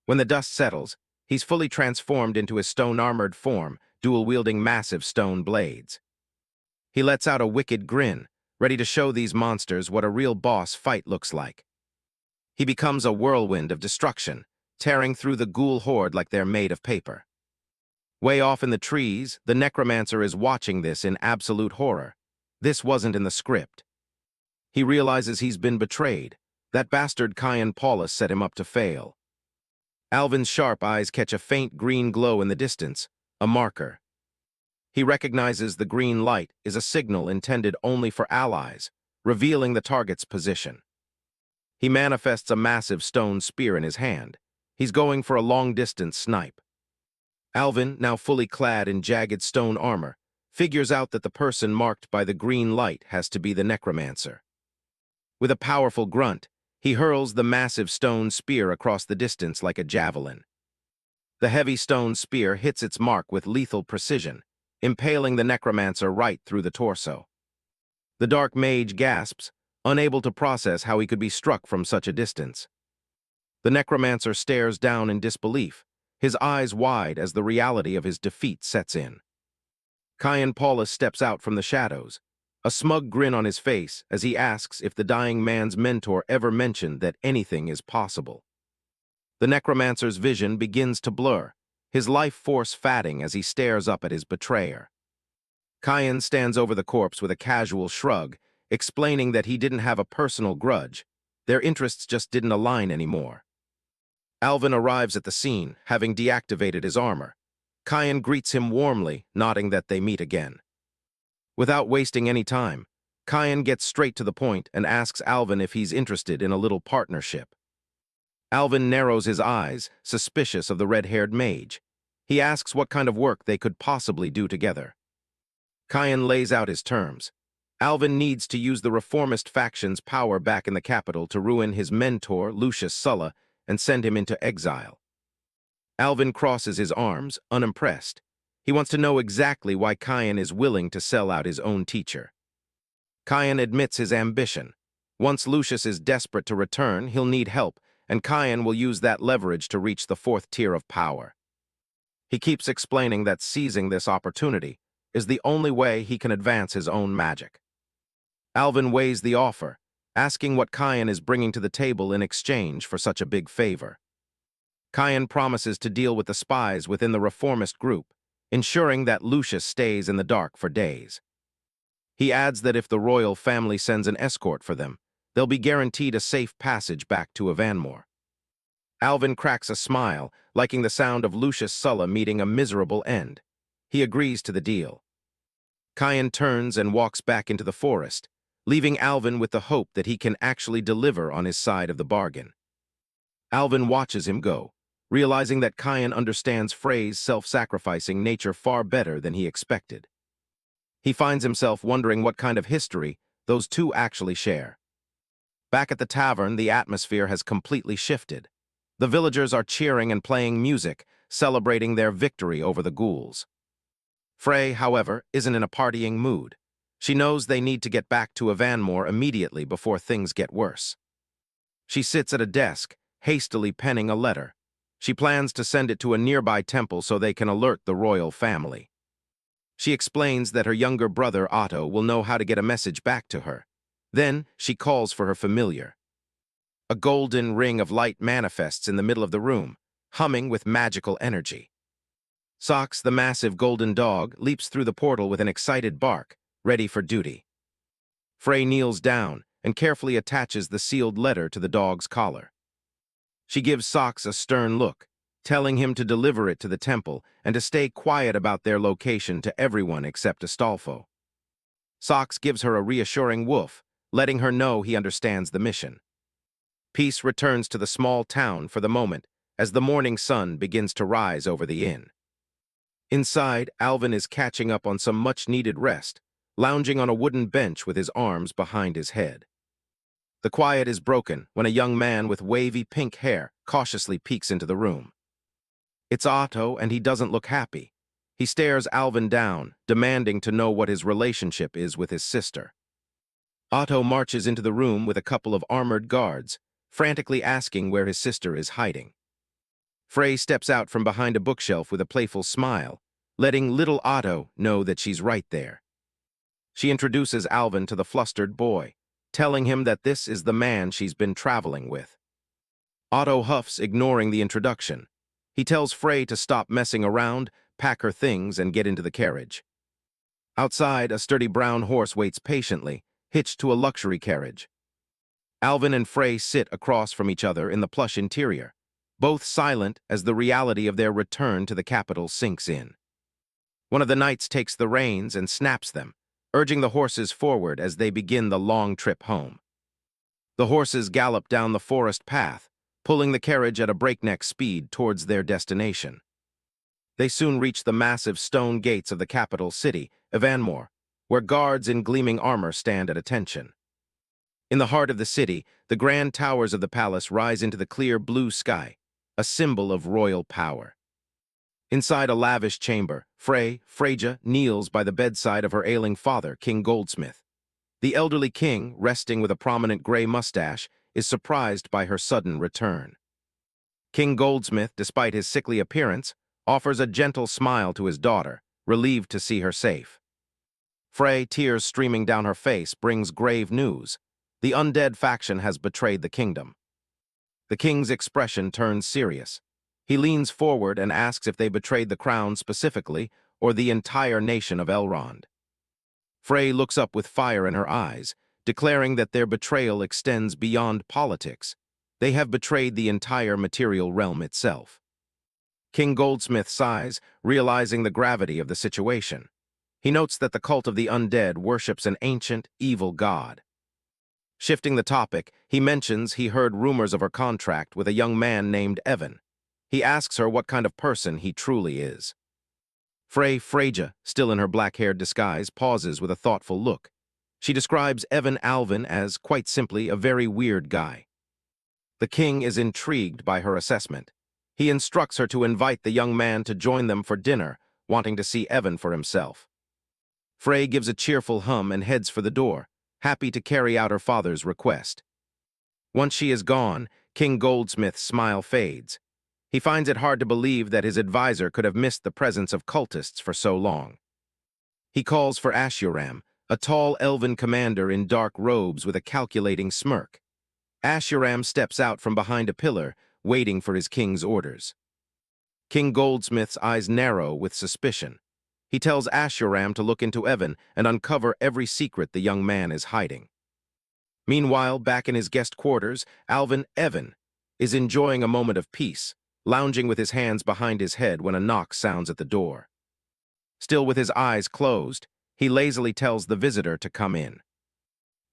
When the dust settles, he's fully transformed into his stone-armored form, dual-wielding massive stone blades. He lets out a wicked grin, ready to show these monsters what a real boss fight looks like. He becomes a whirlwind of destruction, tearing through the ghoul horde like they're made of paper. Way off in the trees, the necromancer is watching this in absolute horror. This wasn't in the script. He realizes he's been betrayed. That bastard Cyan Paulus set him up to fail. Aiven's sharp eyes catch a faint green glow in the distance, a marker. He recognizes the green light is a signal intended only for allies, revealing the target's position. He manifests a massive stone spear in his hand. He's going for a long-distance snipe. Aiven, now fully clad in jagged stone armor, figures out that the person marked by the green light has to be the necromancer. With a powerful grunt, he hurls the massive stone spear across the distance like a javelin. The heavy stone spear hits its mark with lethal precision, impaling the necromancer right through the torso. The dark mage gasps, unable to process how he could be struck from such a distance. The necromancer stares down in disbelief, his eyes wide as the reality of his defeat sets in. Cyan Paulus steps out from the shadows, a smug grin on his face as he asks if the dying man's mentor ever mentioned that anything is possible. The necromancer's vision begins to blur, his life force fatting as he stares up at his betrayer. Cyan stands over the corpse with a casual shrug, explaining that he didn't have a personal grudge. Their interests just didn't align anymore. Aiven arrives at the scene, having deactivated his armor. Cyan greets him warmly, nodding that they meet again. Without wasting any time, Kyan gets straight to the point and asks Alvin if he's interested in a little partnership. Alvin narrows his eyes, suspicious of the red-haired mage. He asks what kind of work they could possibly do together. Kyan lays out his terms. Alvin needs to use the reformist faction's power back in the capital to ruin his mentor, Lucius Sulla, and send him into exile. Alvin crosses his arms, unimpressed. He wants to know exactly why Kyan is willing to sell out his own teacher. Kyan admits his ambition. Once Lucius is desperate to return, he'll need help, and Kyan will use that leverage to reach the fourth tier of power. He keeps explaining that seizing this opportunity is the only way he can advance his own magic. Alvin weighs the offer, asking what Kyan is bringing to the table in exchange for such a big favor. Kyan promises to deal with the spies within the reformist group, ensuring that Lucius stays in the dark for days. He adds that if the royal family sends an escort for them, they'll be guaranteed a safe passage back to Aiven. Alvin cracks a smile, liking the sound of Lucius Sulla meeting a miserable end. He agrees to the deal. Kyan turns and walks back into the forest, leaving Alvin with the hope that he can actually deliver on his side of the bargain. Alvin watches him go, realizing that Kyan understands Frey's self-sacrificing nature far better than he expected. He finds himself wondering what kind of history those two actually share. Back at the tavern, the atmosphere has completely shifted. The villagers are cheering and playing music, celebrating their victory over the ghouls. Frey, however, isn't in a partying mood. She knows they need to get back to Aiven immediately before things get worse. She sits at a desk, hastily penning a letter. She plans to send it to a nearby temple so they can alert the royal family. She explains that her younger brother, Otto, will know how to get a message back to her. Then she calls for her familiar. A golden ring of light manifests in the middle of the room, humming with magical energy. Socks, the massive golden dog, leaps through the portal with an excited bark, ready for duty. Frey kneels down and carefully attaches the sealed letter to the dog's collar. She gives Socks a stern look, telling him to deliver it to the temple and to stay quiet about their location to everyone except Astolfo. Socks gives her a reassuring woof, letting her know he understands the mission. Peace returns to the small town for the moment as the morning sun begins to rise over the inn. Inside, Alvin is catching up on some much-needed rest, lounging on a wooden bench with his arms behind his head. The quiet is broken when a young man with wavy pink hair cautiously peeks into the room. It's Otto, and he doesn't look happy. He stares Alvin down, demanding to know what his relationship is with his sister. Otto marches into the room with a couple of armored guards, frantically asking where his sister is hiding. Frey steps out from behind a bookshelf with a playful smile, letting little Otto know that she's right there. She introduces Alvin to the flustered boy, telling him that this is the man she's been traveling with. Otto huffs, ignoring the introduction. He tells Frey to stop messing around, pack her things, and get into the carriage. Outside, a sturdy brown horse waits patiently, hitched to a luxury carriage. Alvin and Frey sit across from each other in the plush interior, both silent as the reality of their return to the capital sinks in. One of the knights takes the reins and snaps them, urging the horses forward as they begin the long trip home. The horses gallop down the forest path, pulling the carriage at a breakneck speed towards their destination. They soon reach the massive stone gates of the capital city, Aiven, where guards in gleaming armor stand at attention. In the heart of the city, the grand towers of the palace rise into the clear blue sky, a symbol of royal power. Inside a lavish chamber, Freyja kneels by the bedside of her ailing father, King Goldsmith. The elderly king, resting with a prominent gray mustache, is surprised by her sudden return. King Goldsmith, despite his sickly appearance, offers a gentle smile to his daughter, relieved to see her safe. Frey, tears streaming down her face, brings grave news. The undead faction has betrayed the kingdom. The king's expression turns serious. He leans forward and asks if they betrayed the crown specifically or the entire nation of Elrond. Frey looks up with fire in her eyes, declaring that their betrayal extends beyond politics. They have betrayed the entire material realm itself. King Goldsmith sighs, realizing the gravity of the situation. He notes that the cult of the undead worships an ancient, evil god. Shifting the topic, he mentions he heard rumors of her contract with a young man named Aiven. He asks her what kind of person he truly is. Freja, still in her black-haired disguise, pauses with a thoughtful look. She describes Alvin as, quite simply, a very weird guy. The king is intrigued by her assessment. He instructs her to invite the young man to join them for dinner, wanting to see Aiven for himself. Frey gives a cheerful hum and heads for the door, happy to carry out her father's request. Once she is gone, King Goldsmith's smile fades. He finds it hard to believe that his advisor could have missed the presence of cultists for so long. He calls for Ashuram, a tall elven commander in dark robes with a calculating smirk. Ashuram steps out from behind a pillar, waiting for his king's orders. King Goldsmith's eyes narrow with suspicion. He tells Ashuram to look into Aiven and uncover every secret the young man is hiding. Meanwhile, back in his guest quarters, Aiven is enjoying a moment of peace, lounging with his hands behind his head when a knock sounds at the door. Still with his eyes closed, he lazily tells the visitor to come in.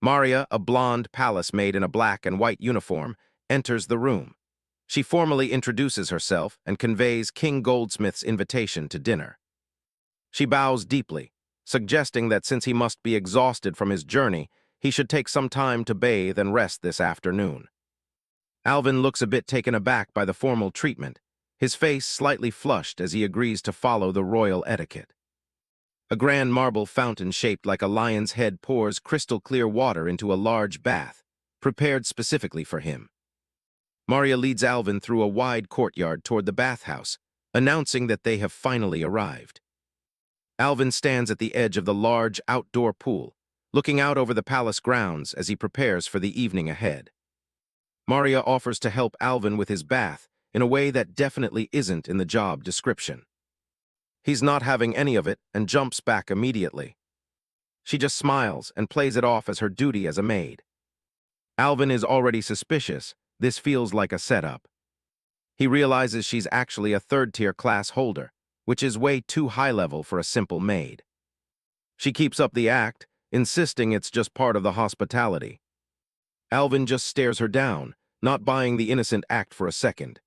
Maria, a blonde palace maid in a black and white uniform, enters the room. She formally introduces herself and conveys King Goldsmith's invitation to dinner. She bows deeply, suggesting that since he must be exhausted from his journey, he should take some time to bathe and rest this afternoon. Aiven looks a bit taken aback by the formal treatment, his face slightly flushed as he agrees to follow the royal etiquette. A grand marble fountain shaped like a lion's head pours crystal-clear water into a large bath, prepared specifically for him. Maria leads Aiven through a wide courtyard toward the bathhouse, announcing that they have finally arrived. Aiven stands at the edge of the large outdoor pool, looking out over the palace grounds as he prepares for the evening ahead. Maria offers to help Aiven with his bath in a way that definitely isn't in the job description. He's not having any of it and jumps back immediately. She just smiles and plays it off as her duty as a maid. Aiven is already suspicious. This feels like a setup. He realizes she's actually a third-tier class holder, which is way too high-level for a simple maid. She keeps up the act, insisting it's just part of the hospitality. Aiven just stares her down, not buying the innocent act for a second.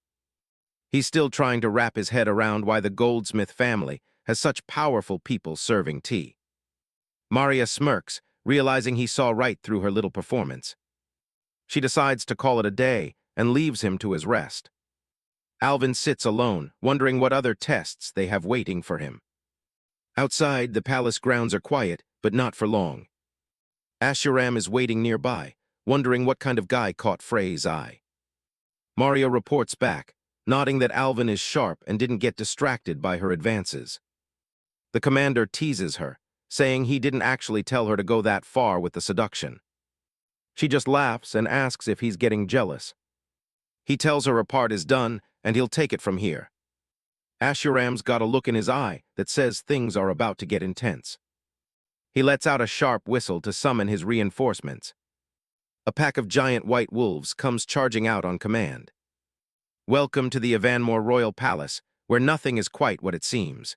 He's still trying to wrap his head around why the Goldsmith family has such powerful people serving tea. Maria smirks, realizing he saw right through her little performance. She decides to call it a day and leaves him to his rest. Aiven sits alone, wondering what other tests they have waiting for him. Outside, the palace grounds are quiet, but not for long. Ashuram is waiting nearby, wondering what kind of guy caught Frey's eye. Maria reports back, nodding that Aiven is sharp and didn't get distracted by her advances. The commander teases her, saying he didn't actually tell her to go that far with the seduction. She just laughs and asks if he's getting jealous. He tells her part is done and he'll take it from here. Ashuram's got a look in his eye that says things are about to get intense. He lets out a sharp whistle to summon his reinforcements. A pack of giant white wolves comes charging out on command. Welcome to the Aivenmore Royal Palace, where nothing is quite what it seems.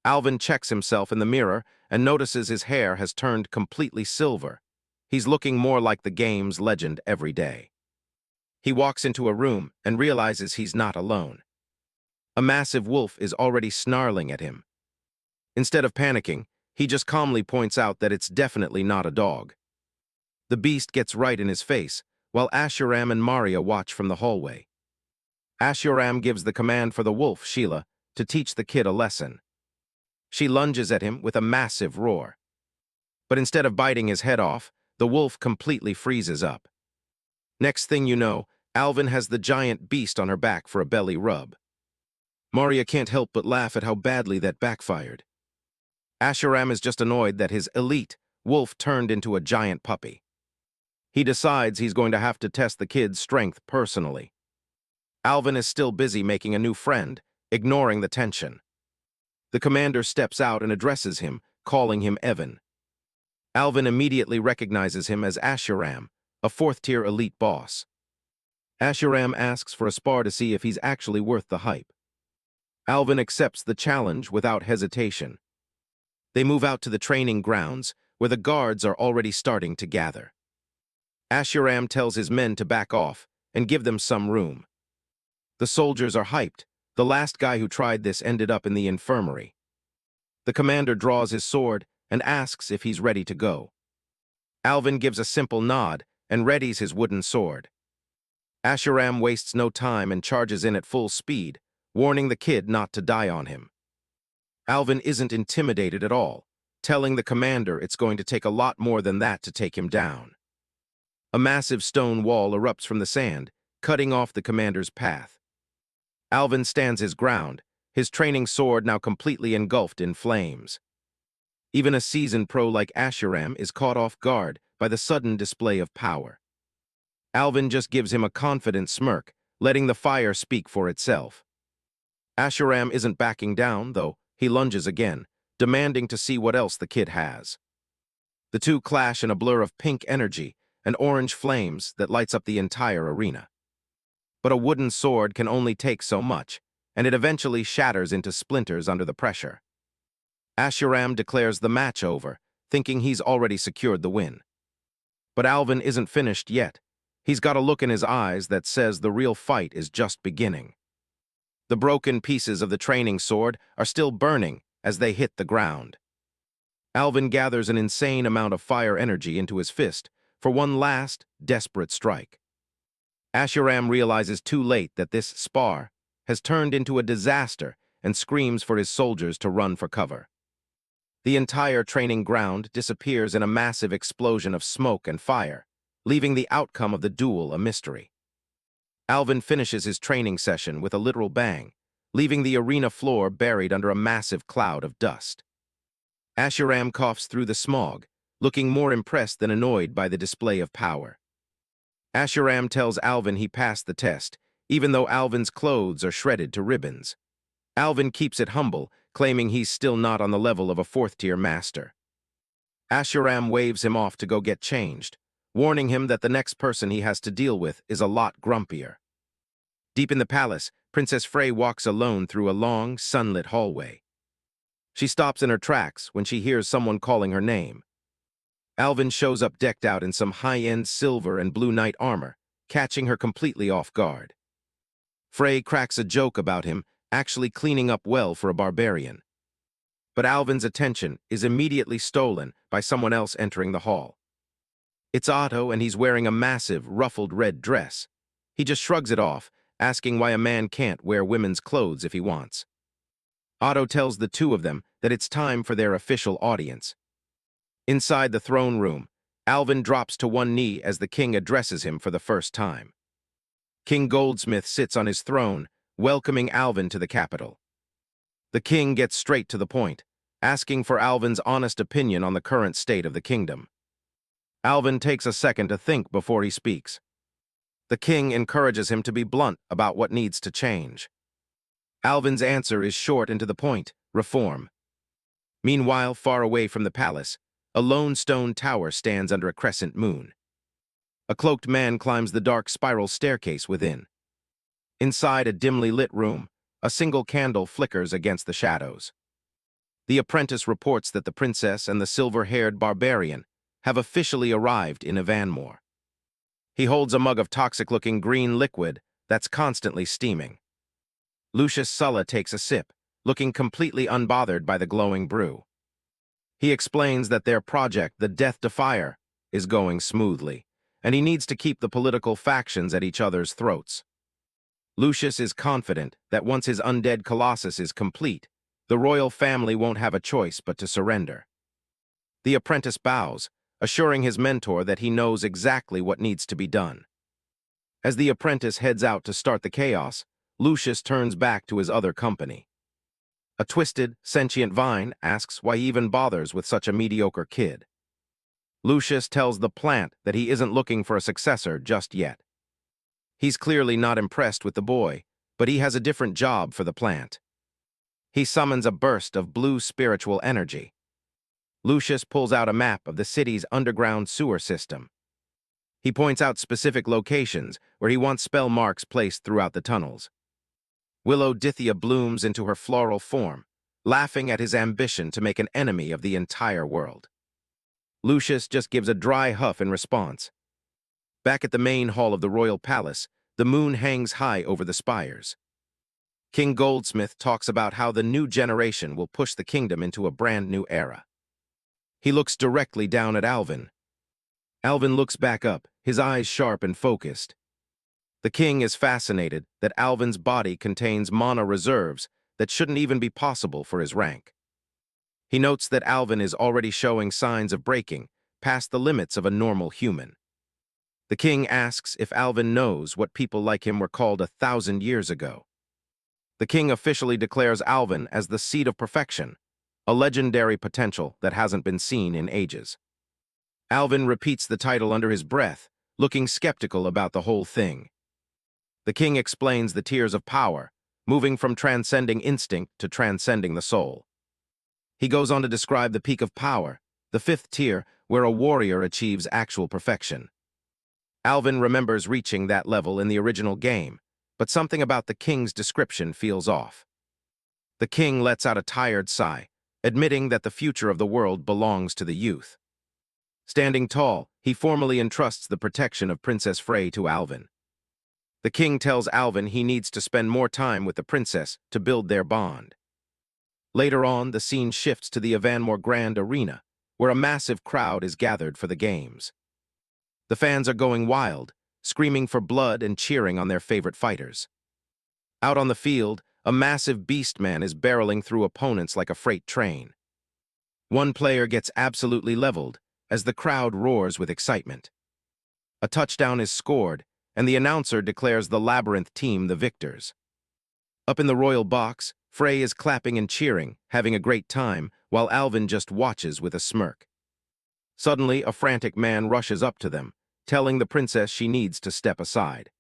Aiven checks himself in the mirror and notices his hair has turned completely silver. He's looking more like the game's legend every day. He walks into a room and realizes he's not alone. A massive wolf is already snarling at him. Instead of panicking, he just calmly points out that it's definitely not a dog. The beast gets right in his face, while Ashuram and Maria watch from the hallway. Ashuram gives the command for the wolf, Sheila, to teach the kid a lesson. She lunges at him with a massive roar. But instead of biting his head off, the wolf completely freezes up. Next thing you know, Aiven has the giant beast on her back for a belly rub. Maria can't help but laugh at how badly that backfired. Ashuram is just annoyed that his elite wolf turned into a giant puppy. He decides he's going to have to test the kid's strength personally. Aiven is still busy making a new friend, ignoring the tension. The commander steps out and addresses him, calling him Aiven. Aiven immediately recognizes him as Ashuram, a fourth-tier elite boss. Ashuram asks for a spar to see if he's actually worth the hype. Aiven accepts the challenge without hesitation. They move out to the training grounds, where the guards are already starting to gather. Ashuram tells his men to back off and give them some room. The soldiers are hyped. The last guy who tried this ended up in the infirmary. The commander draws his sword and asks if he's ready to go. Aiven gives a simple nod and readies his wooden sword. Ashuram wastes no time and charges in at full speed, warning the kid not to die on him. Aiven isn't intimidated at all, telling the commander it's going to take a lot more than that to take him down. A massive stone wall erupts from the sand, cutting off the commander's path. Aiven stands his ground, his training sword now completely engulfed in flames. Even a seasoned pro like Ashuram is caught off guard by the sudden display of power. Aiven just gives him a confident smirk, letting the fire speak for itself. Ashuram isn't backing down, though. He lunges again, demanding to see what else the kid has. The two clash in a blur of pink energy and orange flames that lights up the entire arena. But a wooden sword can only take so much, and it eventually shatters into splinters under the pressure. Ashuram declares the match over, thinking he's already secured the win. But Aiven isn't finished yet. He's got a look in his eyes that says the real fight is just beginning. The broken pieces of the training sword are still burning as they hit the ground. Aiven gathers an insane amount of fire energy into his fist for one last, desperate strike. Ashuram realizes too late that this spar has turned into a disaster and screams for his soldiers to run for cover. The entire training ground disappears in a massive explosion of smoke and fire, leaving the outcome of the duel a mystery. Aiven finishes his training session with a literal bang, leaving the arena floor buried under a massive cloud of dust. Ashuram coughs through the smog, looking more impressed than annoyed by the display of power. Ashuram tells Aiven he passed the test, even though Aiven's clothes are shredded to ribbons. Aiven keeps it humble, claiming he's still not on the level of a fourth-tier master. Ashuram waves him off to go get changed, warning him that the next person he has to deal with is a lot grumpier. Deep in the palace, Princess Frey walks alone through a long, sunlit hallway. She stops in her tracks when she hears someone calling her name. Aiven shows up decked out in some high-end silver and blue knight armor, catching her completely off guard. Frey cracks a joke about him actually cleaning up well for a barbarian. But Aiven's attention is immediately stolen by someone else entering the hall. It's Otto, and he's wearing a massive, ruffled red dress. He just shrugs it off, asking why a man can't wear women's clothes if he wants. Otto tells the two of them that it's time for their official audience. Inside the throne room, Aiven drops to one knee as the king addresses him for the first time. King Goldsmith sits on his throne, welcoming Aiven to the capital. The king gets straight to the point, asking for Aiven's honest opinion on the current state of the kingdom. Aiven takes a second to think before he speaks. The king encourages him to be blunt about what needs to change. Aiven's answer is short and to the point: reform. Meanwhile, far away from the palace, a lone stone tower stands under a crescent moon. A cloaked man climbs the dark spiral staircase within. Inside a dimly lit room, a single candle flickers against the shadows. The apprentice reports that the princess and the silver-haired barbarian have officially arrived in Ivanmore. He holds a mug of toxic-looking green liquid that's constantly steaming. Lucius Sulla takes a sip, looking completely unbothered by the glowing brew. He explains that their project, the Death Defier, is going smoothly, and he needs to keep the political factions at each other's throats. Lucius is confident that once his undead colossus is complete, the royal family won't have a choice but to surrender. The apprentice bows, assuring his mentor that he knows exactly what needs to be done. As the apprentice heads out to start the chaos, Lucius turns back to his other company. A twisted, sentient vine asks why he even bothers with such a mediocre kid. Lucius tells the plant that he isn't looking for a successor just yet. He's clearly not impressed with the boy, but he has a different job for the plant. He summons a burst of blue spiritual energy. Lucius pulls out a map of the city's underground sewer system. He points out specific locations where he wants spell marks placed throughout the tunnels. Willow Dithia blooms into her floral form, laughing at his ambition to make an enemy of the entire world. Lucius just gives a dry huff in response. Back at the main hall of the royal palace, the moon hangs high over the spires. King Goldsmith talks about how the new generation will push the kingdom into a brand new era. He looks directly down at Aiven. Aiven looks back up, his eyes sharp and focused. The king is fascinated that Aiven's body contains mana reserves that shouldn't even be possible for his rank. He notes that Aiven is already showing signs of breaking, past the limits of a normal human. The king asks if Aiven knows what people like him were called 1,000 years ago. The king officially declares Aiven as the seed of perfection, a legendary potential that hasn't been seen in ages. Aiven repeats the title under his breath, looking skeptical about the whole thing. The king explains the tiers of power, moving from transcending instinct to transcending the soul. He goes on to describe the peak of power, the 5th tier, where a warrior achieves actual perfection. Aiven remembers reaching that level in the original game, but something about the king's description feels off. The king lets out a tired sigh, admitting that the future of the world belongs to the youth. Standing tall, he formally entrusts the protection of Princess Frey to Aiven. The king tells Aiven he needs to spend more time with the princess to build their bond. Later on, the scene shifts to the Aiven Grand Arena, where a massive crowd is gathered for the games. The fans are going wild, screaming for blood and cheering on their favorite fighters. Out on the field, a massive beast man is barreling through opponents like a freight train. One player gets absolutely leveled as the crowd roars with excitement. A touchdown is scored, and the announcer declares the Labyrinth team the victors. Up in the royal box, Frey is clapping and cheering, having a great time, while Aiven just watches with a smirk. Suddenly, a frantic man rushes up to them, telling the princess she needs to step aside.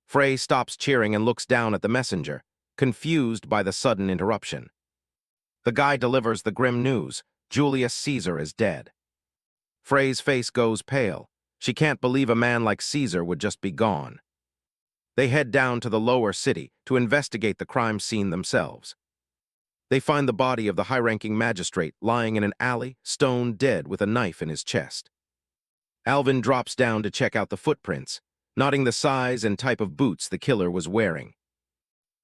Frey stops cheering and looks down at the messenger, confused by the sudden interruption. The guy delivers the grim news: Julius Caesar is dead. Frey's face goes pale. She can't believe a man like Caesar would just be gone. They head down to the lower city to investigate the crime scene themselves. They find the body of the high-ranking magistrate lying in an alley, stone dead with a knife in his chest. Aiven drops down to check out the footprints, noting the size and type of boots the killer was wearing.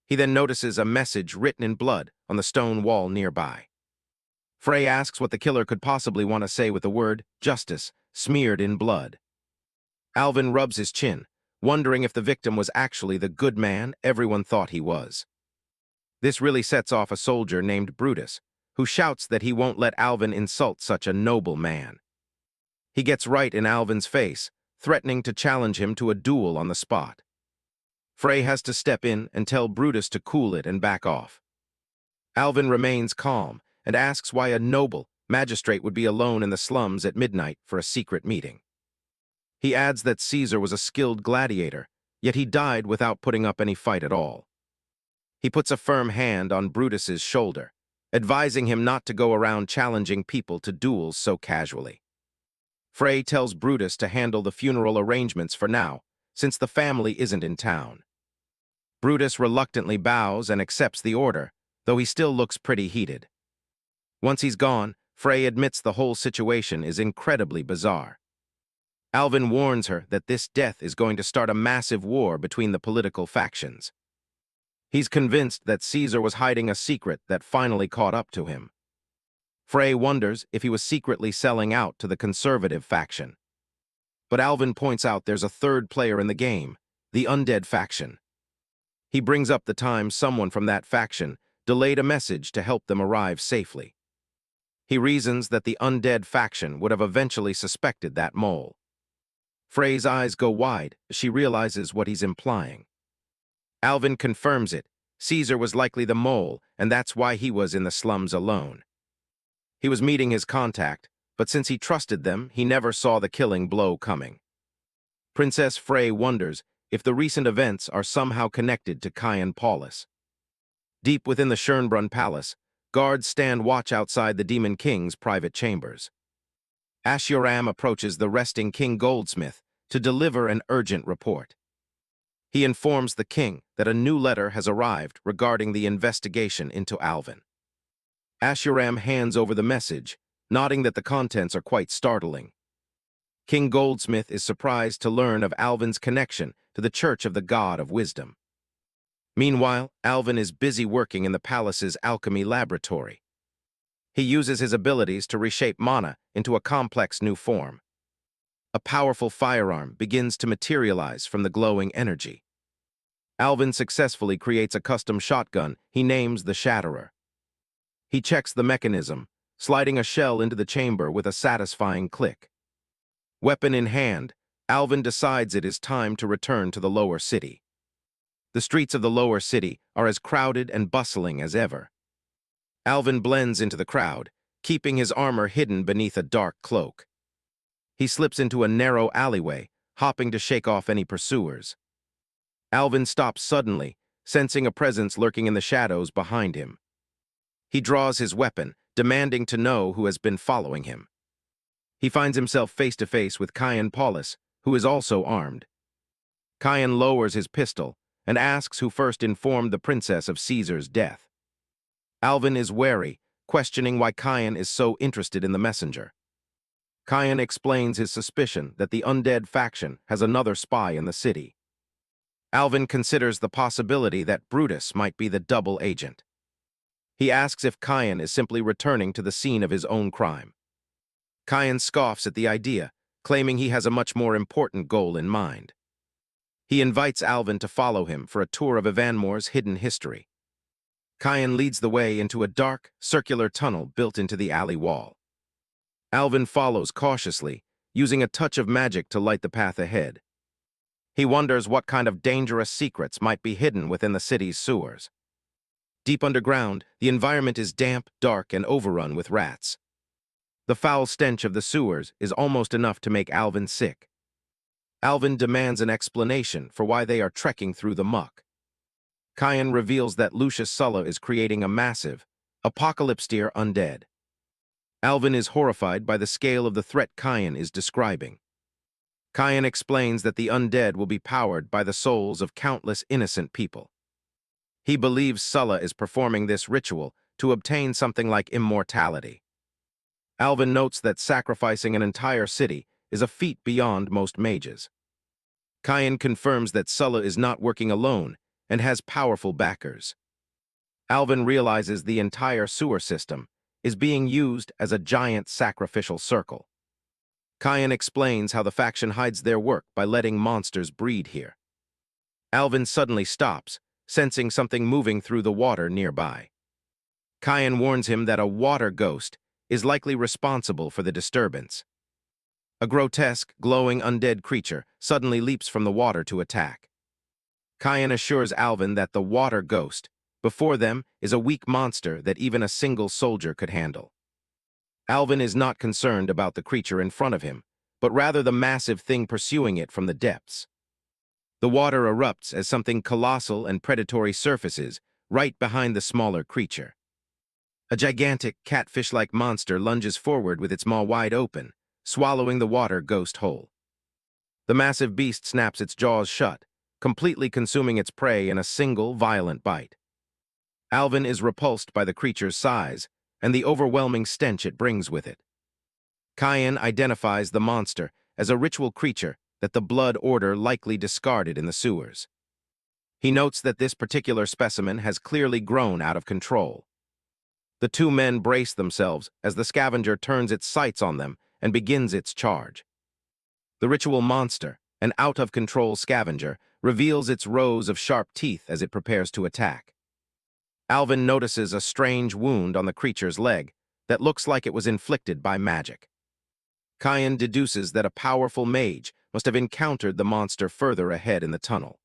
He then notices a message written in blood on the stone wall nearby. Frey asks what the killer could possibly want to say with the word justice smeared in blood. Aiven rubs his chin, wondering if the victim was actually the good man everyone thought he was. This really sets off a soldier named Brutus, who shouts that he won't let Aiven insult such a noble man. He gets right in Aiven's face, threatening to challenge him to a duel on the spot. Frey has to step in and tell Brutus to cool it and back off. Aiven remains calm and asks why a noble magistrate would be alone in the slums at midnight for a secret meeting. He adds that Caesar was a skilled gladiator, yet he died without putting up any fight at all. He puts a firm hand on Brutus's shoulder, advising him not to go around challenging people to duels so casually. Frey tells Brutus to handle the funeral arrangements for now, since the family isn't in town. Brutus reluctantly bows and accepts the order, though he still looks pretty heated. Once he's gone, Frey admits the whole situation is incredibly bizarre. Aiven warns her that this death is going to start a massive war between the political factions. He's convinced that Caesar was hiding a secret that finally caught up to him. Frey wonders if he was secretly selling out to the conservative faction. But Aiven points out there's a third player in the game, the undead faction. He brings up the time someone from that faction delayed a message to help them arrive safely. He reasons that the undead faction would have eventually suspected that mole. Frey's eyes go wide as she realizes what he's implying. Aiven confirms it. Caesar was likely the mole, and that's why he was in the slums alone. He was meeting his contact, but since he trusted them, he never saw the killing blow coming. Princess Frey wonders if the recent events are somehow connected to Caian Paulus. Deep within the Schönbrunn Palace, guards stand watch outside the Demon King's private chambers. Ashuram approaches the resting King Goldsmith to deliver an urgent report. He informs the king that a new letter has arrived regarding the investigation into Aiven. Ashuram hands over the message, nodding that the contents are quite startling. King Goldsmith is surprised to learn of Alvin's connection to the Church of the God of Wisdom. Meanwhile, Alvin is busy working in the palace's alchemy laboratory. He uses his abilities to reshape mana into a complex new form. A powerful firearm begins to materialize from the glowing energy. Alvin successfully creates a custom shotgun he names the Shatterer. He checks the mechanism, sliding a shell into the chamber with a satisfying click. Weapon in hand, Alvin decides it is time to return to the lower city. The streets of the lower city are as crowded and bustling as ever. Alvin blends into the crowd, keeping his armor hidden beneath a dark cloak. He slips into a narrow alleyway, hopping to shake off any pursuers. Alvin stops suddenly, sensing a presence lurking in the shadows behind him. He draws his weapon, demanding to know who has been following him. He finds himself face to face with Caian Paulus, who is also armed. Caian lowers his pistol and asks who first informed the princess of Caesar's death. Alvin is wary, questioning why Caian is so interested in the messenger. Caian explains his suspicion that the undead faction has another spy in the city. Alvin considers the possibility that Brutus might be the double agent. He asks if Caian is simply returning to the scene of his own crime. Caian scoffs at the idea, claiming he has a much more important goal in mind. He invites Alvin to follow him for a tour of Evanmore's hidden history. Caian leads the way into a dark, circular tunnel built into the alley wall. Alvin follows cautiously, using a touch of magic to light the path ahead. He wonders what kind of dangerous secrets might be hidden within the city's sewers. Deep underground, the environment is damp, dark, and overrun with rats. The foul stench of the sewers is almost enough to make Alvin sick. Alvin demands an explanation for why they are trekking through the muck. Caian reveals that Lucius Sulla is creating a massive, apocalypse-tier undead. Alvin is horrified by the scale of the threat Caian is describing. Caian explains that the undead will be powered by the souls of countless innocent people. He believes Sulla is performing this ritual to obtain something like immortality. Alvin notes that sacrificing an entire city is a feat beyond most mages. Caian confirms that Sulla is not working alone and has powerful backers. Alvin realizes the entire sewer system is being used as a giant sacrificial circle. Caian explains how the faction hides their work by letting monsters breed here. Alvin suddenly stops, sensing something moving through the water nearby. Caian warns him that a water ghost is likely responsible for the disturbance. A grotesque, glowing undead creature suddenly leaps from the water to attack. Caian assures Alvin that the water ghost before them is a weak monster that even a single soldier could handle. Alvin is not concerned about the creature in front of him, but rather the massive thing pursuing it from the depths. The water erupts as something colossal and predatory surfaces right behind the smaller creature. A gigantic, catfish-like monster lunges forward with its maw wide open, swallowing the water ghost whole. The massive beast snaps its jaws shut, completely consuming its prey in a single, violent bite. Alvin is repulsed by the creature's size and the overwhelming stench it brings with it. Caian identifies the monster as a ritual creature that the Blood Order likely discarded in the sewers. He notes that this particular specimen has clearly grown out of control. The two men brace themselves as the scavenger turns its sights on them and begins its charge. The ritual monster, an out-of-control scavenger, reveals its rows of sharp teeth as it prepares to attack. Alvin notices a strange wound on the creature's leg that looks like it was inflicted by magic. Caian deduces that a powerful mage must have encountered the monster further ahead in the tunnel.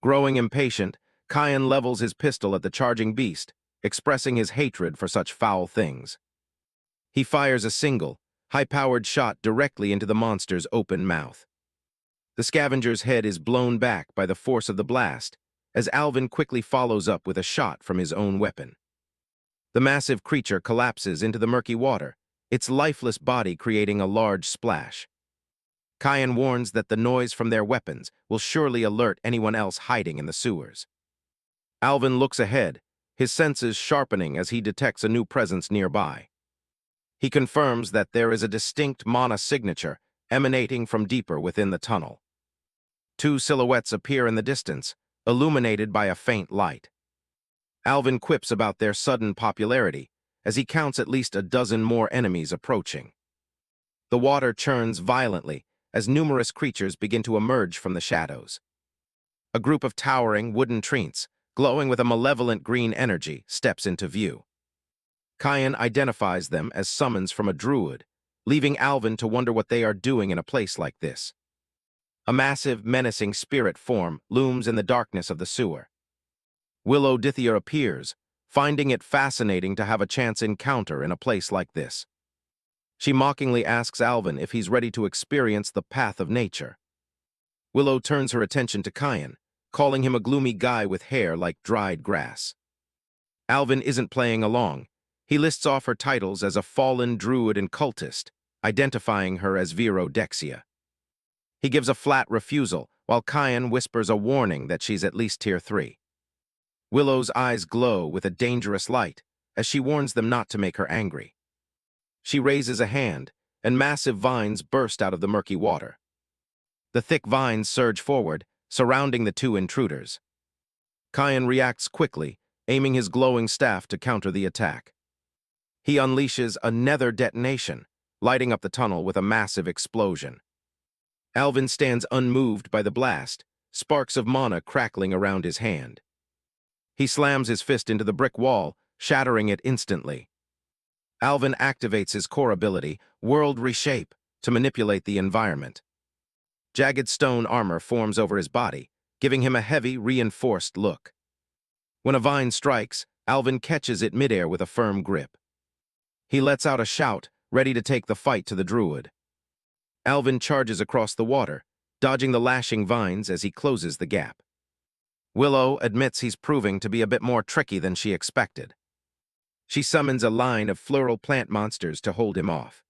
Growing impatient, Caian levels his pistol at the charging beast, expressing his hatred for such foul things. He fires a single, high-powered shot directly into the monster's open mouth. The scavenger's head is blown back by the force of the blast, as Alvin quickly follows up with a shot from his own weapon. The massive creature collapses into the murky water, its lifeless body creating a large splash. Caian warns that the noise from their weapons will surely alert anyone else hiding in the sewers. Alvin looks ahead, his senses sharpening as he detects a new presence nearby. He confirms that there is a distinct mana signature emanating from deeper within the tunnel. Two silhouettes appear in the distance, illuminated by a faint light. Aiven quips about their sudden popularity, as he counts at least a dozen more enemies approaching. The water churns violently as numerous creatures begin to emerge from the shadows. A group of towering wooden treants, glowing with a malevolent green energy, steps into view. Kyan identifies them as summons from a druid, leaving Aiven to wonder what they are doing in a place like this. A massive, menacing spirit form looms in the darkness of the sewer. Willow Dithia appears, finding it fascinating to have a chance encounter in a place like this. She mockingly asks Aiven if he's ready to experience the path of nature. Willow turns her attention to Kyan, calling him a gloomy guy with hair like dried grass. Aiven isn't playing along. He lists off her titles as a fallen druid and cultist, identifying her as Vero Dexia. He gives a flat refusal, while Kyan whispers a warning that she's at least tier 3. Willow's eyes glow with a dangerous light, as she warns them not to make her angry. She raises a hand, and massive vines burst out of the murky water. The thick vines surge forward, surrounding the two intruders. Kyan reacts quickly, aiming his glowing staff to counter the attack. He unleashes a nether detonation, lighting up the tunnel with a massive explosion. Aiven stands unmoved by the blast, sparks of mana crackling around his hand. He slams his fist into the brick wall, shattering it instantly. Aiven activates his core ability, World Reshape, to manipulate the environment. Jagged stone armor forms over his body, giving him a heavy, reinforced look. When a vine strikes, Aiven catches it midair with a firm grip. He lets out a shout, ready to take the fight to the druid. Aiven charges across the water, dodging the lashing vines as he closes the gap. Willow admits he's proving to be a bit more tricky than she expected. She summons a line of floral plant monsters to hold him off.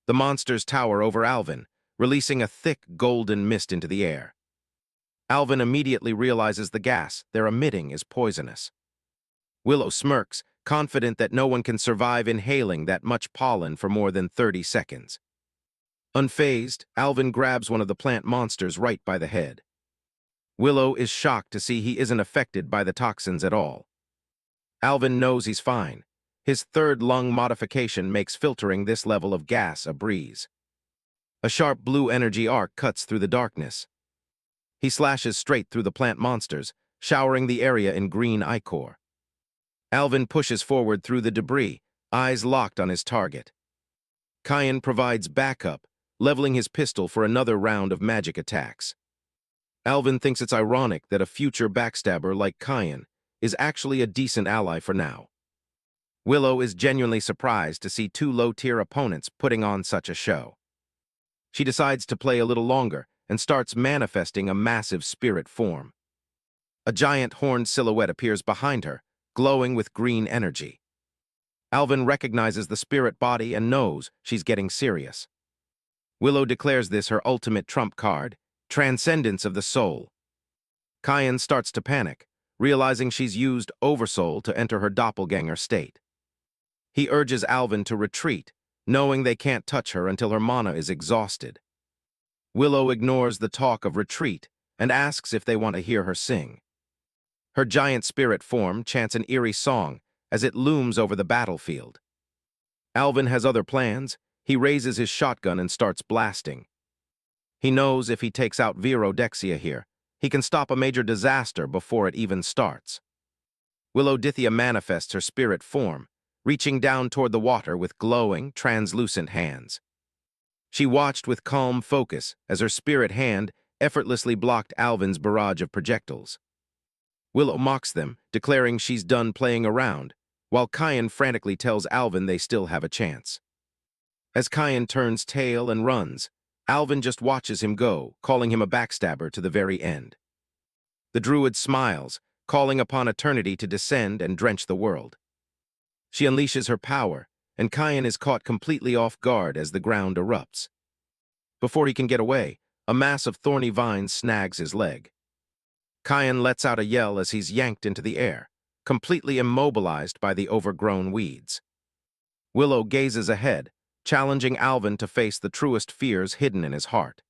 The monsters tower over Aiven, releasing a thick golden mist into the air. Aiven immediately realizes the gas they're emitting is poisonous. Willow smirks, confident that no one can survive inhaling that much pollen for more than 30 seconds. Unfazed, Aiven grabs one of the plant monsters right by the head. Willow is shocked to see he isn't affected by the toxins at all. Aiven knows he's fine. His third lung modification makes filtering this level of gas a breeze. A sharp blue energy arc cuts through the darkness. He slashes straight through the plant monsters, showering the area in green ichor. Aiven pushes forward through the debris, eyes locked on his target. Kyan provides backup, leveling his pistol for another round of magic attacks. Aiven thinks it's ironic that a future backstabber like Kyan is actually a decent ally for now. Willow is genuinely surprised to see two low-tier opponents putting on such a show. She decides to play a little longer and starts manifesting a massive spirit form. A giant horned silhouette appears behind her, glowing with green energy. Aiven recognizes the spirit body and knows she's getting serious. Willow declares this her ultimate trump card, Transcendence of the Soul. Kyan starts to panic, realizing she's used Oversoul to enter her doppelganger state. He urges Aiven to retreat, knowing they can't touch her until her mana is exhausted. Willow ignores the talk of retreat and asks if they want to hear her sing. Her giant spirit form chants an eerie song as it looms over the battlefield. Aiven has other plans. He raises his shotgun and starts blasting. He knows if he takes out Vero Dexia here, he can stop a major disaster before it even starts. Willow Dithia manifests her spirit form, reaching down toward the water with glowing, translucent hands. She watched with calm focus as her spirit hand effortlessly blocked Aiven's barrage of projectiles. Willow mocks them, declaring she's done playing around, while Kyan frantically tells Aiven they still have a chance. As Kyan turns tail and runs, Aiven just watches him go, calling him a backstabber to the very end. The druid smiles, calling upon eternity to descend and drench the world. She unleashes her power, and Kyan is caught completely off guard as the ground erupts. Before he can get away, a mass of thorny vines snags his leg. Kyan lets out a yell as he's yanked into the air, completely immobilized by the overgrown weeds. Willow gazes ahead, challenging Alvin to face the truest fears hidden in his heart.